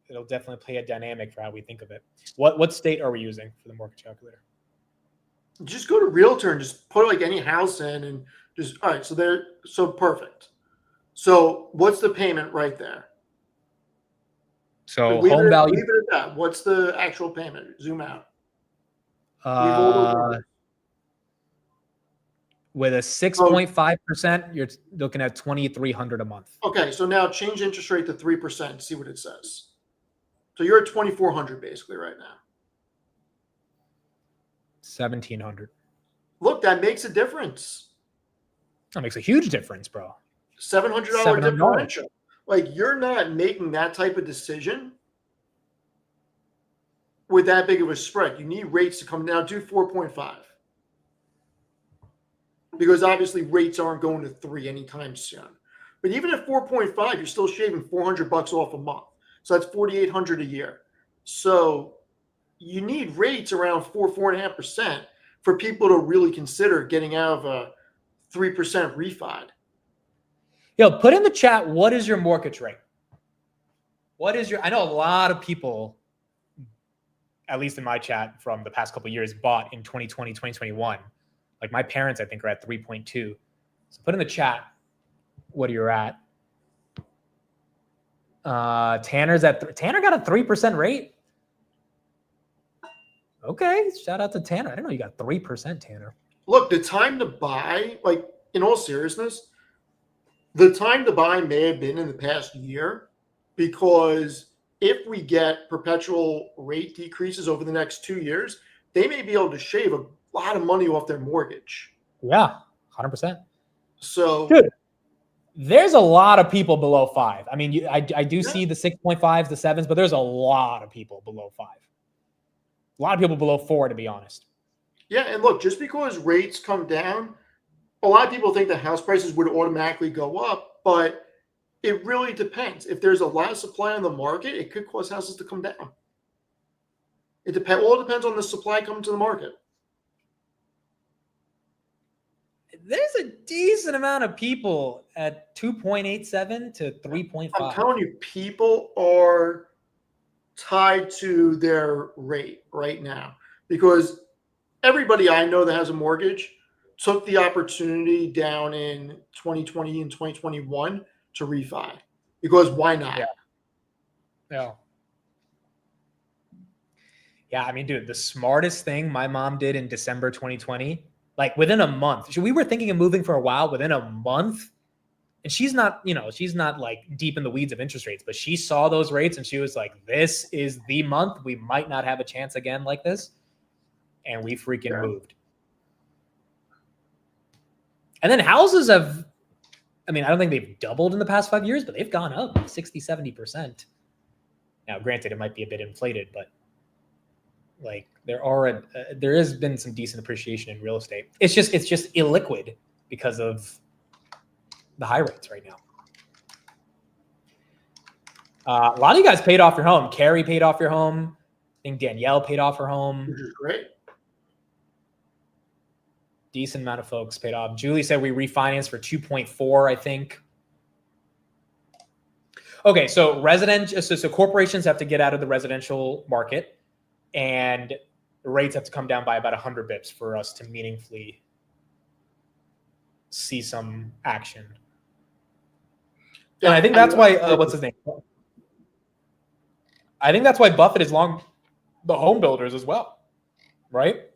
Speaker 2: It'll definitely play a dynamic for how we think of it. What state are we using for the mortgage calculator?
Speaker 3: Just go to Realtor and just put like any house in and just, all right, so perfect. So what's the payment right there?
Speaker 2: So home value.
Speaker 3: Leave it at that. What's the actual payment? Zoom out.
Speaker 2: With a 6.5%, you're looking at $2,300 a month.
Speaker 3: Okay, so now change interest rate to 3%. See what it says. So you're at 2,400 basically right now.
Speaker 2: 1,700.
Speaker 3: Look, that makes a difference.
Speaker 2: That makes a huge difference, bro.
Speaker 3: $700 differential. Like, you're not making that type of decision with that big of a spread. You need rates to come down to 4.5. Because obviously rates aren't going to 3 anytime soon. But even at 4.5, you're still shaving $400 off a month. So that's $4,800 a year. So you need rates around 4.5% for people to really consider getting out of a 3% refi.
Speaker 2: Yo, put in the chat, what is your mortgage rate? I know a lot of people, at least in my chat from the past couple of years, bought in 2020, 2021. Like my parents, I think, are at 3.2. So put in the chat what you're at. Tanner got a 3% rate. Okay, shout out to Tanner. I didn't know you got 3%, Tanner.
Speaker 3: Look, the time to buy, like in all seriousness, the time to buy may have been in the past year, because if we get perpetual rate decreases over the next 2 years, they may be able to shave a lot of money off their mortgage.
Speaker 2: Yeah, 100%.
Speaker 3: So,
Speaker 2: dude, there's a lot of people below 5. I mean, I do see the 6.5s, the 7s, but there's a lot of people below 5. A lot of people below 4, to be honest.
Speaker 3: Yeah, and look, just because rates come down, a lot of people think that house prices would automatically go up, but it really depends. If there's a lot of supply on the market, it could cause houses to come down. It depends on the supply coming to the market.
Speaker 2: There's a decent amount of people at 2.87 to 3.5.
Speaker 3: I'm telling you, people are tied to their rate right now, because everybody I know that has a mortgage took the opportunity down in 2020 and 2021 to refi, because why not?
Speaker 1: Yeah. Yeah. Yeah, I mean, dude, the smartest thing my mom did in December 2020, like within a month, we were thinking of moving for a while, within a month, and she's not, she's not like deep in the weeds of interest rates, but she saw those rates and she was like, this is the month we might not have a chance again like this. And we freaking moved. And then houses have, I mean, I don't think they've doubled in the past 5 years, but they've gone up 60, 70%. Now, granted, it might be a bit inflated, but like there has been some decent appreciation in real estate. It's just illiquid because of the high rates right now. A lot of you guys paid off your home. Carrie paid off your home. I think Danielle paid off her home.
Speaker 3: Which is great.
Speaker 1: Decent amount of folks paid off. Julie said we refinanced for 2.4, I think. Okay, so corporations have to get out of the residential market, and the rates have to come down by about 100 bips for us to meaningfully see some action. And I think that's why, what's his name? I think that's why Buffett is long the home builders as well, right?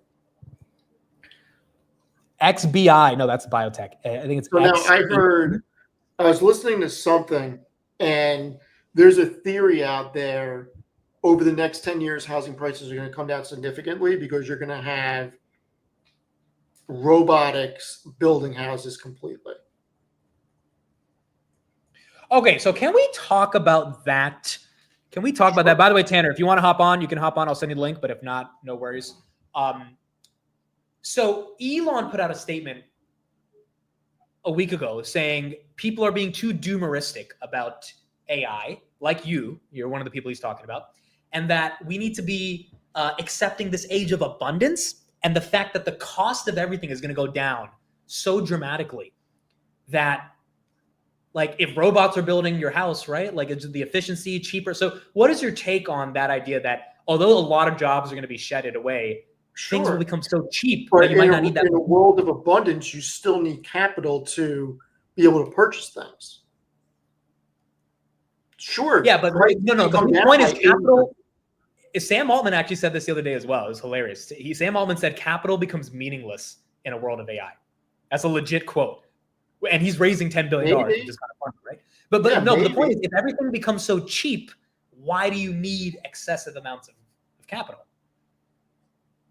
Speaker 1: XBI, no, that's biotech. I think it's
Speaker 3: So now I was listening to something, and there's a theory out there over the next 10 years, housing prices are going to come down significantly because you're going to have robotics building houses completely.
Speaker 1: Okay, so can we talk about that? Can we talk about that? By the way, Tanner, if you want to hop on, you can hop on. I'll send you the link, but if not, no worries. So Elon put out a statement a week ago saying people are being too doomeristic about AI, like you're one of the people he's talking about, and that we need to be accepting this age of abundance and the fact that the cost of everything is going to go down so dramatically that, like, if robots are building your house, right? Like, it's the efficiency cheaper. So what is your take on that idea that although a lot of jobs are going to be shedded away, things will become so cheap
Speaker 3: But
Speaker 1: that you might not need that?
Speaker 3: In a world of abundance, you still need capital to be able to purchase things. Sure.
Speaker 1: Yeah, but
Speaker 3: prices
Speaker 1: no.
Speaker 3: come
Speaker 1: The
Speaker 3: down
Speaker 1: point
Speaker 3: by
Speaker 1: is capital. Sam Altman actually said this the other day as well. It was hilarious. Sam Altman said capital becomes meaningless in a world of AI. That's a legit quote. And he's raising $10 billion, which is kind of funny, right? But the point is, if everything becomes so cheap, why do you need excessive amounts of capital?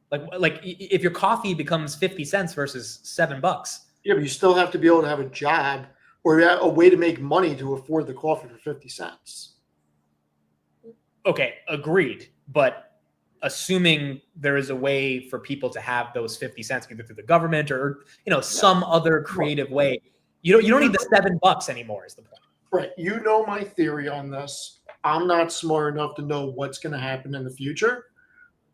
Speaker 1: Like if your coffee becomes 50 cents versus $7.
Speaker 3: Yeah, but you still have to be able to have a job or a way to make money to afford the coffee for 50 cents.
Speaker 1: Okay, agreed. But assuming there is a way for people to have those 50 cents either through the government or some other creative way, you don't need the $7 anymore is the point.
Speaker 3: Right. You know my theory on this. I'm not smart enough to know what's going to happen in the future.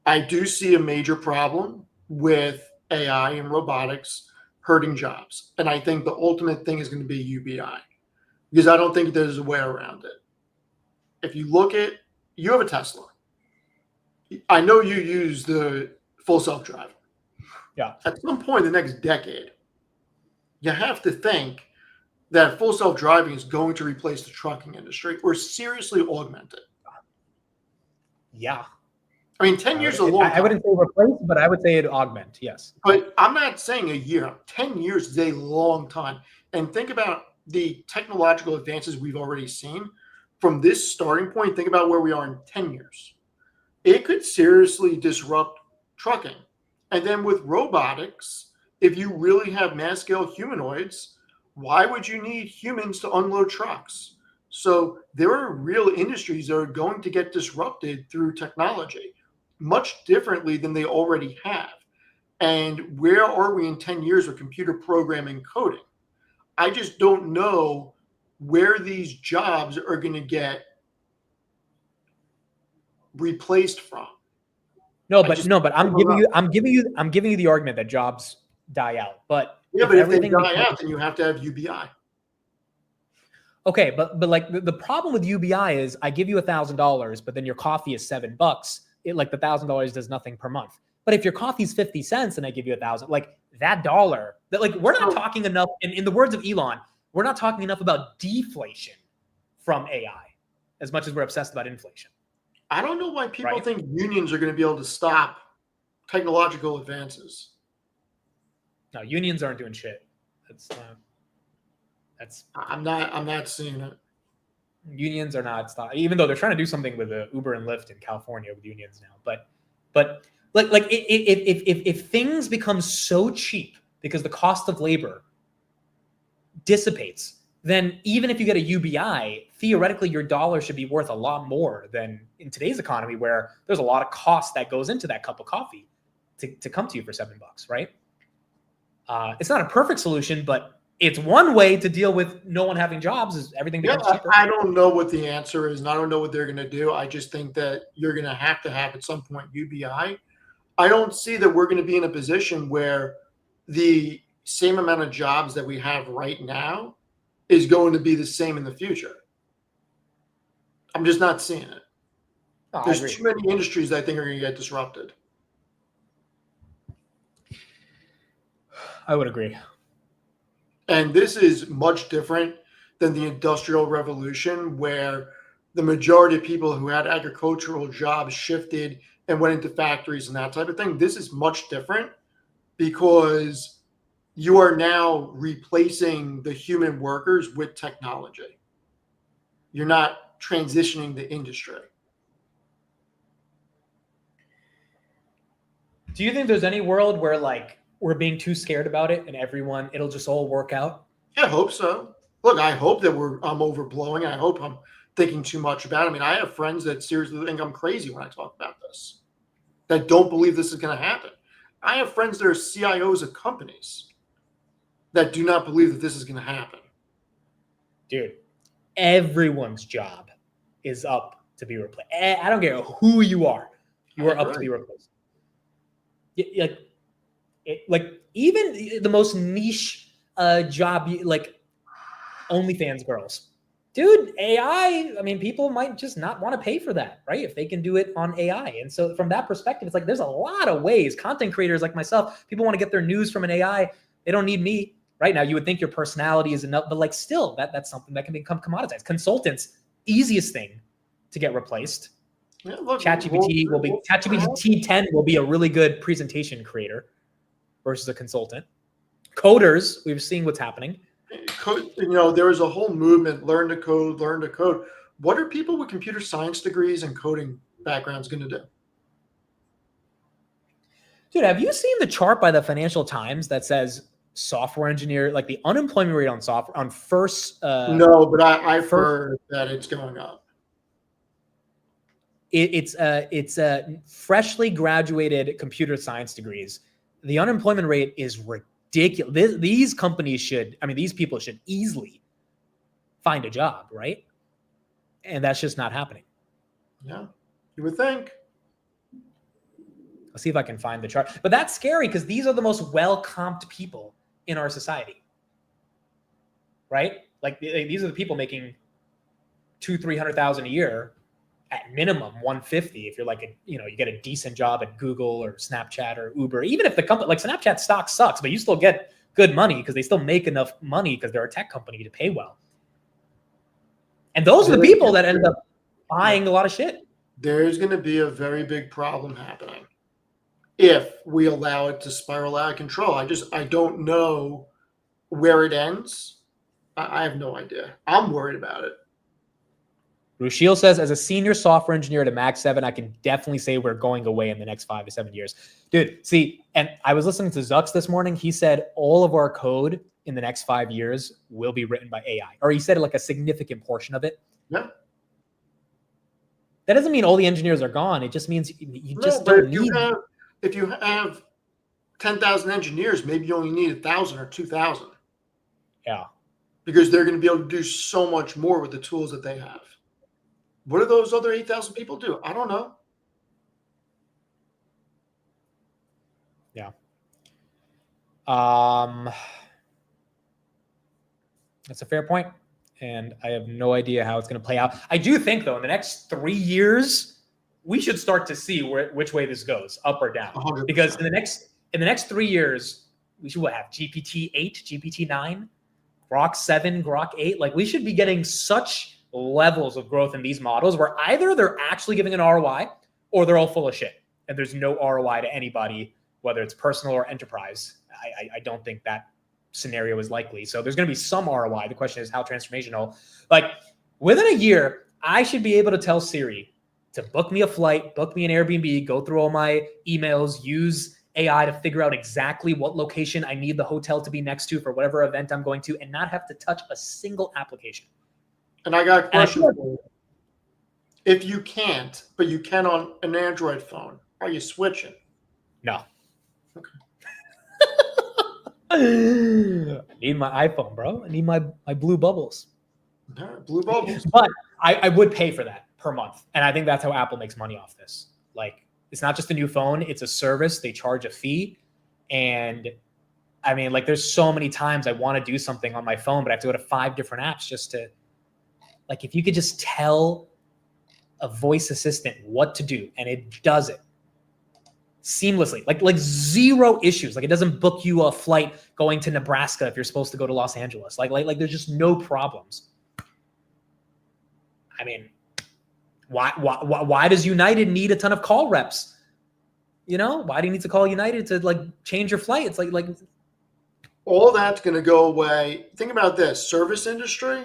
Speaker 3: I do see a major problem with AI and robotics hurting jobs. And I think the ultimate thing is going to be UBI, because I don't think there's a way around it. If you look at, you have a Tesla. I know you use the full self-driving.
Speaker 1: Yeah.
Speaker 3: At some point in the next decade, you have to think that full self-driving is going to replace the trucking industry or seriously augment it.
Speaker 1: Yeah.
Speaker 3: I mean, 10 years is a long time.
Speaker 1: I wouldn't say replace, but I would say it augment, yes.
Speaker 3: But I'm not saying a year. 10 years is a long time. And think about the technological advances we've already seen. From this starting point, think about where we are in 10 years. It could seriously disrupt trucking. And then with robotics, if you really have mass-scale humanoids, why would you need humans to unload trucks? So there are real industries that are going to get disrupted through technology, much differently than they already have. And where are we in 10 years with computer programming coding? I just don't know where these jobs are going to get replaced from.
Speaker 1: But I'm giving you the argument that jobs die out. But
Speaker 3: if they die out, then you have to have UBI.
Speaker 1: Okay, but like the problem with UBI is I give you $1,000, but then your coffee is $7. It, like, the $1,000 does nothing per month. But if your coffee's 50 cents and I give you $1,000, like,
Speaker 2: that dollar, that like we're not
Speaker 3: So-
Speaker 2: talking enough, in the words of Elon, we're not talking enough about deflation from AI as much as we're obsessed about inflation.
Speaker 3: I don't know why people
Speaker 2: Right.
Speaker 3: think unions are going to be able to stop technological advances.
Speaker 2: No, unions aren't doing shit. That's
Speaker 3: I'm not seeing it.
Speaker 2: unions are not stop, even though they're trying to do something with Uber and Lyft in California with unions now. But like if things become so cheap because the cost of labor dissipates, then even if you get a UBI, theoretically your dollar should be worth a lot more than in today's economy, where there's a lot of cost that goes into that cup of coffee to come to you for $7, right? It's not a perfect solution, but it's one way to deal with no one having jobs, is everything
Speaker 3: Yeah,
Speaker 2: becomes cheaper.
Speaker 3: I don't know what the answer is, and I don't know what they're going to do. I just think that you're going to have at some point UBI. I don't see that we're going to be in a position where the same amount of jobs that we have right now is going to be the same in the future. I'm just not seeing it.
Speaker 2: No, I
Speaker 3: There's
Speaker 2: agree.
Speaker 3: too many industries that I think are going to get disrupted.
Speaker 2: I would agree.
Speaker 3: And this is much different than the Industrial Revolution, where the majority of people who had agricultural jobs shifted and went into factories and that type of thing. This is much different because you are now replacing the human workers with technology. You're not transitioning the industry.
Speaker 2: Do you think there's any world where like we're being too scared about it and it'll just all work out?
Speaker 3: Yeah, I hope so. Look, I hope that I'm overblowing. I hope I'm thinking too much about it. I mean, I have friends that seriously think I'm crazy when I talk about this, that don't believe this is going to happen. I have friends that are CIOs of companies that do not believe that this is going to happen.
Speaker 2: Dude, everyone's job is up to be replaced. I don't care who you are. You are up to be replaced. Like even the most niche job, like OnlyFans girls. Dude, AI, I mean, people might just not want to pay for that, right? If they can do it on AI. And so from that perspective, it's like there's a lot of ways. Content creators like myself, people want to get their news from an AI. They don't need me. Right now, you would think your personality is enough, but like still, that's something that can become commoditized. Consultants, easiest thing to get replaced.
Speaker 3: Yeah, look,
Speaker 2: ChatGPT 10 will be a really good presentation creator versus a consultant. Coders, we've seen what's happening.
Speaker 3: There was a whole movement, learn to code, learn to code. What are people with computer science degrees and coding backgrounds going to do?
Speaker 2: Dude, have you seen the chart by the Financial Times that says software engineer, like the unemployment rate on software on first?
Speaker 3: No, but I've heard that it's going up.
Speaker 2: It's freshly graduated computer science degrees. The unemployment rate is ridiculous. These people should easily find a job, right? And that's just not happening.
Speaker 3: Yeah, you would think.
Speaker 2: I'll see if I can find the chart. But that's scary because these are the most well-comped people in our society, right? Like these are the people making $200,000-300,000 a year at minimum, 150. If you're like you get a decent job at Google or Snapchat or Uber, even if the company like Snapchat stock sucks, but you still get good money because they still make enough money because they're a tech company to pay well. And those are the people that end up buying a lot of shit.
Speaker 3: There's going to be a very big problem happening if we allow it to spiral out of control. I don't know where it ends. I have no idea. I'm worried about it.
Speaker 2: Rushil says, as a senior software engineer at a Mag 7, I can definitely say we're going away in the next 5 to 7 years. Dude, see, and I was listening to Zucks this morning. He said all of our code in the next 5 years will be written by AI. Or he said like a significant portion of it.
Speaker 3: Yeah.
Speaker 2: That doesn't mean all the engineers are gone. It just means you just don't need them.
Speaker 3: If you have 10,000 engineers, maybe you only need 1,000 or 2,000.
Speaker 2: Yeah.
Speaker 3: Because they're going to be able to do so much more with the tools that they have. What do those other 8,000 people do? I don't know.
Speaker 2: Yeah. That's a fair point. And I have no idea how it's going to play out. I do think, though, in the next 3 years, we should start to see which way this goes, up or down.
Speaker 3: 100%.
Speaker 2: Because in the next 3 years, we should have GPT 8, GPT 9, Grok 7, Grok 8. Like we should be getting such levels of growth in these models where either they're actually giving an ROI or they're all full of shit and there's no ROI to anybody, whether it's personal or enterprise. I don't think that scenario is likely. So there's going to be some ROI. The question is how transformational. Like within a year, I should be able to tell Siri to book me a flight, book me an Airbnb, go through all my emails, use AI to figure out exactly what location I need the hotel to be next to for whatever event I'm going to, and not have to touch a single application.
Speaker 3: And I got a
Speaker 2: And I
Speaker 3: question
Speaker 2: feel
Speaker 3: for you. If you can't, but you can on an Android phone, are you switching?
Speaker 2: No. I need my iPhone, bro. I need my blue bubbles.
Speaker 3: All right, blue bubbles.
Speaker 2: But I would pay for that per month. And I think that's how Apple makes money off this. Like, it's not just a new phone, it's a service. They charge a fee. And I mean, like, there's so many times I want to do something on my phone, but I have to go to 5 different apps just to, like, if you could just tell a voice assistant what to do and it does it seamlessly, like zero issues. Like, it doesn't book you a flight going to Nebraska if you're supposed to go to Los Angeles. Like there's just no problems. I mean, why does United need a ton of call reps? You know, why do you need to call United to like change your flight? It's like
Speaker 3: All that's going to go away. Think about this: service industry.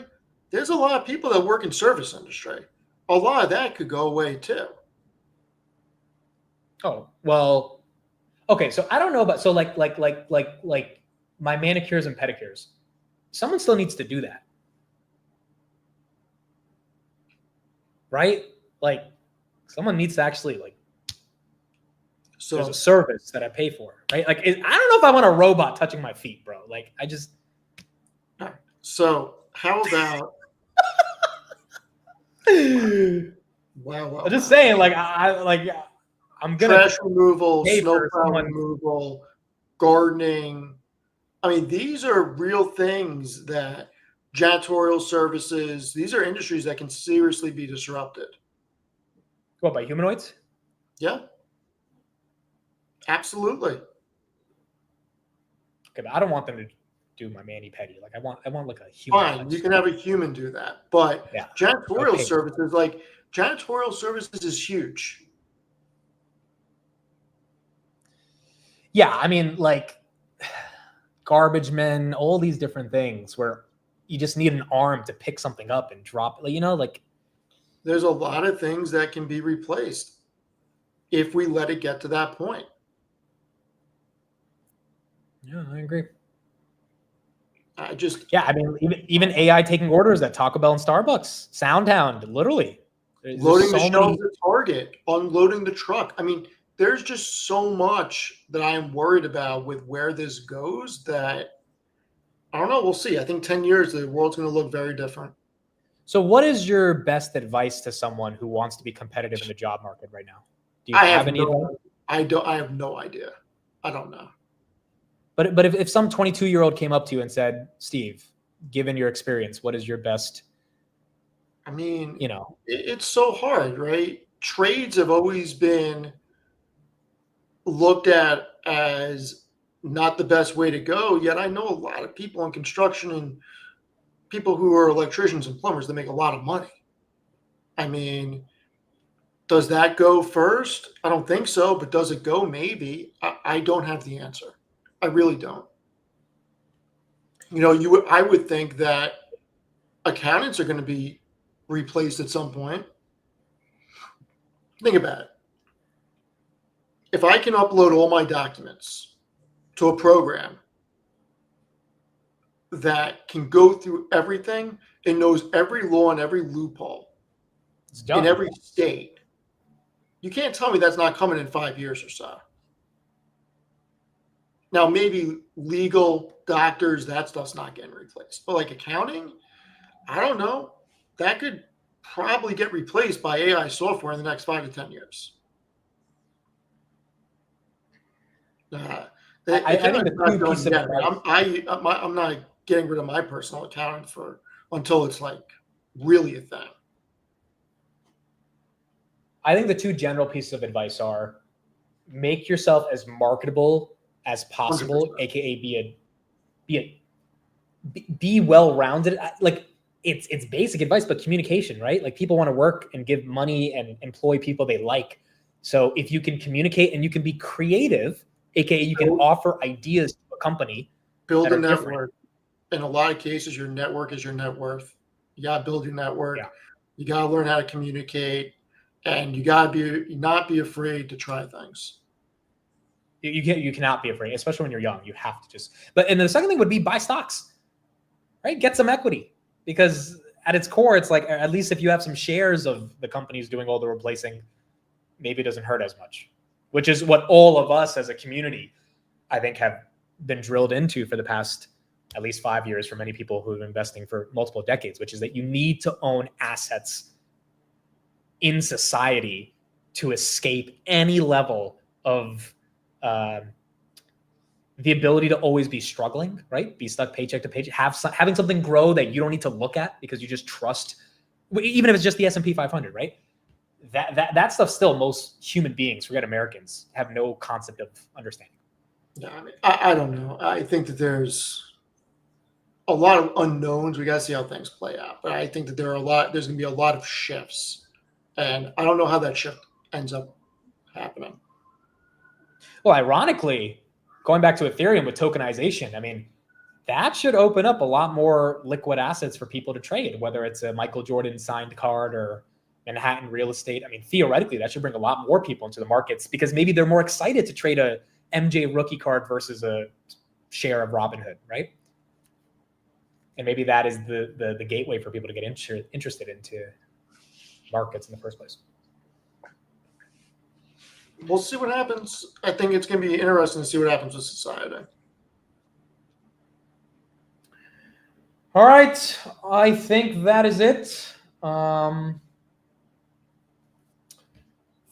Speaker 3: There's a lot of people that work in service industry. A lot of that could go away too.
Speaker 2: oh well, okay. So I don't know about like my manicures and pedicures. Someone still needs to do that, right? Like someone needs to actually like.
Speaker 3: So
Speaker 2: There's a service that I pay for, right? Like I don't know if I want a robot touching my feet, bro. Like I just.
Speaker 3: So how about? Wow.
Speaker 2: I'm just saying, like I'm gonna
Speaker 3: Trash removal,
Speaker 2: pay
Speaker 3: snow
Speaker 2: for
Speaker 3: plow
Speaker 2: someone-
Speaker 3: removal, gardening. I mean, these are real things that janitorial services. These are industries that can seriously be disrupted.
Speaker 2: What by humanoids?
Speaker 3: Yeah, absolutely.
Speaker 2: Okay, but I don't want them to do my mani pedi. Like I want like a human.
Speaker 3: Fine, you can have a human do that, but
Speaker 2: Yeah.
Speaker 3: janitorial
Speaker 2: Okay.
Speaker 3: services, like janitorial services, is huge.
Speaker 2: Yeah, I mean, like garbage men, all these different things where you just need an arm to pick something up and drop it. Like, you know, like
Speaker 3: There's a lot of things that can be replaced if we let it get to that point.
Speaker 2: yeah, I agree.
Speaker 3: I just
Speaker 2: Yeah, I mean, even AI taking orders at Taco Bell and Starbucks, SoundHound, literally. There's
Speaker 3: loading the
Speaker 2: so
Speaker 3: shelves
Speaker 2: many.
Speaker 3: at Target, unloading the truck. I mean, there's just so much that I am worried about with where this goes that I don't know. We'll see. I think 10 years, the world's going to look very different.
Speaker 2: So, what is your best advice to someone who wants to be competitive in the job market right now? Do you
Speaker 3: I
Speaker 2: have
Speaker 3: have
Speaker 2: any advice?
Speaker 3: I have no idea. I don't know.
Speaker 2: But if some 22-year-old came up to you and said, Steve, given your experience, what is your best,
Speaker 3: I mean,
Speaker 2: you know?
Speaker 3: it's so hard, right? Trades have always been looked at as not the best way to go. Yet I know a lot of people in construction and people who are electricians and plumbers that make a lot of money. I mean, does that go first? I don't think so, but does it go? Maybe. I don't have the answer. I really don't. You know, I would think that accountants are going to be replaced at some point. Think about it. If I can upload all my documents to a program that can go through everything and knows every law and every loophole
Speaker 2: It's done.
Speaker 3: in every state, you can't tell me that's not coming in 5 years or so. Now, maybe legal, doctors, that stuff's not getting replaced. But like accounting, I don't know. That could probably get replaced by AI software in the next 5 to 10 years.
Speaker 2: I think the
Speaker 3: not
Speaker 2: two
Speaker 3: done
Speaker 2: pieces of
Speaker 3: yet.
Speaker 2: advice-
Speaker 3: I'm not getting rid of my personal accountant until it's like really a thing.
Speaker 2: I think the two general pieces of advice are make yourself as marketable as possible,
Speaker 3: 100%.
Speaker 2: aka be well-rounded. Like it's basic advice, but communication, right? Like people want to work and give money and employ people they like. So if you can communicate and you can be creative, aka you can offer ideas to a company,
Speaker 3: Build
Speaker 2: that
Speaker 3: a
Speaker 2: are different.
Speaker 3: network. In a lot of cases, your network is your net worth. You got to build your network.
Speaker 2: Yeah.
Speaker 3: You got to learn how to communicate, and you got to not be afraid to try things.
Speaker 2: You cannot be afraid, especially when you're young. You have to just. But and the second thing would be buy stocks, right? Get some equity, because at its core, it's like at least if you have some shares of the companies doing all the replacing, maybe it doesn't hurt as much. Which is what all of us as a community, I think, have been drilled into for the past at least 5 years for many people who have been investing for multiple decades, which is that you need to own assets in society to escape any level of the ability to always be struggling, right? Be stuck paycheck to paycheck, having something grow that you don't need to look at because you just trust, even if it's just the S&P 500, right? That stuff still, most human beings, forget Americans, have no concept of understanding.
Speaker 3: Yeah, I mean, I don't know. I think that there's a lot of unknowns. We got to see how things play out. But I think that there's going to be a lot of shifts. And I don't know how that shift ends up happening.
Speaker 2: Well, ironically, going back to Ethereum with tokenization, I mean, that should open up a lot more liquid assets for people to trade, whether it's a Michael Jordan signed card or Manhattan real estate. I mean, theoretically, that should bring a lot more people into the markets because maybe they're more excited to trade a MJ rookie card versus a share of Robinhood, right? And maybe that is the gateway for people to get interested into markets in the first place.
Speaker 3: We'll see what happens. I think it's going to be interesting to see what happens with society.
Speaker 2: All right. I think that is it.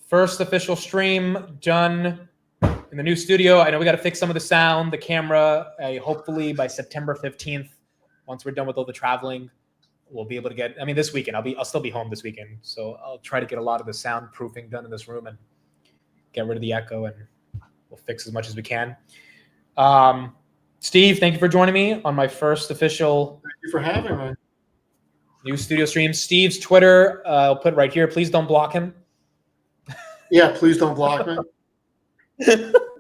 Speaker 2: First official stream done in the new studio. I know we got to fix some of the sound, the camera. Hopefully by September 15th, once we're done with all the traveling, we'll be able to get, I mean, this weekend, I'll still be home this weekend. So I'll try to get a lot of the soundproofing done in this room and get rid of the echo, and we'll fix as much as we can. Steve, thank you for joining me on my first official
Speaker 3: Thank you for having me.
Speaker 2: new studio stream. Steve's Twitter, I'll put right here. Please don't block him.
Speaker 3: Yeah, please don't block me.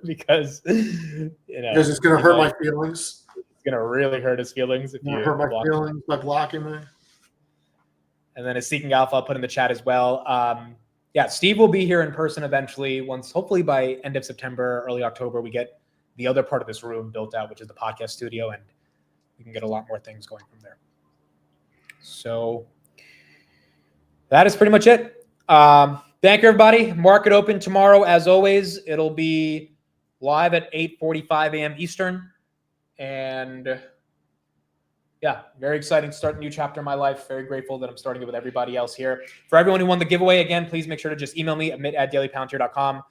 Speaker 2: because
Speaker 3: Because it's going to hurt my feelings.
Speaker 2: It's going to really hurt his feelings if you
Speaker 3: Hurt my
Speaker 2: block him.
Speaker 3: feelings by blocking me.
Speaker 2: And then a Seeking Alpha, I'll put in the chat as well. Yeah, Steve will be here in person eventually. Once, hopefully by end of September, early October, we get the other part of this room built out, which is the podcast studio, and we can get a lot more things going from there. So that is pretty much it. Thank you, everybody. Market open tomorrow, as always. It'll be live at 8:45 a.m. Eastern. And yeah, very exciting to start a new chapter in my life. Very grateful that I'm starting it with everybody else here. For everyone who won the giveaway, again, please make sure to just email me at amit@dailypalantir.com.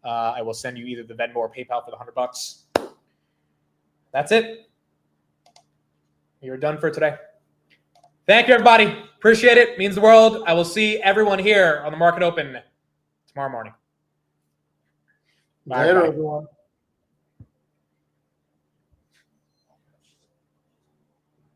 Speaker 2: I will send you either the Venmo or PayPal for the $100. That's it. You're done for today. Thank you, everybody. Appreciate it. Means the world. I will see everyone here on the Market Open tomorrow morning. Bye,
Speaker 3: Later,
Speaker 2: everybody.
Speaker 3: everyone.